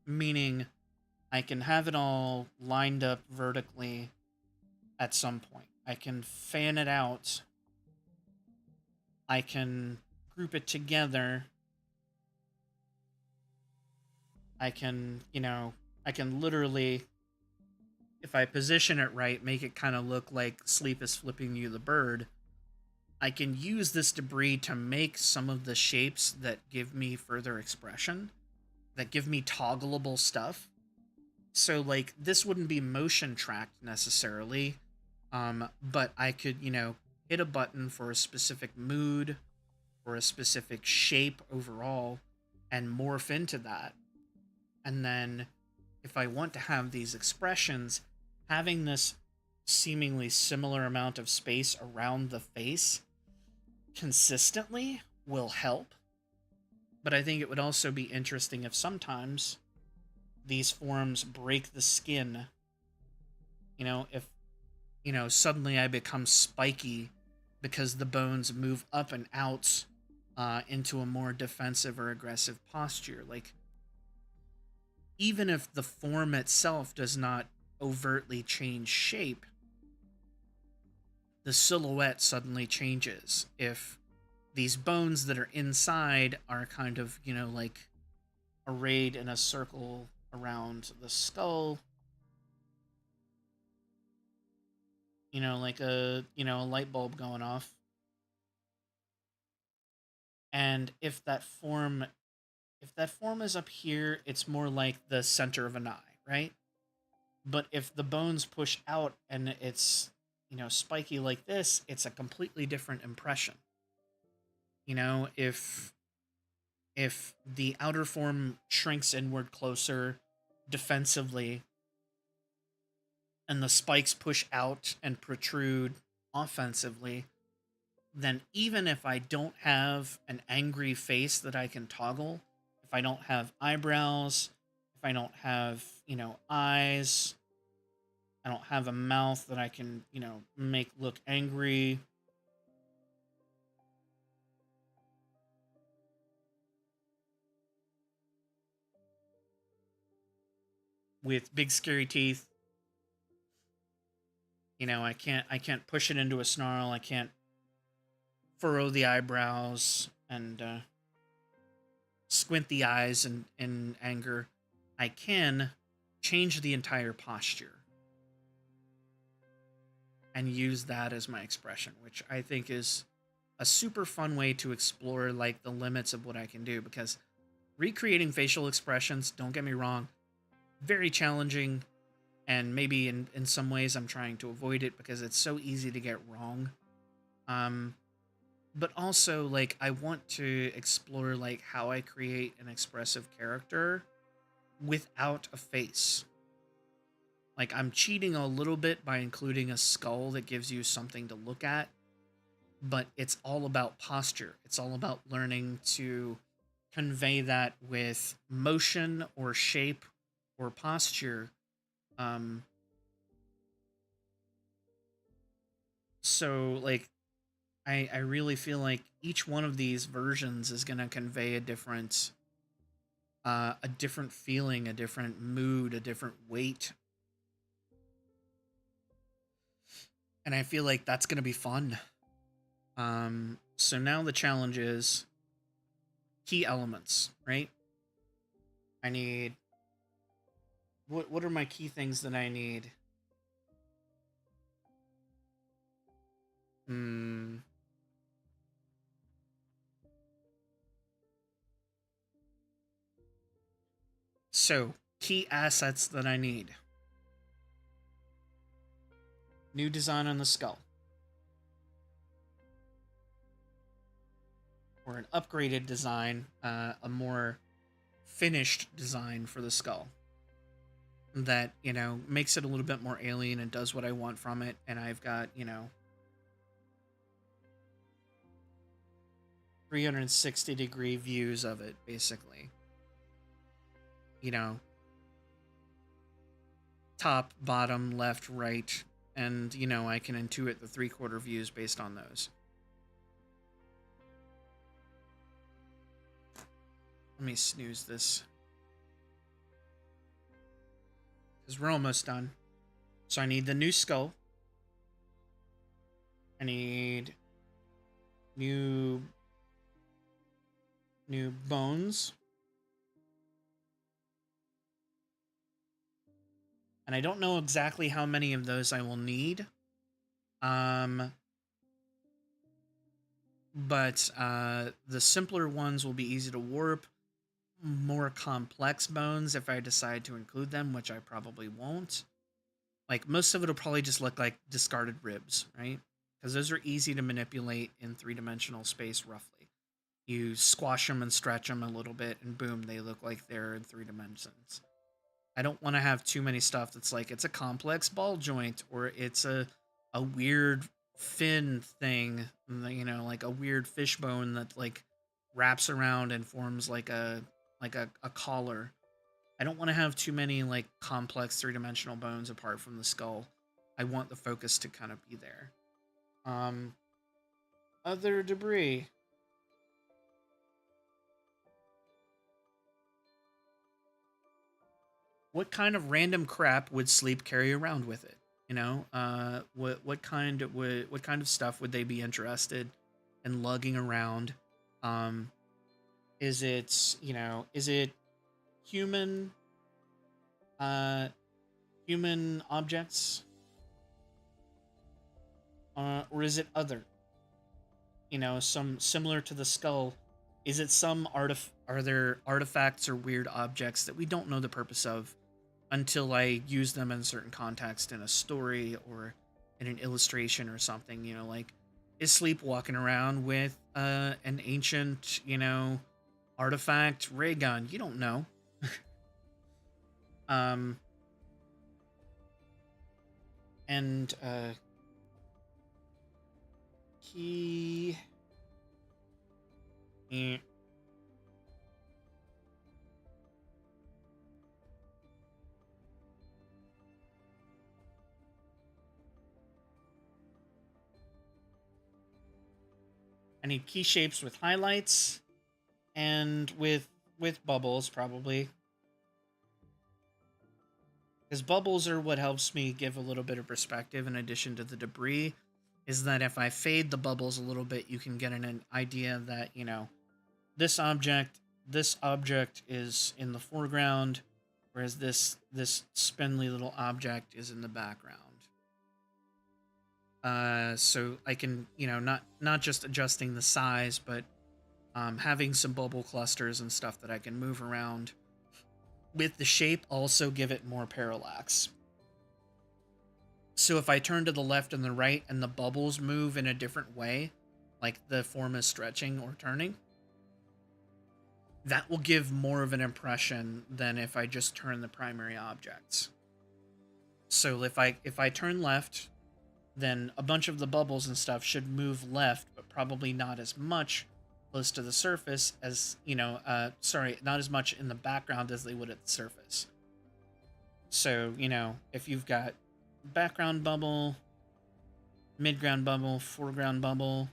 Meaning I can have it all lined up vertically at some point. I can fan it out. I can group it together. I can literally, if I position it right, make it kind of look like Sleep is flipping you the bird. I can use this debris to make some of the shapes that give me further expression, that give me toggleable stuff. So, like, this wouldn't be motion tracked necessarily, but I could, hit a button for a specific mood or a specific shape overall and morph into that. And then if I want to have these expressions, having this seemingly similar amount of space around the face consistently will help. But I think it would also be interesting if sometimes these forms break the skin. If, suddenly I become spiky because the bones move up and out into a more defensive or aggressive posture. Like, even if the form itself does not overtly change shape, the silhouette suddenly changes. If these bones that are inside are kind of, like arrayed in a circle around the skull, like a light bulb going off. And if that form is up here, it's more like the center of an eye, right? But if the bones push out and it's, spiky like this, it's a completely different impression. If the outer form shrinks inward closer defensively and the spikes push out and protrude offensively, then even if I don't have an angry face that I can toggle, if I don't have eyebrows, if I don't have, eyes, I don't have a mouth that I can, make look angry, with big scary teeth. You know, I can't push it into a snarl. I can't furrow the eyebrows and squint the eyes in anger. I can change the entire posture and use that as my expression, which I think is a super fun way to explore like the limits of what I can do, because recreating facial expressions, don't get me wrong, very challenging, and maybe in some ways I'm trying to avoid it because it's so easy to get wrong. Um but also like I want to explore like how I create an expressive character without a face. Like I'm cheating a little bit by including a skull that gives you something to look at, but it's all about posture. It's all about learning to convey that with motion or shape or posture. Um, so like I really feel like each one of these versions is gonna convey a different feeling, a different mood, a different weight, and I feel like that's gonna be fun. So now the challenge is key elements, right? I need what are my key things that I need? Hmm. So key assets that I need: new design on the skull, or an upgraded design, a more finished design for the skull that makes it a little bit more alien and does what I want from it. And I've got 360-degree views of it, basically. You know, top, bottom, left, right, and I can intuit the 3/4 views based on those. Let me snooze this because we're almost done. So I need the new skull. I need new bones. And I don't know exactly how many of those I will need. Um but the simpler ones will be easy to warp. More complex bones, if I decide to include them, which I probably won't. Like most of it'll probably just look like discarded ribs, right? Because those are easy to manipulate in 3-dimensional space roughly. You squash them and stretch them a little bit, and boom, they look like they're in 3 dimensions. I don't want to have too many stuff that's like it's a complex ball joint, or it's a weird fin thing, like a weird fish bone that like wraps around and forms like a collar. I don't want to have too many like complex 3-dimensional bones apart from the skull. I want the focus to kind of be there. Um, Other debris. What kind of random crap would Sleep carry around with it? What kind of stuff would they be interested in lugging around? Um, is it human uh human objects, or is it other? Some similar to the skull. Is it some are there artifacts or weird objects that we don't know the purpose of until I use them in a certain context in a story or in an illustration or something? Like, is Sleep walking around with an ancient, artifact ray gun? You don't know. Um and Key. Eh. I need key shapes with highlights and with bubbles, probably. Because bubbles are what helps me give a little bit of perspective in addition to the debris. Is that if I fade the bubbles a little bit, you can get an idea that, you know, this object is in the foreground, whereas this spindly little object is in the background. So I can, you know, not just adjusting the size, but having some bubble clusters and stuff that I can move around with the shape, also give it more parallax. So if I turn to the left and the right and the bubbles move in a different way, like the form is stretching or turning, that will give more of an impression than if I just turn the primary objects. So if I turn left, then a bunch of the bubbles and stuff should move left, but probably not as much close to the surface as, you know, not as much in the background as they would at the surface. So, you know, if you've got background bubble, midground bubble, foreground bubble,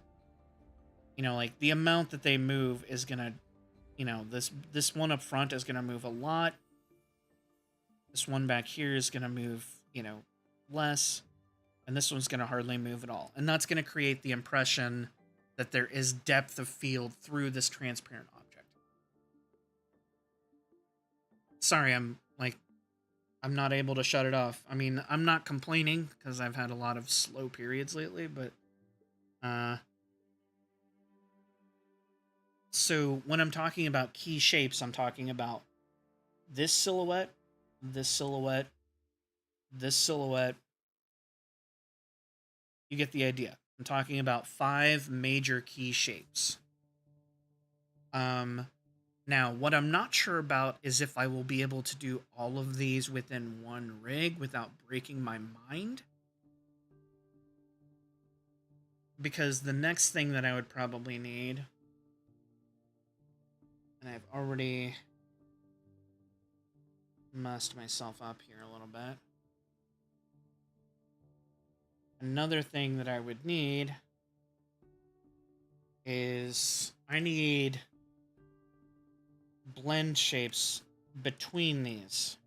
you know, like the amount that they move is gonna, you know, this one up front is gonna move a lot. This one back here is gonna move, you know, less, and this one's gonna hardly move at all. And that's gonna create the impression that there is depth of field through this transparent object. Sorry, I'm not able to shut it off. I mean, I'm not complaining because I've had a lot of slow periods lately, but so when I'm talking about key shapes, I'm talking about this silhouette, this silhouette, this silhouette. You get the idea. I'm talking about 5 major key shapes. Now, what I'm not sure about is if I will be able to do all of these within one rig without breaking my mind. Because the next thing that I would probably need, and I've already messed myself up here a little bit. Another thing that I would need is I need blend shapes between these.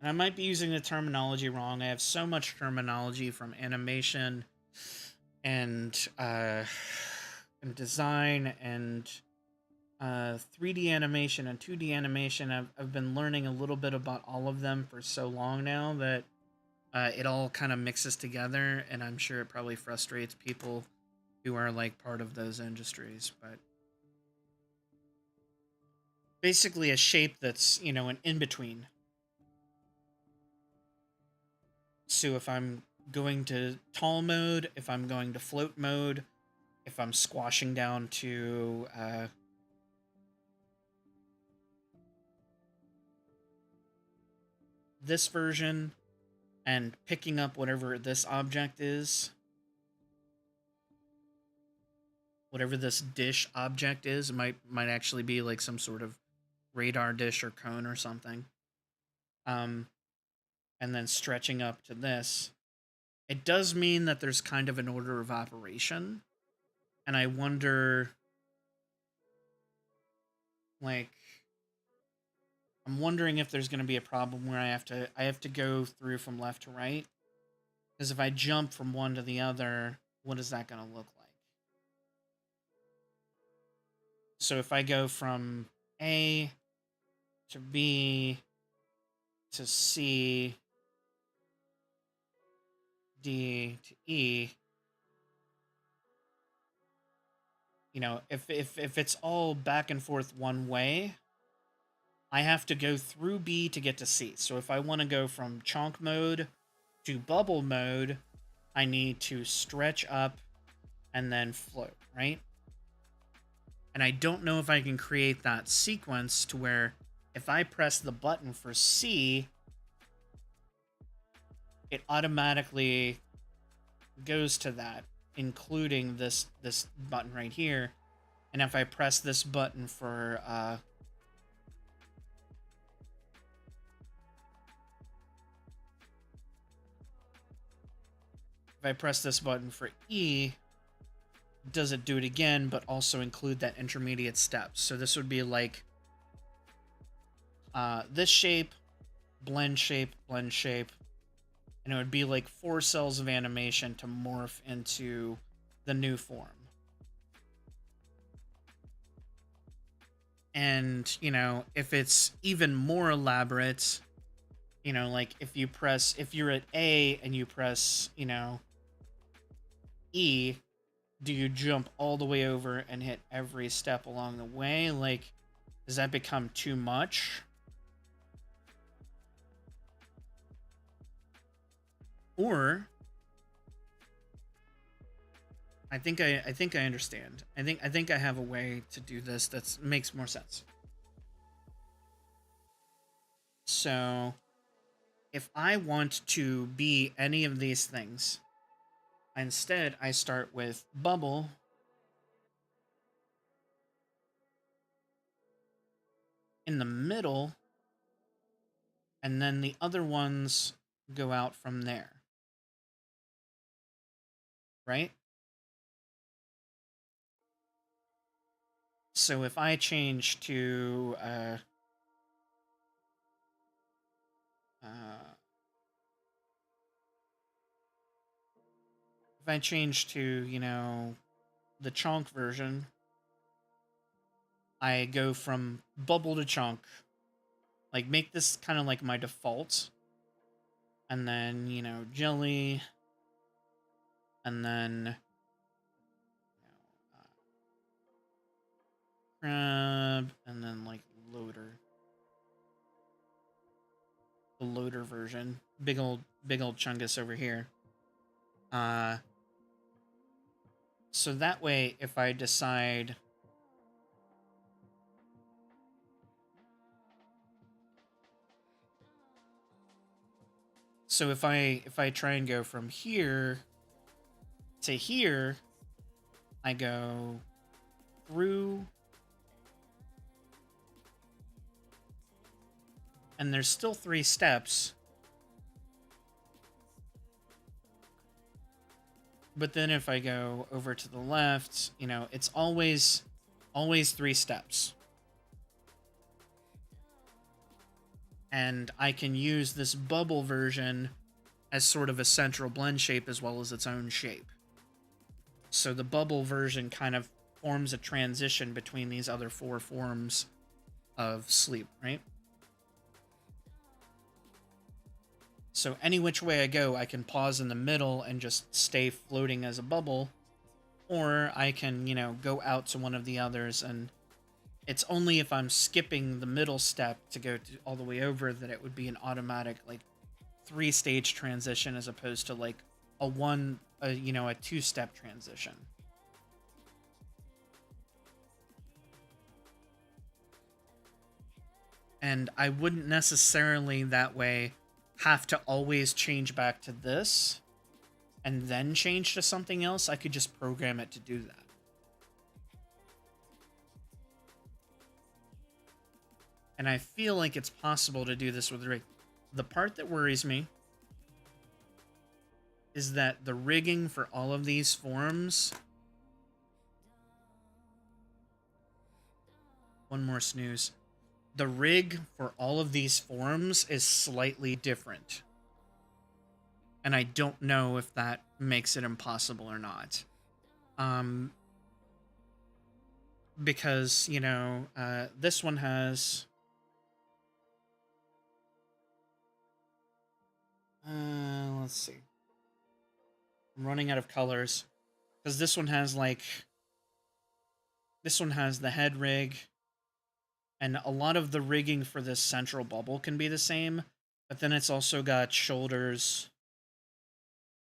And I might be using the terminology wrong. I have so much terminology from animation and design and 3D animation and 2D animation. I've been learning a little bit about all of them for so long now that it all kind of mixes together, and I'm sure it probably frustrates people who are like part of those industries. But basically a shape that's, you know, an in-between. So if I'm going to tall mode, if I'm going to float mode, if I'm squashing down to this version and picking up whatever this object is, whatever this dish object is, it might actually be like some sort of radar dish or cone or something. And then stretching up to this, it does mean that there's kind of an order of operation. And I wonder, like, I'm wondering if there's going to be a problem where I have to go through from left to right. Because if I jump from one to the other, what is that going to look like? So if I go from A to B to C, D to E, you know, if it's all back and forth one way, I have to go through B to get to C. So if I want to go from chonk mode to bubble mode, I need to stretch up and then float, right? And I don't know if I can create that sequence to where if I press the button for C, it automatically goes to that, including this button right here. And if I press this button for If I press this button for E, does it do it again, but also include that intermediate step? So this would be like this shape, blend shape, blend shape, and it would be like 4 cells of animation to morph into the new form. And, you know, if it's even more elaborate, you know, like if you're at A and you press, you know, E, do you jump all the way over and hit every step along the way? Like, does that become too much? Or I think I understand. I think I have a way to do this that makes more sense. So, if I want to be any of these things, instead I start with bubble in the middle, and then the other ones go out from there. Right? So if I change to if I change to, you know, the chunk version, I go from bubble to chunk. Like, make this kind of like my default. And then, you know, jelly. And then, crab. And then, like, loader. The loader version. Big old chungus over here. So that way, if I decide... So if I try and go from here to here, I go through, and there's still 3 steps. But then if I go over to the left, you know, it's always 3 steps. And I can use this bubble version as sort of a central blend shape as well as its own shape. So the bubble version kind of forms a transition between these other 4 forms of sleep, right? So any which way I go, I can pause in the middle and just stay floating as a bubble, or I can, you know, go out to one of the others, and it's only if I'm skipping the middle step to go to all the way over that it would be an automatic, like, 3-stage transition as opposed to, like, a 2-step transition. And I wouldn't necessarily that way have to always change back to this and then change to something else. I could just program it to do that. And I feel like it's possible to do this with rig. The part that worries me is that the rigging for all of these forms... One more snooze. The rig for all of these forms is slightly different. And I don't know if that makes it impossible or not. Because, you know, this one has... let's see. I'm running out of colors. Because this one has, like... This one has the head rig. And a lot of the rigging for this central bubble can be the same. But then it's also got shoulders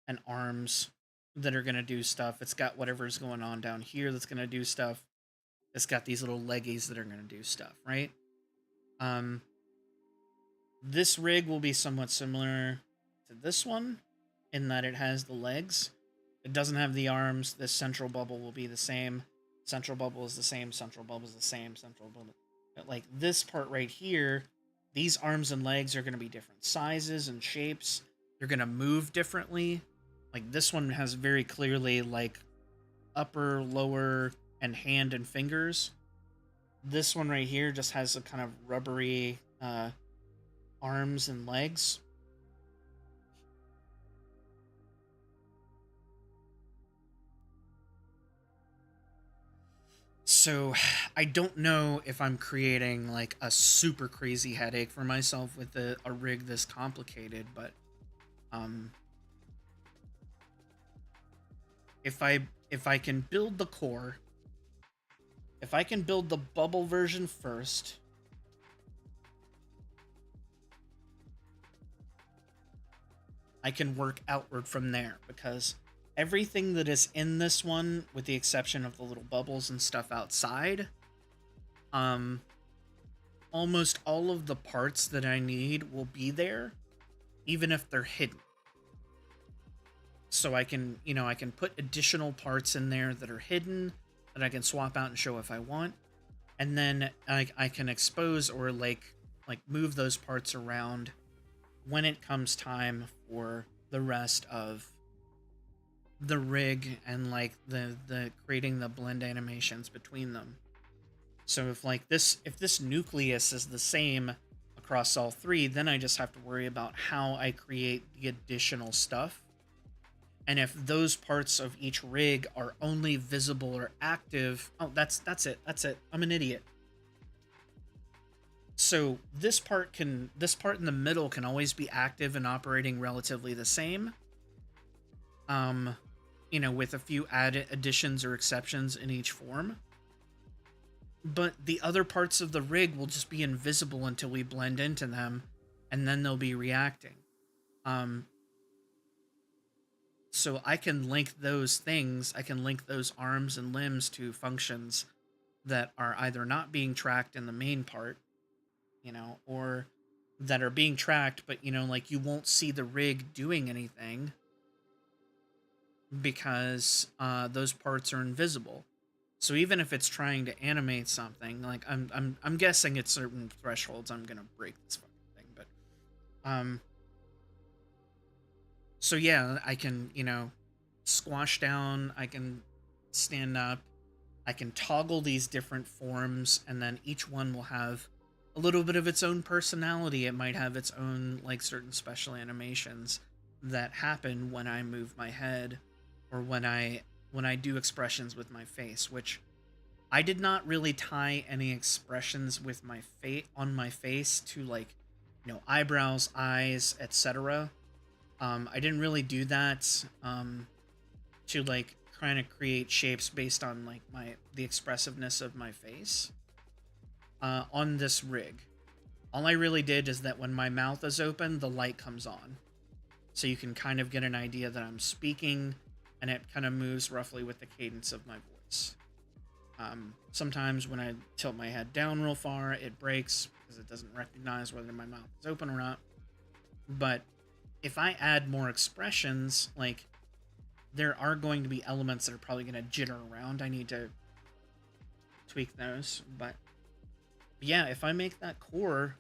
and arms that are going to do stuff. It's got whatever's going on down here that's going to do stuff. It's got these little leggies that are going to do stuff, right? This rig will be somewhat similar to this one in that it has the legs. It doesn't have the arms. This central bubble will be the same. Central bubble is the same. Central bubble is the same. Central bubble. But like this part right here, these arms and legs are going to be different sizes and shapes. They're going to move differently. Like this one has very clearly like upper, lower, and hand and fingers. This one right here just has a kind of rubbery arms and legs. So I don't know if I'm creating like a super crazy headache for myself with a rig this complicated, but um, if I can build the core, if I can build the bubble version first, I can work outward from there, because everything that is in this one, with the exception of the little bubbles and stuff outside, um, almost all of the parts that I need will be there, even if they're hidden. So I can, I can put additional parts in there that are hidden that I can swap out and show if I want. And then I can expose or like move those parts around when it comes time for the rest of the rig and like the creating the blend animations between them. So if this nucleus is the same across all three, then I just have to worry about how I create the additional stuff. And if those parts of each rig are only visible or active, oh, that's it. I'm an idiot. So this part in the middle can always be active and operating relatively the same. With a few added additions or exceptions in each form. But the other parts of the rig will just be invisible until we blend into them, and then they'll be reacting. So I can link those things, I can link those arms and limbs to functions that are either not being tracked in the main part, or that are being tracked, but like you won't see the rig doing anything because those parts are invisible. So even if it's trying to animate something, like I'm guessing at certain thresholds I'm gonna break this fucking thing, but so yeah, I can squash down, I can stand up, I can toggle these different forms, and then each one will have a little bit of its own personality. It might have its own like certain special animations that happen when I move my head or when I do expressions with my face, which I did not really tie any expressions with my on my face to like eyebrows, eyes, etc. I didn't really do that to like trying to create shapes based on like the expressiveness of my face on this rig. All I really did is that when my mouth is open, the light comes on, so you can kind of get an idea that I'm speaking, and it kind of moves roughly with the cadence of my voice. Sometimes when I tilt my head down real far, it breaks because it doesn't recognize whether my mouth is open or not. But if I add more expressions, like there are going to be elements that are probably going to jitter around. I need to tweak those. But yeah, if I make the core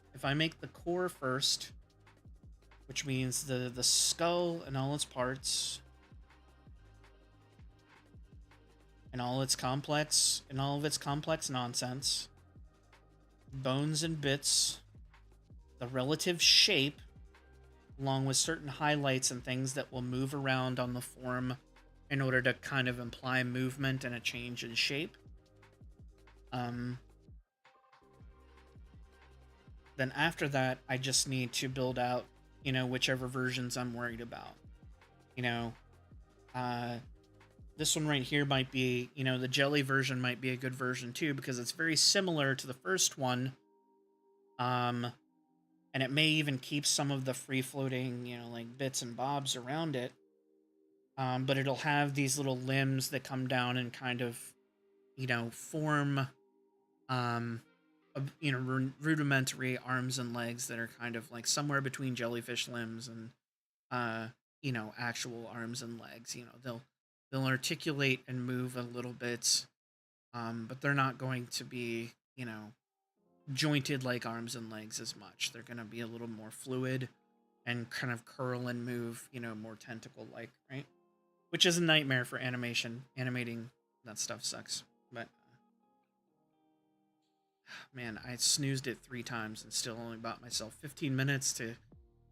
first, which means the skull and all its parts, and all of its complex nonsense, bones and bits, the relative shape, along with certain highlights and things that will move around on the form in order to kind of imply movement and a change in shape. Then after that, I just need to build out, whichever versions I'm worried about. This one right here might be, the jelly version might be a good version too, because it's very similar to the first one. And it may even keep some of the free-floating, like bits and bobs around it. But it'll have these little limbs that come down and kind of, form, rudimentary arms and legs that are kind of like somewhere between jellyfish limbs and, actual arms and legs. They'll articulate and move a little bit, but they're not going to be, jointed like arms and legs as much. They're going to be a little more fluid and kind of curl and move, more tentacle like, right? which is a nightmare for animation. Animating that stuff sucks. But man, I snoozed it 3 times and still only bought myself 15 minutes to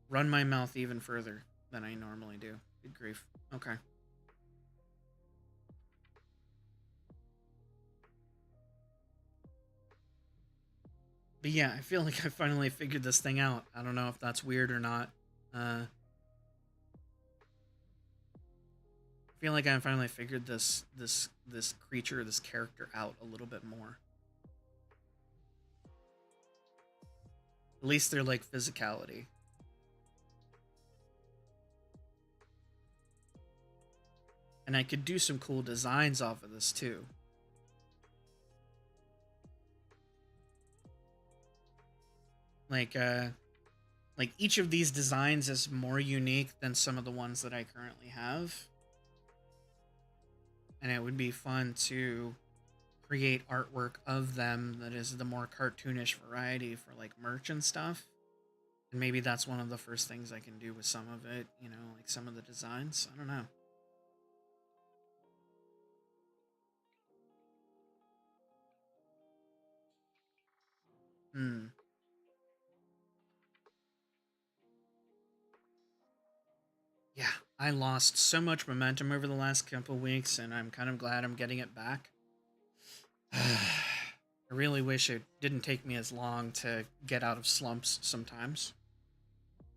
run my mouth even further than I normally do. Good grief. Okay. But yeah, I feel like I finally figured this thing out. I don't know if that's weird or not. I feel like I finally figured this creature, this character out a little bit more. At least they're like physicality. And I could do some cool designs off of this too. Like each of these designs is more unique than some of the ones that I currently have. And it would be fun to create artwork of them that is the more cartoonish variety for like merch and stuff. And maybe that's one of the first things I can do with some of it, you know, like some of the designs. I don't know. Hmm. Yeah, I lost so much momentum over the last couple weeks, and I'm kind of glad I'm getting it back. I really wish it didn't take me as long to get out of slumps sometimes.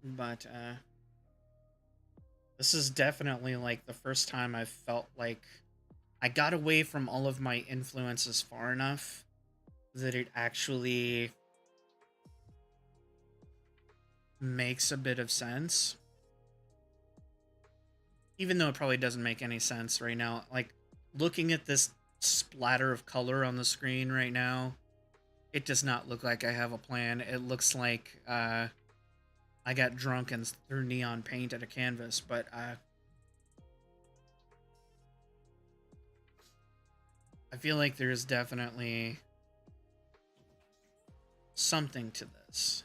But this is definitely like the first time I've felt like I got away from all of my influences far enough that it actually makes a bit of sense. Even though it probably doesn't make any sense right now. Like, looking at this splatter of color on the screen right now, it does not look like I have a plan. It looks like I got drunk and threw neon paint at a canvas, but I feel like there's definitely something to this.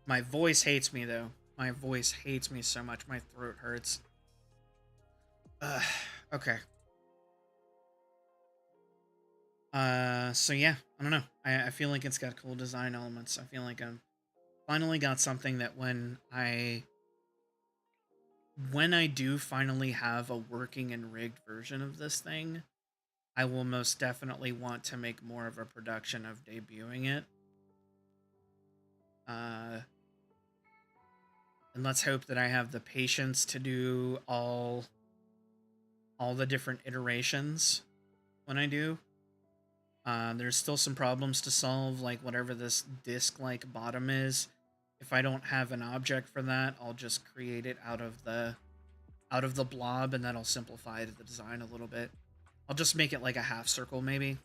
My voice hates me, though. My voice hates me so much. My throat hurts. Okay. So yeah, I don't know. I feel like it's got cool design elements. I feel like I'm finally got something that when I do finally have a working and rigged version of this thing, I will most definitely want to make more of a production of debuting it. Uh, and let's hope that I have the patience to do all the different iterations when I do. There's still some problems to solve, like whatever this disc-like bottom is. If I don't have an object for that, I'll just create it out of the blob, and that'll simplify the design a little bit. I'll just make it like a half circle, maybe.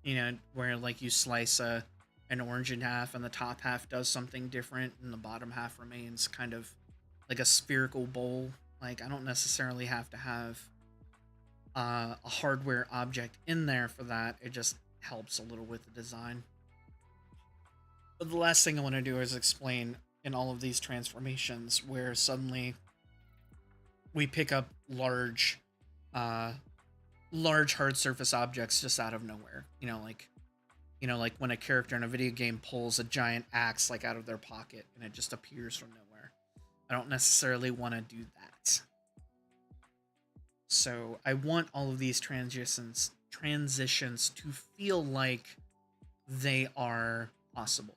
You know, where like you slice an orange in half, and the top half does something different, and the bottom half remains kind of like a spherical bowl. Like, I don't necessarily have to have a hardware object in there for that. It just helps a little with the design. But the last thing I want to do is explain in all of these transformations where suddenly we pick up uh, large hard surface objects just out of nowhere. Like when a character in a video game pulls a giant axe like out of their pocket and it just appears from nowhere. I don't necessarily want to do that. So I want all of these transitions to feel like they are possible.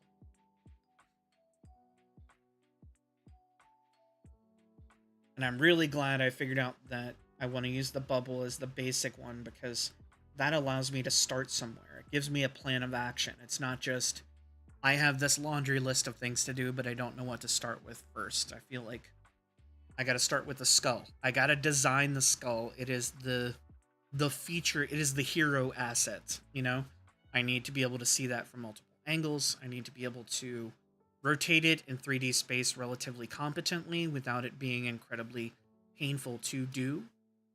And I'm really glad I figured out that I want to use the bubble as the basic one, because that allows me to start somewhere. It gives me a plan of action. It's not just, I have this laundry list of things to do, but I don't know what to start with first. I feel like I got to start with the skull. I got to design the skull. It is the feature. It is the hero asset, you know? I need to be able to see that from multiple angles. I need to be able to rotate it in 3D space relatively competently without it being incredibly painful to do,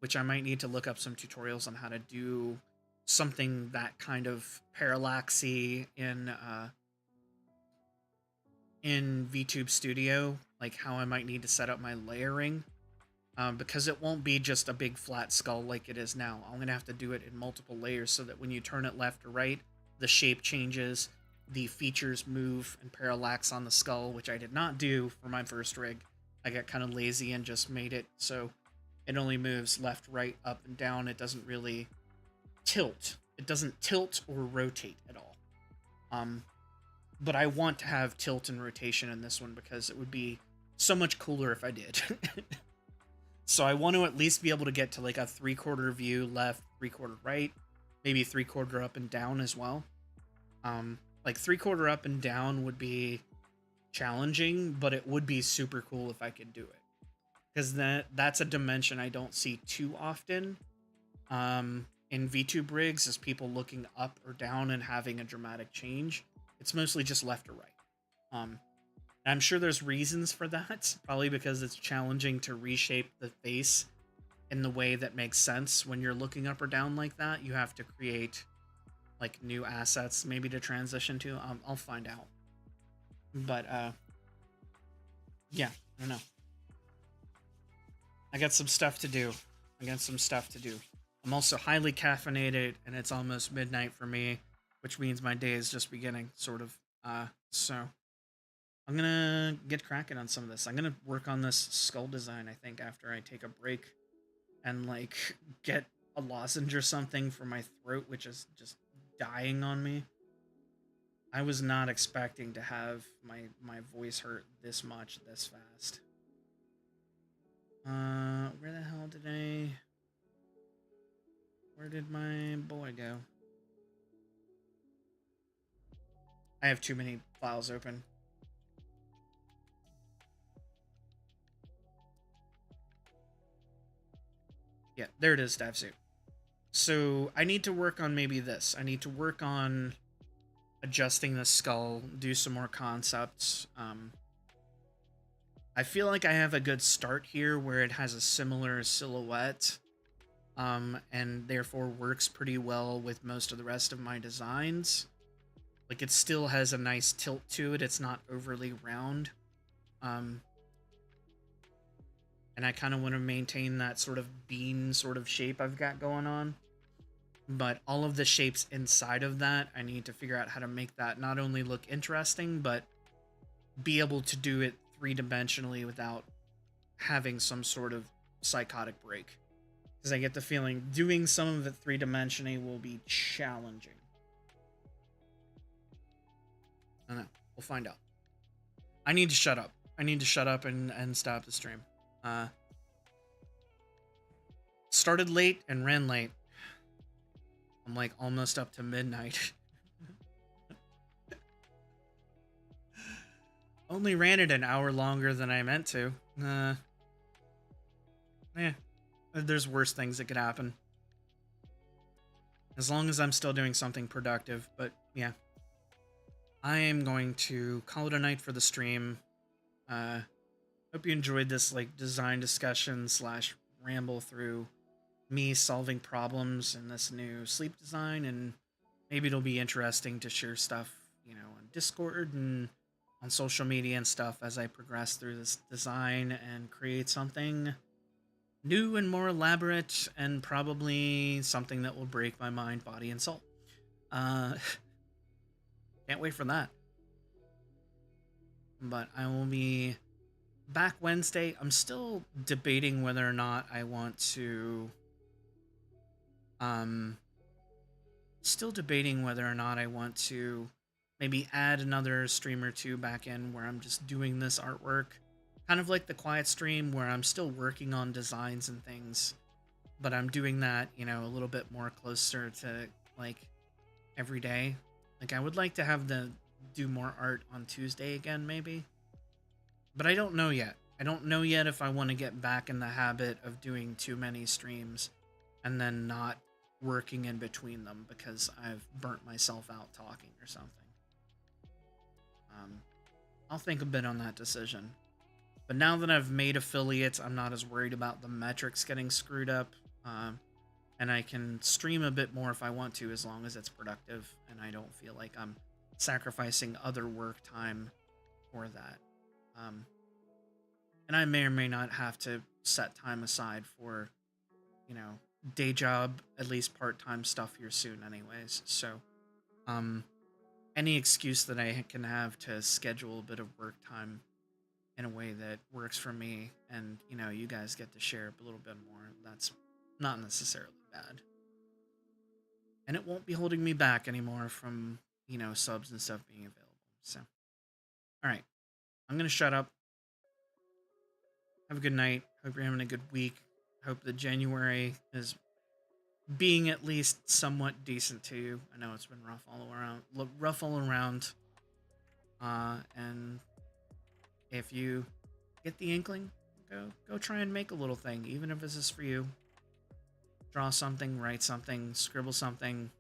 which I might need to look up some tutorials on how to do something that kind of parallaxy in VTube Studio, like how I might need to set up my layering, because it won't be just a big flat skull like it is now. I'm gonna have to do it in multiple layers so that when you turn it left or right, the shape changes, the features move and parallax on the skull, which I did not do for my first rig. I got kind of lazy and just made it so it only moves left, right, up, and down. It doesn't really tilt. It doesn't tilt or rotate at all. Um, but I want to have tilt and rotation in this one because it would be so much cooler if I did. So I want to at least be able to get to like a 3/4 view left, 3/4 right, maybe 3/4 up and down as well. Like 3/4 up and down would be challenging, but it would be super cool if I could do it. Because that's a dimension I don't see too often in VTube rigs, is people looking up or down and having a dramatic change. It's mostly just left or right. I'm sure there's reasons for that, probably because it's challenging to reshape the face in the way that makes sense when you're looking up or down like that. You have to create like new assets maybe to transition to. I'll find out. But yeah, I don't know. I got some stuff to do. I'm also highly caffeinated, and it's almost midnight for me, which means my day is just beginning, sort of. So I'm gonna get cracking on some of this. I'm gonna work on this skull design, I think, after I take a break and like get a lozenge or something for my throat, which is just dying on me. I was not expecting to have my voice hurt this much this fast. Where the hell did where did my boy go? I have too many files open. Yeah, there it is, dive suit. So I need to work on maybe this. I need to work on adjusting the skull, do some more concepts. I feel like I have a good start here where it has a similar silhouette, and therefore works pretty well with most of the rest of my designs. Like, it still has a nice tilt to it. It's not overly round. And I kind of want to maintain that sort of bean sort of shape I've got going on. But all of the shapes inside of that, I need to figure out how to make that not only look interesting, but be able to do it three-dimensionally without having some sort of psychotic break. Because I get the feeling doing some of it three-dimensionally will be challenging. I don't know. We'll find out. I need to shut up. I need to shut up and stop the stream. Started late and ran late. I'm like almost up to midnight. Only ran it an hour longer than I meant to. There's worse things that could happen. As long as I'm still doing something productive, but yeah. I am going to call it a night for the stream. Hope you enjoyed this like design discussion / ramble through me solving problems in this new sleep design, and maybe it'll be interesting to share stuff, you know, on Discord and on social media and stuff as I progress through this design and create something new and more elaborate, and probably something that will break my mind, body, and soul. Can't wait for that. But I will be back Wednesday. I'm still debating whether or not I want to maybe add another stream or two back in where I'm just doing this artwork. Kind of like the quiet stream where I'm still working on designs and things, but I'm doing that, you know, a little bit more closer to like every day. Like, I would like to have do more art on Tuesday again, maybe. But I don't know yet. I don't know yet if I want to get back in the habit of doing too many streams and then not working in between them because I've burnt myself out talking or something. I'll think a bit on that decision. But now that I've made affiliates, I'm not as worried about the metrics getting screwed up. And I can stream a bit more if I want to, as long as it's productive and I don't feel like I'm sacrificing other work time for that. Um, and I may or may not have to set time aside for, you know, day job, at least part-time stuff here soon anyways. So, um, any excuse that I can have to schedule a bit of work time in a way that works for me and, you know, you guys get to share a little bit more, that's not necessarily bad. And it won't be holding me back anymore from, you know, subs and stuff being available. So, all right, I'm going to shut up. Have a good night. Hope you're having a good week. Hope the January is being at least somewhat decent to you. I know it's been rough all around. Rough all around. And if you get the inkling, go try and make a little thing, even if this is for you. Draw something, write something, scribble something.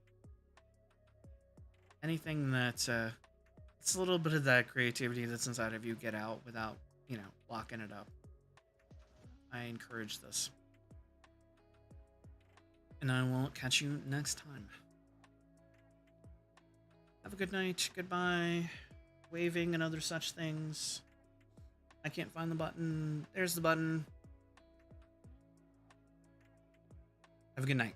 Anything that it's a little bit of that creativity that's inside of you get out without, you know, locking it up. I encourage this. And I will catch you next time. Have a good night. Goodbye. Waving and other such things. I can't find the button. There's the button. Have a good night.